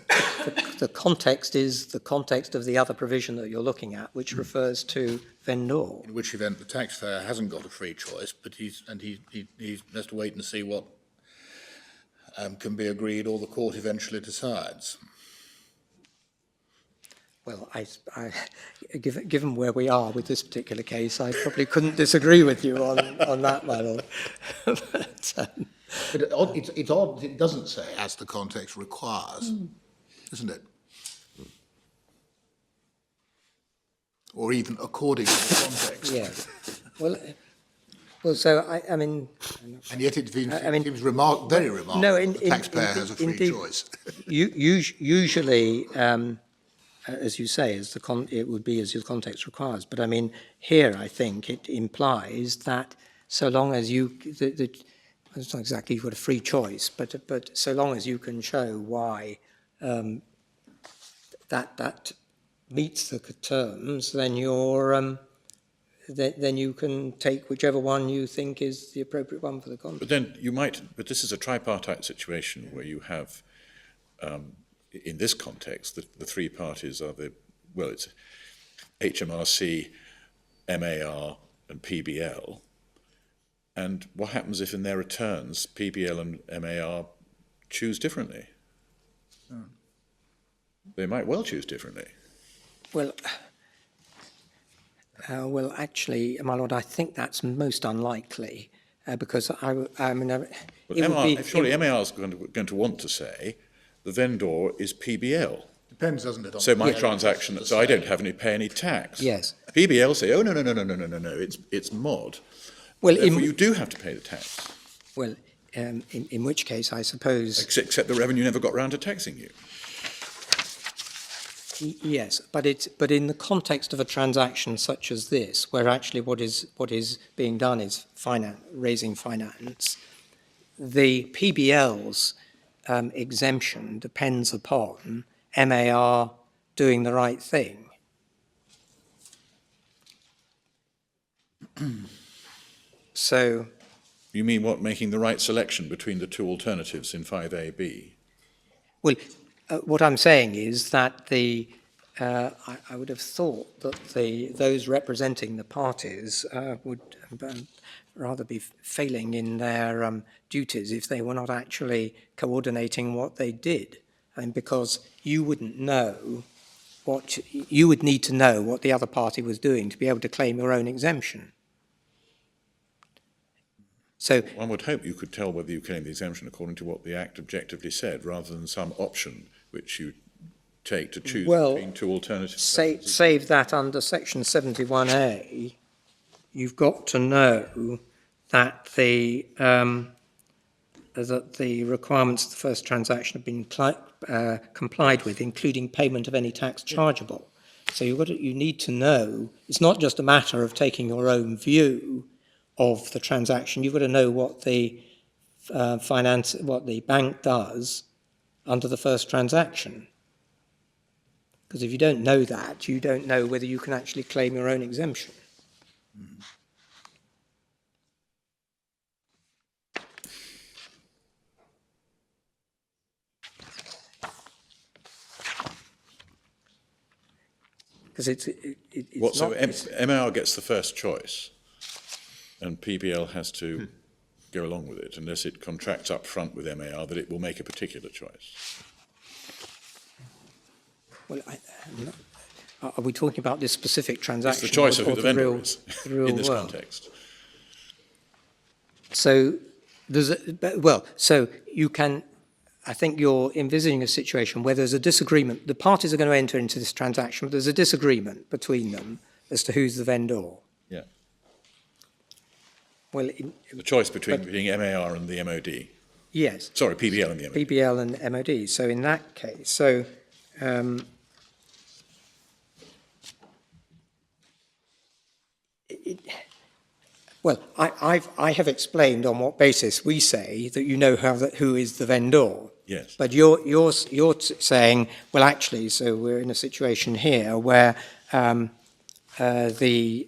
Speaker 8: the context is the context of the other provision that you're looking at, which refers to vendor.
Speaker 5: In which event the taxpayer hasn't got a free choice, but he has to wait and see what can be agreed or the court eventually decides.
Speaker 8: Well, given where we are with this particular case, I probably couldn't disagree with you on that, my lord.
Speaker 5: But it's odd it doesn't say as the context requires, isn't it? Or even according to the context.
Speaker 8: Yeah. Well, so I mean.
Speaker 5: And yet it seems,
Speaker 8: I mean,
Speaker 5: very remarkable
Speaker 8: no,
Speaker 5: that the taxpayer has a free
Speaker 8: indeed,
Speaker 5: choice.
Speaker 8: Usually, as you say, it would be as your context requires. But I mean, here I think it implies that so long as it's not exactly you've got a free choice, but so long as you can show why that meets the terms, then then you can take whichever one you think is the appropriate one for the contract.
Speaker 4: But then you might, but this is a tripartite situation where you have, in this context, the three parties are it's HMRC, MAR and PBL. And what happens if in their returns, PBL and MAR choose differently? They might well choose differently.
Speaker 8: Well, actually, my lord, I think that's most unlikely because I mean, it would be.
Speaker 4: Surely MAR is going to want to say the vendor is PBL.
Speaker 5: Depends, doesn't it? On
Speaker 4: So my transaction, so I don't have any pay any tax.
Speaker 8: Yes.
Speaker 4: PBL say, oh no, it's mod.
Speaker 8: Well,
Speaker 4: Therefore, you do have to pay the tax.
Speaker 8: Well, in which case, I suppose.
Speaker 4: Except the revenue never got round to taxing you.
Speaker 8: Yes, but in the context of a transaction such as this, where actually what is being done is raising finance, the PBL's exemption depends upon MAR doing the right thing. So.
Speaker 4: You mean what, making the right selection between the two alternatives in 5AB?
Speaker 8: Well, what I'm saying is that I would have thought that those representing the parties would rather be failing in their duties if they were not actually coordinating what they did, and because you wouldn't know you would need to know what the other party was doing to be able to claim your own exemption. So
Speaker 4: one would hope you could tell whether you claim the exemption according to what the Act objectively said, rather than some option which you take to choose between two alternatives.
Speaker 8: Save that under section 71A, you've got to know that the requirements of the first transaction have been complied with, including payment of any tax chargeable. So you need to know, it's not just a matter of taking your own view of the transaction. You've got to know what the what the bank does under the first transaction. Because if you don't know that, you don't know whether you can actually claim your own exemption. Because it's
Speaker 4: what,
Speaker 8: not,
Speaker 4: so MAR gets the first choice, and PBL has to go along with it, unless it contracts up front with MAR that it will make a particular choice.
Speaker 8: Well, are we talking about this specific transaction?
Speaker 4: It's the choice of who the vendor is in this
Speaker 8: world?
Speaker 4: context.
Speaker 8: So so you can. I think you're envisaging a situation where there's a disagreement. The parties are going to enter into this transaction, but there's a disagreement between them as to who's the vendor. Well,
Speaker 4: The choice between being MAR and the MOD.
Speaker 8: yes.
Speaker 4: Sorry, PBL and the MOD.
Speaker 8: PBL and MOD. So in that case, well, I have explained on what basis we say that you know who is the vendor.
Speaker 4: Yes.
Speaker 8: But you're saying, well, actually, so we're in a situation here where the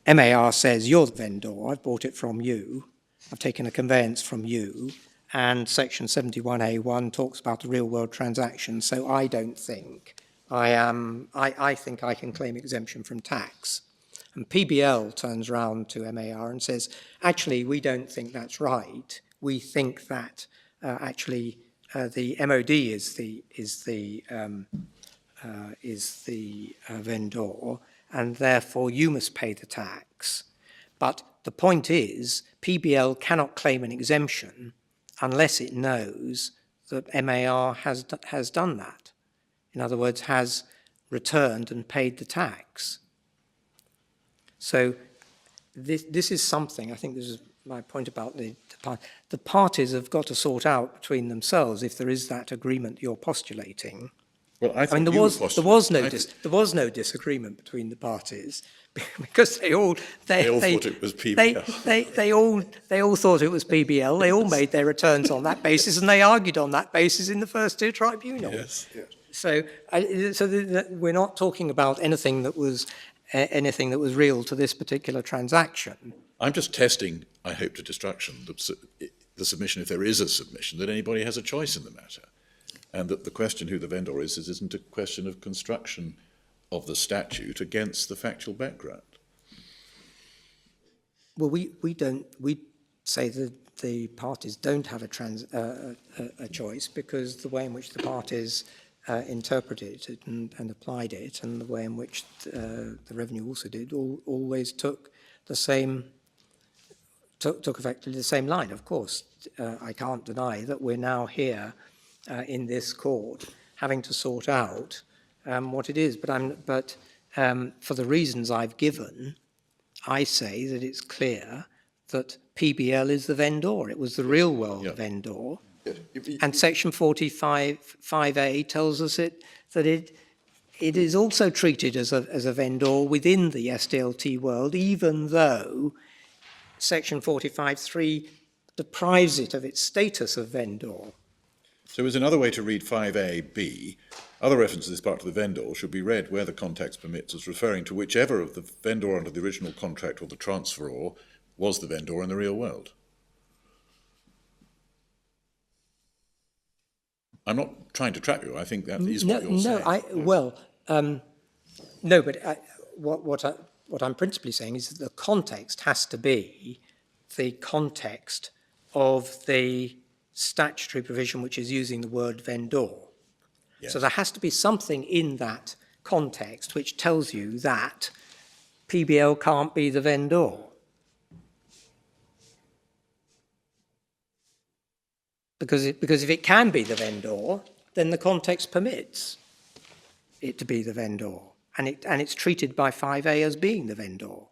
Speaker 8: MAR says you're the vendor. I've bought it from you. I've taken a conveyance from you. And Section 71A1 talks about the real-world transaction. So I don't think I think I can claim exemption from tax. And PBL turns around to MAR and says, actually, we don't think that's right. We think that actually the MOD is the vendor, and therefore you must pay the tax. But the point is, PBL cannot claim an exemption unless it knows that MAR has done that. In other words, has returned and paid the tax. So this is something, I think this is my point about the parties have got to sort out between themselves if there is that agreement you're postulating.
Speaker 4: Well, I
Speaker 8: mean,
Speaker 4: there
Speaker 8: was no disagreement between the parties because they all
Speaker 4: thought it was PBL.
Speaker 8: They all thought it was PBL. They all made their returns on that basis, and they argued on that basis in the first tier tribunal.
Speaker 4: Yes.
Speaker 8: So we're not talking about anything that was real to this particular transaction.
Speaker 4: I'm just testing, I hope to destruction, the submission, if there is a submission, that anybody has a choice in the matter. And that the question who the vendor is isn't a question of construction of the statute against the factual background. Well,
Speaker 8: we say that the parties don't have a choice because the way in which the parties interpreted it and applied it, and the way in which the revenue also did, always took the same, took effectively the same line. Of course, I can't deny that we're now here in this court having to sort out what it is. But for the reasons I've given, I say that it's clear that PBL is the vendor. It was the real world vendor. And Section 45(5)(a) tells us that it is also treated as a vendor within the SDLT world, even though Section 45(3) deprives it of its status of vendor.
Speaker 4: So is another way to read 5A(b), other references to this part of the vendor should be read where the context permits as referring to whichever of the vendor under the original contract or the transferor was the vendor in the real world. I'm not trying to trap you. I think that is what you're saying.
Speaker 8: No, but what I'm principally saying is that the context has to be the context of the statutory provision which is using the word vendor. Yes. So there has to be something in that context which tells you that PBL can't be the vendor. Because if it can be the vendor, then the context permits it to be the vendor, and it's treated by 5A as being the vendor.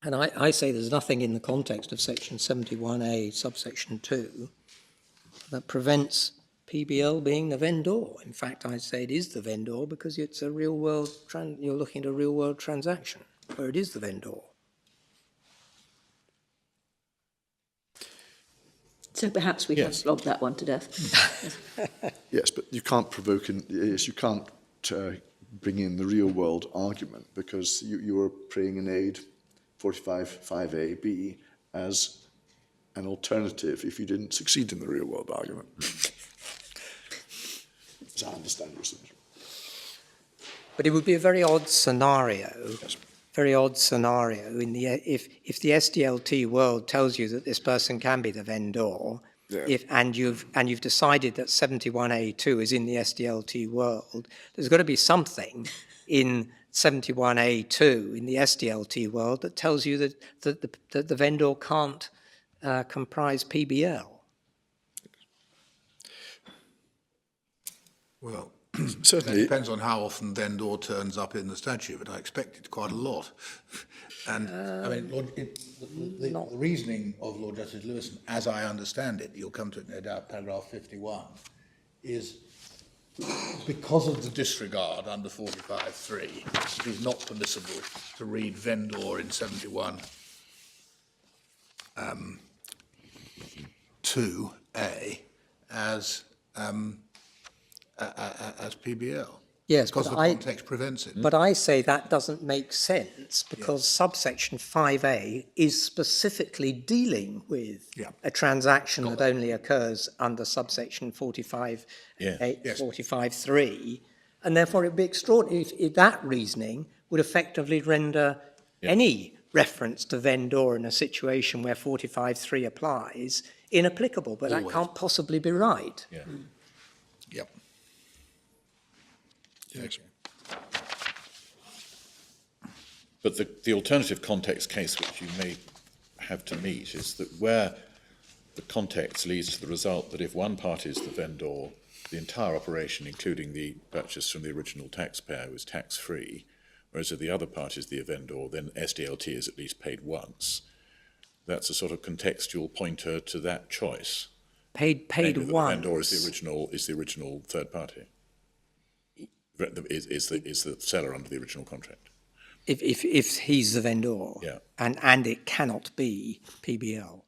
Speaker 8: And I say there's nothing in the context of Section 71A, subsection 2, that prevents PBL being the vendor. In fact, I say it is the vendor because it's a real world, you're looking at a real world transaction where it is the vendor.
Speaker 2: So perhaps we can flog that one to death.
Speaker 6: Yes, but you can't you can't bring in the real world argument because you are praying in aid 45(5)(a)(b) as an alternative if you didn't succeed in the real world argument. As I understand your submission.
Speaker 8: But it would be a very odd scenario. Yes. Very odd scenario if the SDLT world tells you that this person can be the vendor, and you've decided that 71A2 is in the SDLT world, there's got to be something in 71A2 in the SDLT world that tells you that the vendor can't comprise PBL.
Speaker 5: Well,
Speaker 6: Certainly.
Speaker 5: it depends on how often vendor turns up in the statute, but I expect it quite a lot. And, I mean, the reasoning of Lord Justice Lewison, as I understand it, you'll come to it no doubt, paragraph 51, is because of the disregard under 45.3, it is not permissible to read vendor in 71 2A as PBL.
Speaker 8: Yes,
Speaker 5: Because
Speaker 8: but
Speaker 5: the context prevents it.
Speaker 8: But I say that doesn't make sense because subsection 5A is specifically dealing with a transaction that only occurs under subsection 45,
Speaker 4: Yeah.
Speaker 8: 45.3, and therefore it would be extraordinary if that reasoning would effectively render any reference to vendor in a situation where 45.3 applies inapplicable, but that can't possibly be right.
Speaker 4: Yeah.
Speaker 5: Yep.
Speaker 6: Yes.
Speaker 4: But the alternative context case which you may have to meet is that where the context leads to the result that if one party is the vendor, the entire operation, including the purchase from the original taxpayer, was tax-free, whereas if the other party is the vendor, then SDLT is at least paid once. That's a sort of contextual pointer to that choice.
Speaker 8: Paid
Speaker 4: Namely, that
Speaker 8: once.
Speaker 4: The vendor is the original third party. Is the seller under the original contract.
Speaker 8: If he's the vendor, and it cannot be PBL.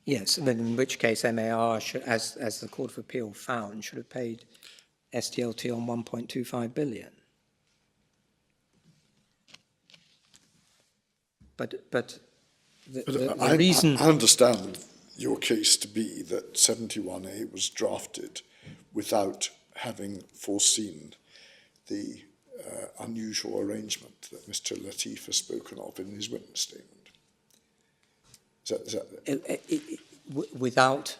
Speaker 8: Yes, then in which case MAR, should, as the Court of Appeal found, should have paid SDLT on 1.25 billion. But the reason...
Speaker 6: I understand your case to be that 71A was drafted without having foreseen the unusual arrangement that Mr. Latif has spoken of in his witness statement.
Speaker 8: Without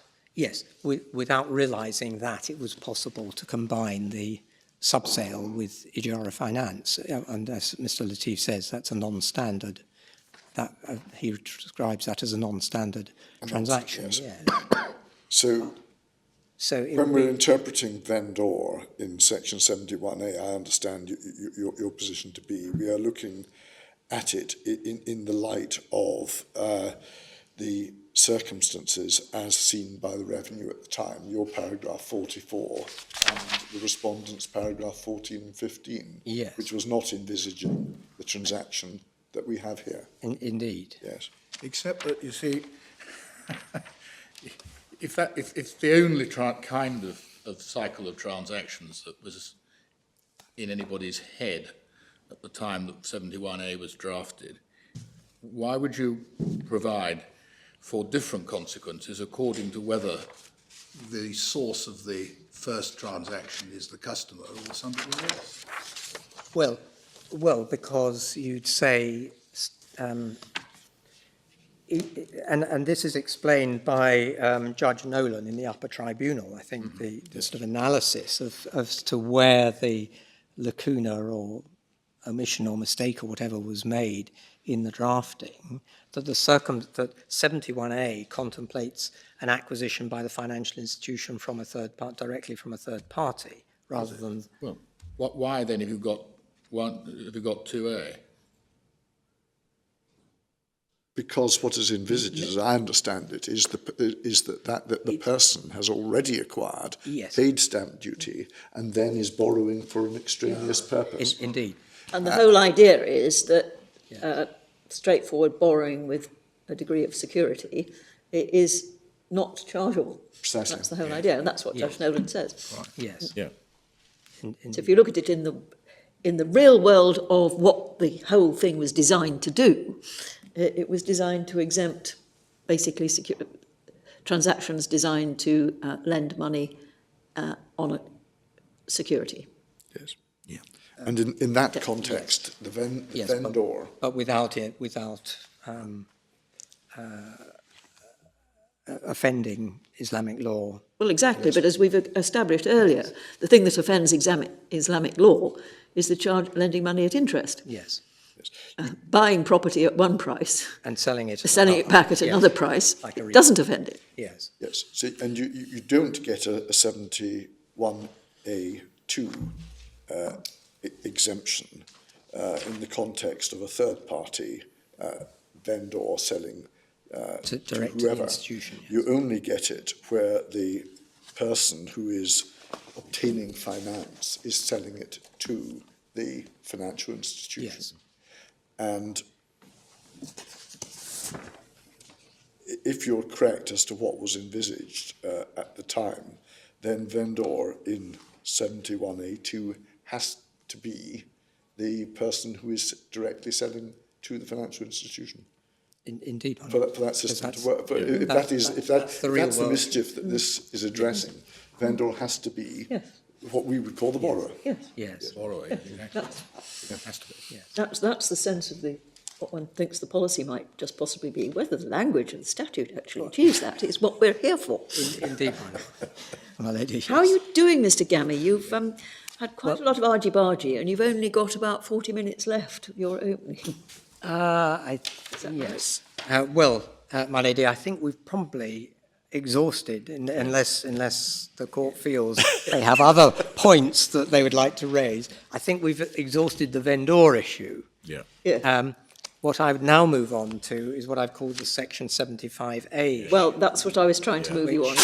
Speaker 8: realising that it was possible to combine the subsale with Ijara Finance, and as Mr. Latif says, that's a non-standard. That he describes that as a non-standard transaction.
Speaker 6: Yes.
Speaker 8: Yeah.
Speaker 6: So when we're interpreting vendor in section 71A, I understand your position to be we are looking at it in the light of the circumstances as seen by the revenue at the time, your paragraph 44 and the respondent's paragraph 14 and 15,
Speaker 8: yes,
Speaker 6: which was not envisaging the transaction that we have here.
Speaker 8: Indeed.
Speaker 6: Yes.
Speaker 5: Except that, you see, if the only kind of cycle of transactions that was in anybody's head at the time that 71A was drafted, why would you provide for different consequences according to whether the source of the first transaction is the customer or somebody else?
Speaker 8: Well, because you'd say, and this is explained by Judge Nolan in the upper tribunal, I think, the sort of analysis as to where the lacuna or omission or mistake or whatever was made in the drafting, that that 71A contemplates an acquisition by the financial institution from a third part, directly from a third party, rather than...
Speaker 5: Well, why then have you got 2A?
Speaker 6: Because what is envisaged, as I understand it, is that the person has already acquired, paid stamp duty, and then is borrowing for an extraneous purpose.
Speaker 8: Indeed.
Speaker 2: And the whole idea is that straightforward borrowing with a degree of security is not chargeable.
Speaker 6: Precisely.
Speaker 2: That's the whole idea, and that's what Judge Nolan says.
Speaker 8: Right. Yes.
Speaker 4: Yeah.
Speaker 2: So if you look at it in the real world of what the whole thing was designed to do, it was designed to exempt basically transactions designed to lend money on a security.
Speaker 6: Yes. Yeah. And in that context, the vendor...
Speaker 8: But without offending Islamic law.
Speaker 2: Well, exactly, but as we've established earlier, the thing that offends Islamic law is the charge lending money at interest.
Speaker 8: Yes.
Speaker 2: Buying property at one price
Speaker 8: and selling it
Speaker 2: back at another price,
Speaker 8: like
Speaker 2: doesn't offend it.
Speaker 8: Yes.
Speaker 6: Yes. So, and you don't get a 71A 1A2 exemption in the context of a third-party vendor selling
Speaker 8: to
Speaker 6: to
Speaker 8: direct to the
Speaker 6: whoever.
Speaker 8: institution. Yes.
Speaker 6: You only get it where the person who is obtaining finance is selling it to the financial institution.
Speaker 8: Yes.
Speaker 6: And if you're correct as to what was envisaged at the time, then vendor in 71A2 has to be the person who is directly selling to the financial institution.
Speaker 8: Indeed.
Speaker 6: For that system to work. But if
Speaker 8: that's
Speaker 6: that's
Speaker 8: the real
Speaker 6: the
Speaker 8: world.
Speaker 6: mischief that this is addressing, vendor has to be what we would call the borrower.
Speaker 8: Yes.
Speaker 7: Borrower, exactly. It has to be.
Speaker 2: That's the sense of what one thinks the policy might just possibly be, whether the language of the statute actually achieves that is what we're here for.
Speaker 8: Indeed, my lady.
Speaker 2: How are you doing, Mr. Gammy? You've had quite a lot of argy-bargy, and you've only got about 40 minutes left of your opening.
Speaker 8: Yes. My lady, I think we've probably exhausted, unless the court feels they have other points that they would like to raise. I think we've exhausted the vendor issue.
Speaker 4: Yeah.
Speaker 2: Yeah.
Speaker 8: What I would now move on to is what I've called the Section 75A.
Speaker 2: Well, that's what I was trying to move you on.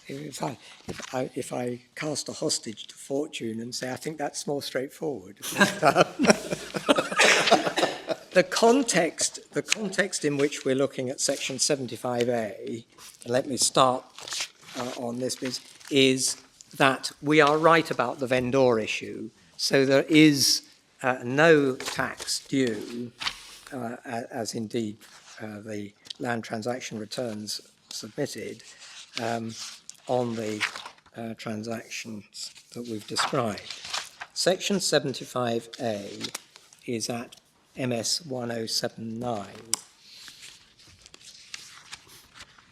Speaker 8: If I cast a hostage to fortune and say, I think that's more straightforward. The context in which we're looking at Section 75A, and let me start on this bit, is that we are right about the vendor issue. So there is no tax due, as indeed the land transaction returns submitted, on the transactions that we've described. Section 75A is at MS 1079.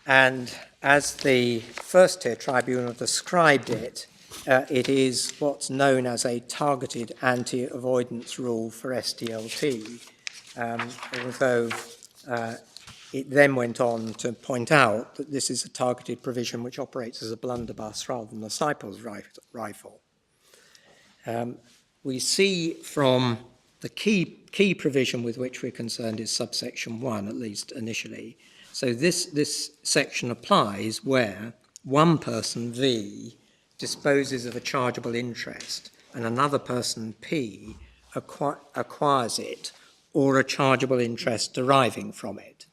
Speaker 8: And as the first tier tribunal described it, it is what's known as a targeted anti-avoidance rule for SDLT, although it then went on to point out that this is a targeted provision which operates as a blunderbuss rather than a sniper's rifle. We see from the key provision with which we're concerned is subsection 1, at least initially. So this section applies where one person, V, disposes of a chargeable interest and another person, P, acquires it or a chargeable interest deriving from it.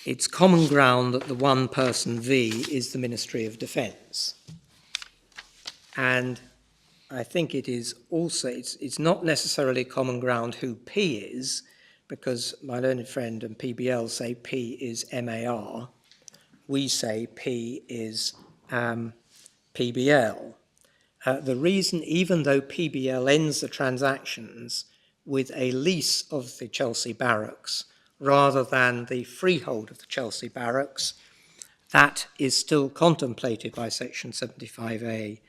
Speaker 8: It's common ground that the one person, V, is the Ministry of Defence. And I think it is also, it's not necessarily common ground who P is, because my learned friend and PBL say P is MAR. We say P is PBL. The reason, even though PBL ends the transactions with a lease of the Chelsea Barracks rather than the freehold of the Chelsea Barracks, that is still contemplated by Section 75A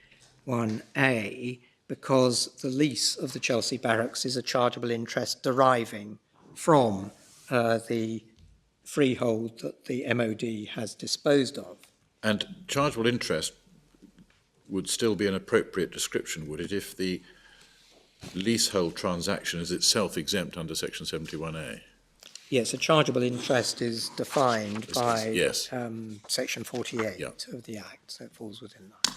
Speaker 8: 1A, because the lease of the Chelsea Barracks is a chargeable interest deriving from the freehold that the MOD has disposed of.
Speaker 4: And chargeable interest would still be an appropriate description, would it, if the leasehold transaction is itself exempt under Section 71A?
Speaker 8: Yes, a chargeable interest is defined by
Speaker 4: yes.
Speaker 8: Section 48 of the Act, so it falls within that.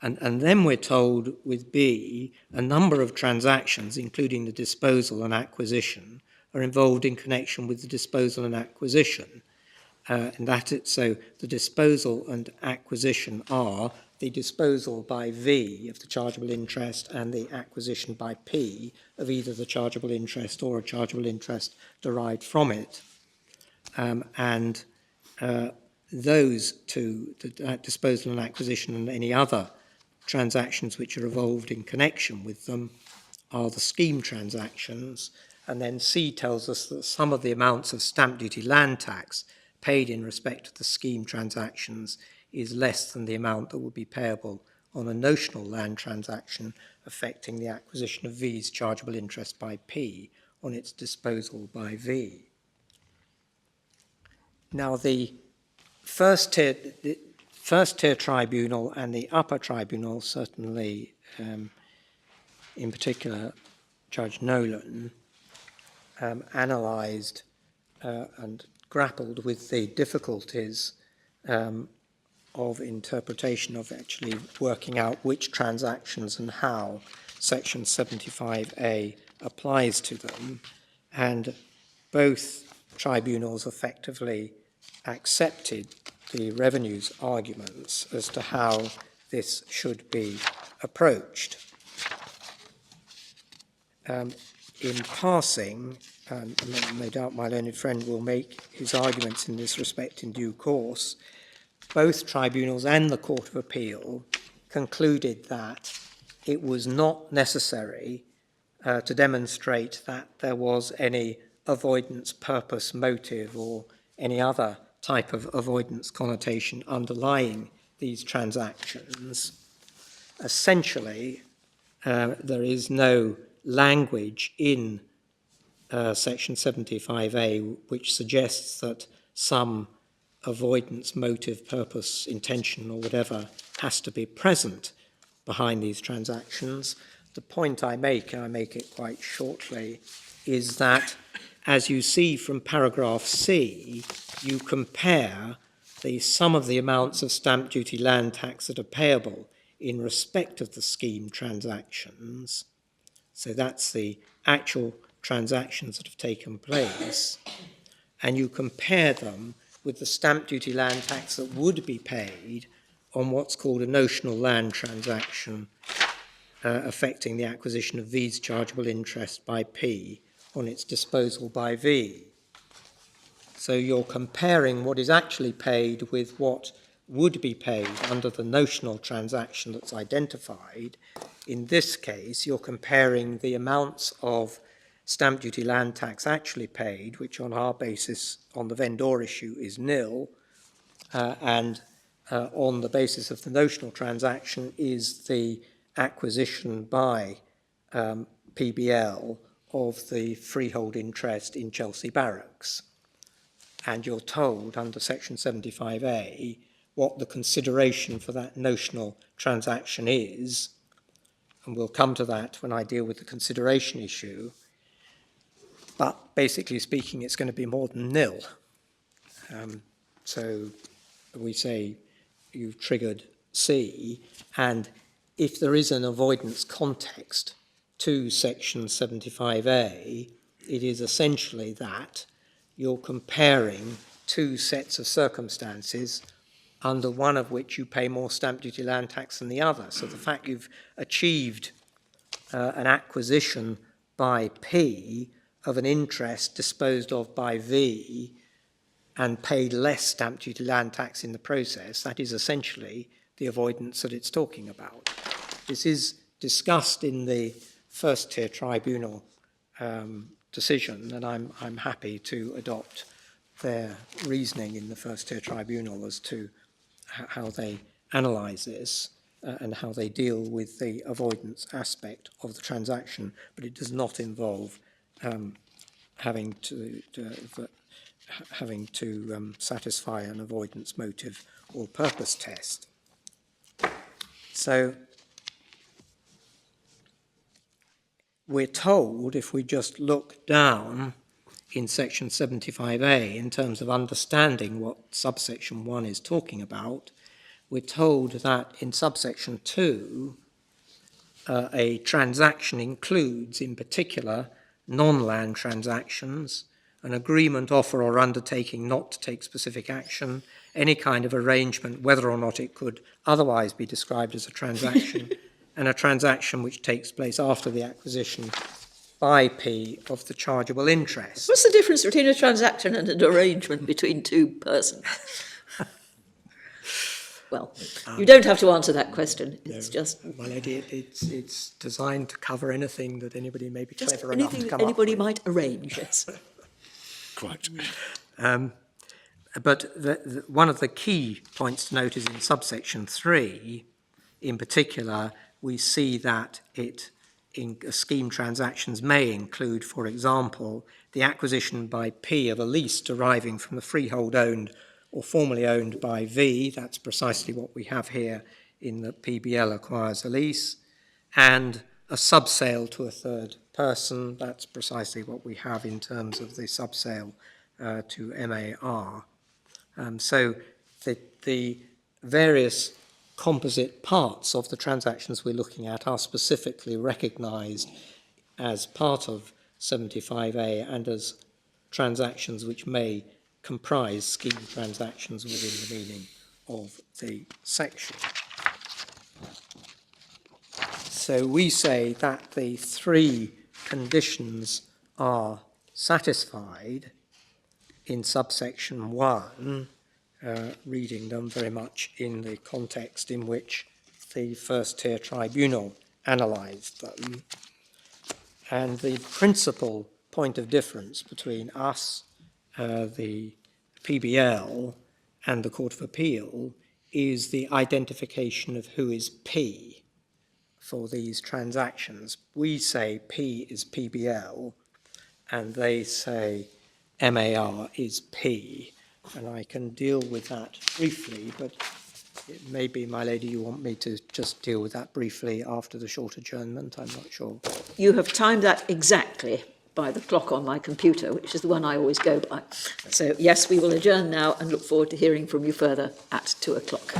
Speaker 8: And then we're told with B, a number of transactions, including the disposal and acquisition, are involved in connection with the disposal and acquisition. So the disposal and acquisition are the disposal by V of the chargeable interest and the acquisition by P of either the chargeable interest or a chargeable interest derived from it. Those two, the disposal and acquisition and any other transactions which are involved in connection with them, are the scheme transactions. And then C tells us that some of the amounts of stamp duty land tax paid in respect to the scheme transactions is less than the amount that would be payable on a notional land transaction affecting the acquisition of V's chargeable interest by P on its disposal by V. Now, the first tier tribunal and the upper tribunal, certainly in particular Judge Nolan, analysed and grappled with the difficulties of interpretation, of actually working out which transactions and how Section 75A applies to them, and both tribunals effectively accepted the revenue's arguments as to how this should be approached. In passing, no doubt my learned friend will make his arguments in this respect in due course, both tribunals and the Court of Appeal concluded that it was not necessary to demonstrate that there was any avoidance purpose motive or any other type of avoidance connotation underlying these transactions. Essentially, there is no language in Section 75A which suggests that some avoidance motive, purpose, intention, or whatever has to be present behind these transactions. The point I make, and I make it quite shortly, is that as you see from paragraph C, you compare the sum of the amounts of stamp duty land tax that are payable in respect of the scheme transactions. So that's the actual transactions that have taken place. And you compare them with the stamp duty land tax that would be paid on what's called a notional land transaction affecting the acquisition of V's chargeable interest by P on its disposal by V. So you're comparing what is actually paid with what would be paid under the notional transaction that's identified. In this case, you're comparing the amounts of stamp duty land tax actually paid, which on our basis on the vendor issue is nil, and on the basis of the notional transaction is the acquisition by PBL of the freehold interest in Chelsea Barracks. And you're told under Section 75A what the consideration for that notional transaction is, and we'll come to that when I deal with the consideration issue. But basically speaking, it's going to be more than nil. So we say you've triggered C, and if there is an avoidance context to Section 75A, it is essentially that you're comparing two sets of circumstances under one of which you pay more stamp duty land tax than the other. So the fact you've achieved an acquisition by P of an interest disposed of by V and paid less stamp duty land tax in the process, that is essentially the avoidance that it's talking about. This is discussed in the first tier tribunal decision, and I'm happy to adopt their reasoning in the first tier tribunal as to how they analyse this and how they deal with the avoidance aspect of the transaction, but it does not involve having to satisfy an avoidance motive or purpose test. So we're told, if we just look down in Section 75A in terms of understanding what subsection 1 is talking about, we're told that in subsection 2, a transaction includes, in particular, non-land transactions, an agreement, offer, or undertaking not to take specific action, any kind of arrangement, whether or not it could otherwise be described as a transaction, and a transaction which takes place after the acquisition by P of the chargeable interest.
Speaker 2: What's the difference between a transaction and an arrangement between two persons? Well, you don't have to answer that question. It's just...
Speaker 8: My lady, it's designed to cover anything that anybody may be
Speaker 2: just
Speaker 8: clever enough to
Speaker 2: anything
Speaker 8: come
Speaker 2: that anybody
Speaker 8: up with.
Speaker 2: might arrange, yes.
Speaker 6: Quite.
Speaker 8: But one of the key points to note is in subsection 3, in particular, we see that it scheme transactions may include, for example, the acquisition by P of a lease deriving from the freehold owned or formerly owned by V. That's precisely what we have here in the PBL acquires a lease. And a subsale to a third person. That's precisely what we have in terms of the subsale to MAR. So the various composite parts of the transactions we're looking at are specifically recognised as part of 75A and as transactions which may comprise scheme transactions within the meaning of the section. So we say that the three conditions are satisfied in subsection 1, reading them very much in the context in which the first-tier tribunal analysed them. And the principal point of difference between us, the PBL, and the Court of Appeal is the identification of who is P for these transactions. We say P is PBL, and they say MAR is P. And I can deal with that briefly, but it may be, my lady, you want me to just deal with that briefly after the short adjournment. I'm not sure.
Speaker 2: You have timed that exactly by the clock on my computer, which is the one I always go by. So, yes, we will adjourn now and look forward to hearing from you further at 2 o'clock.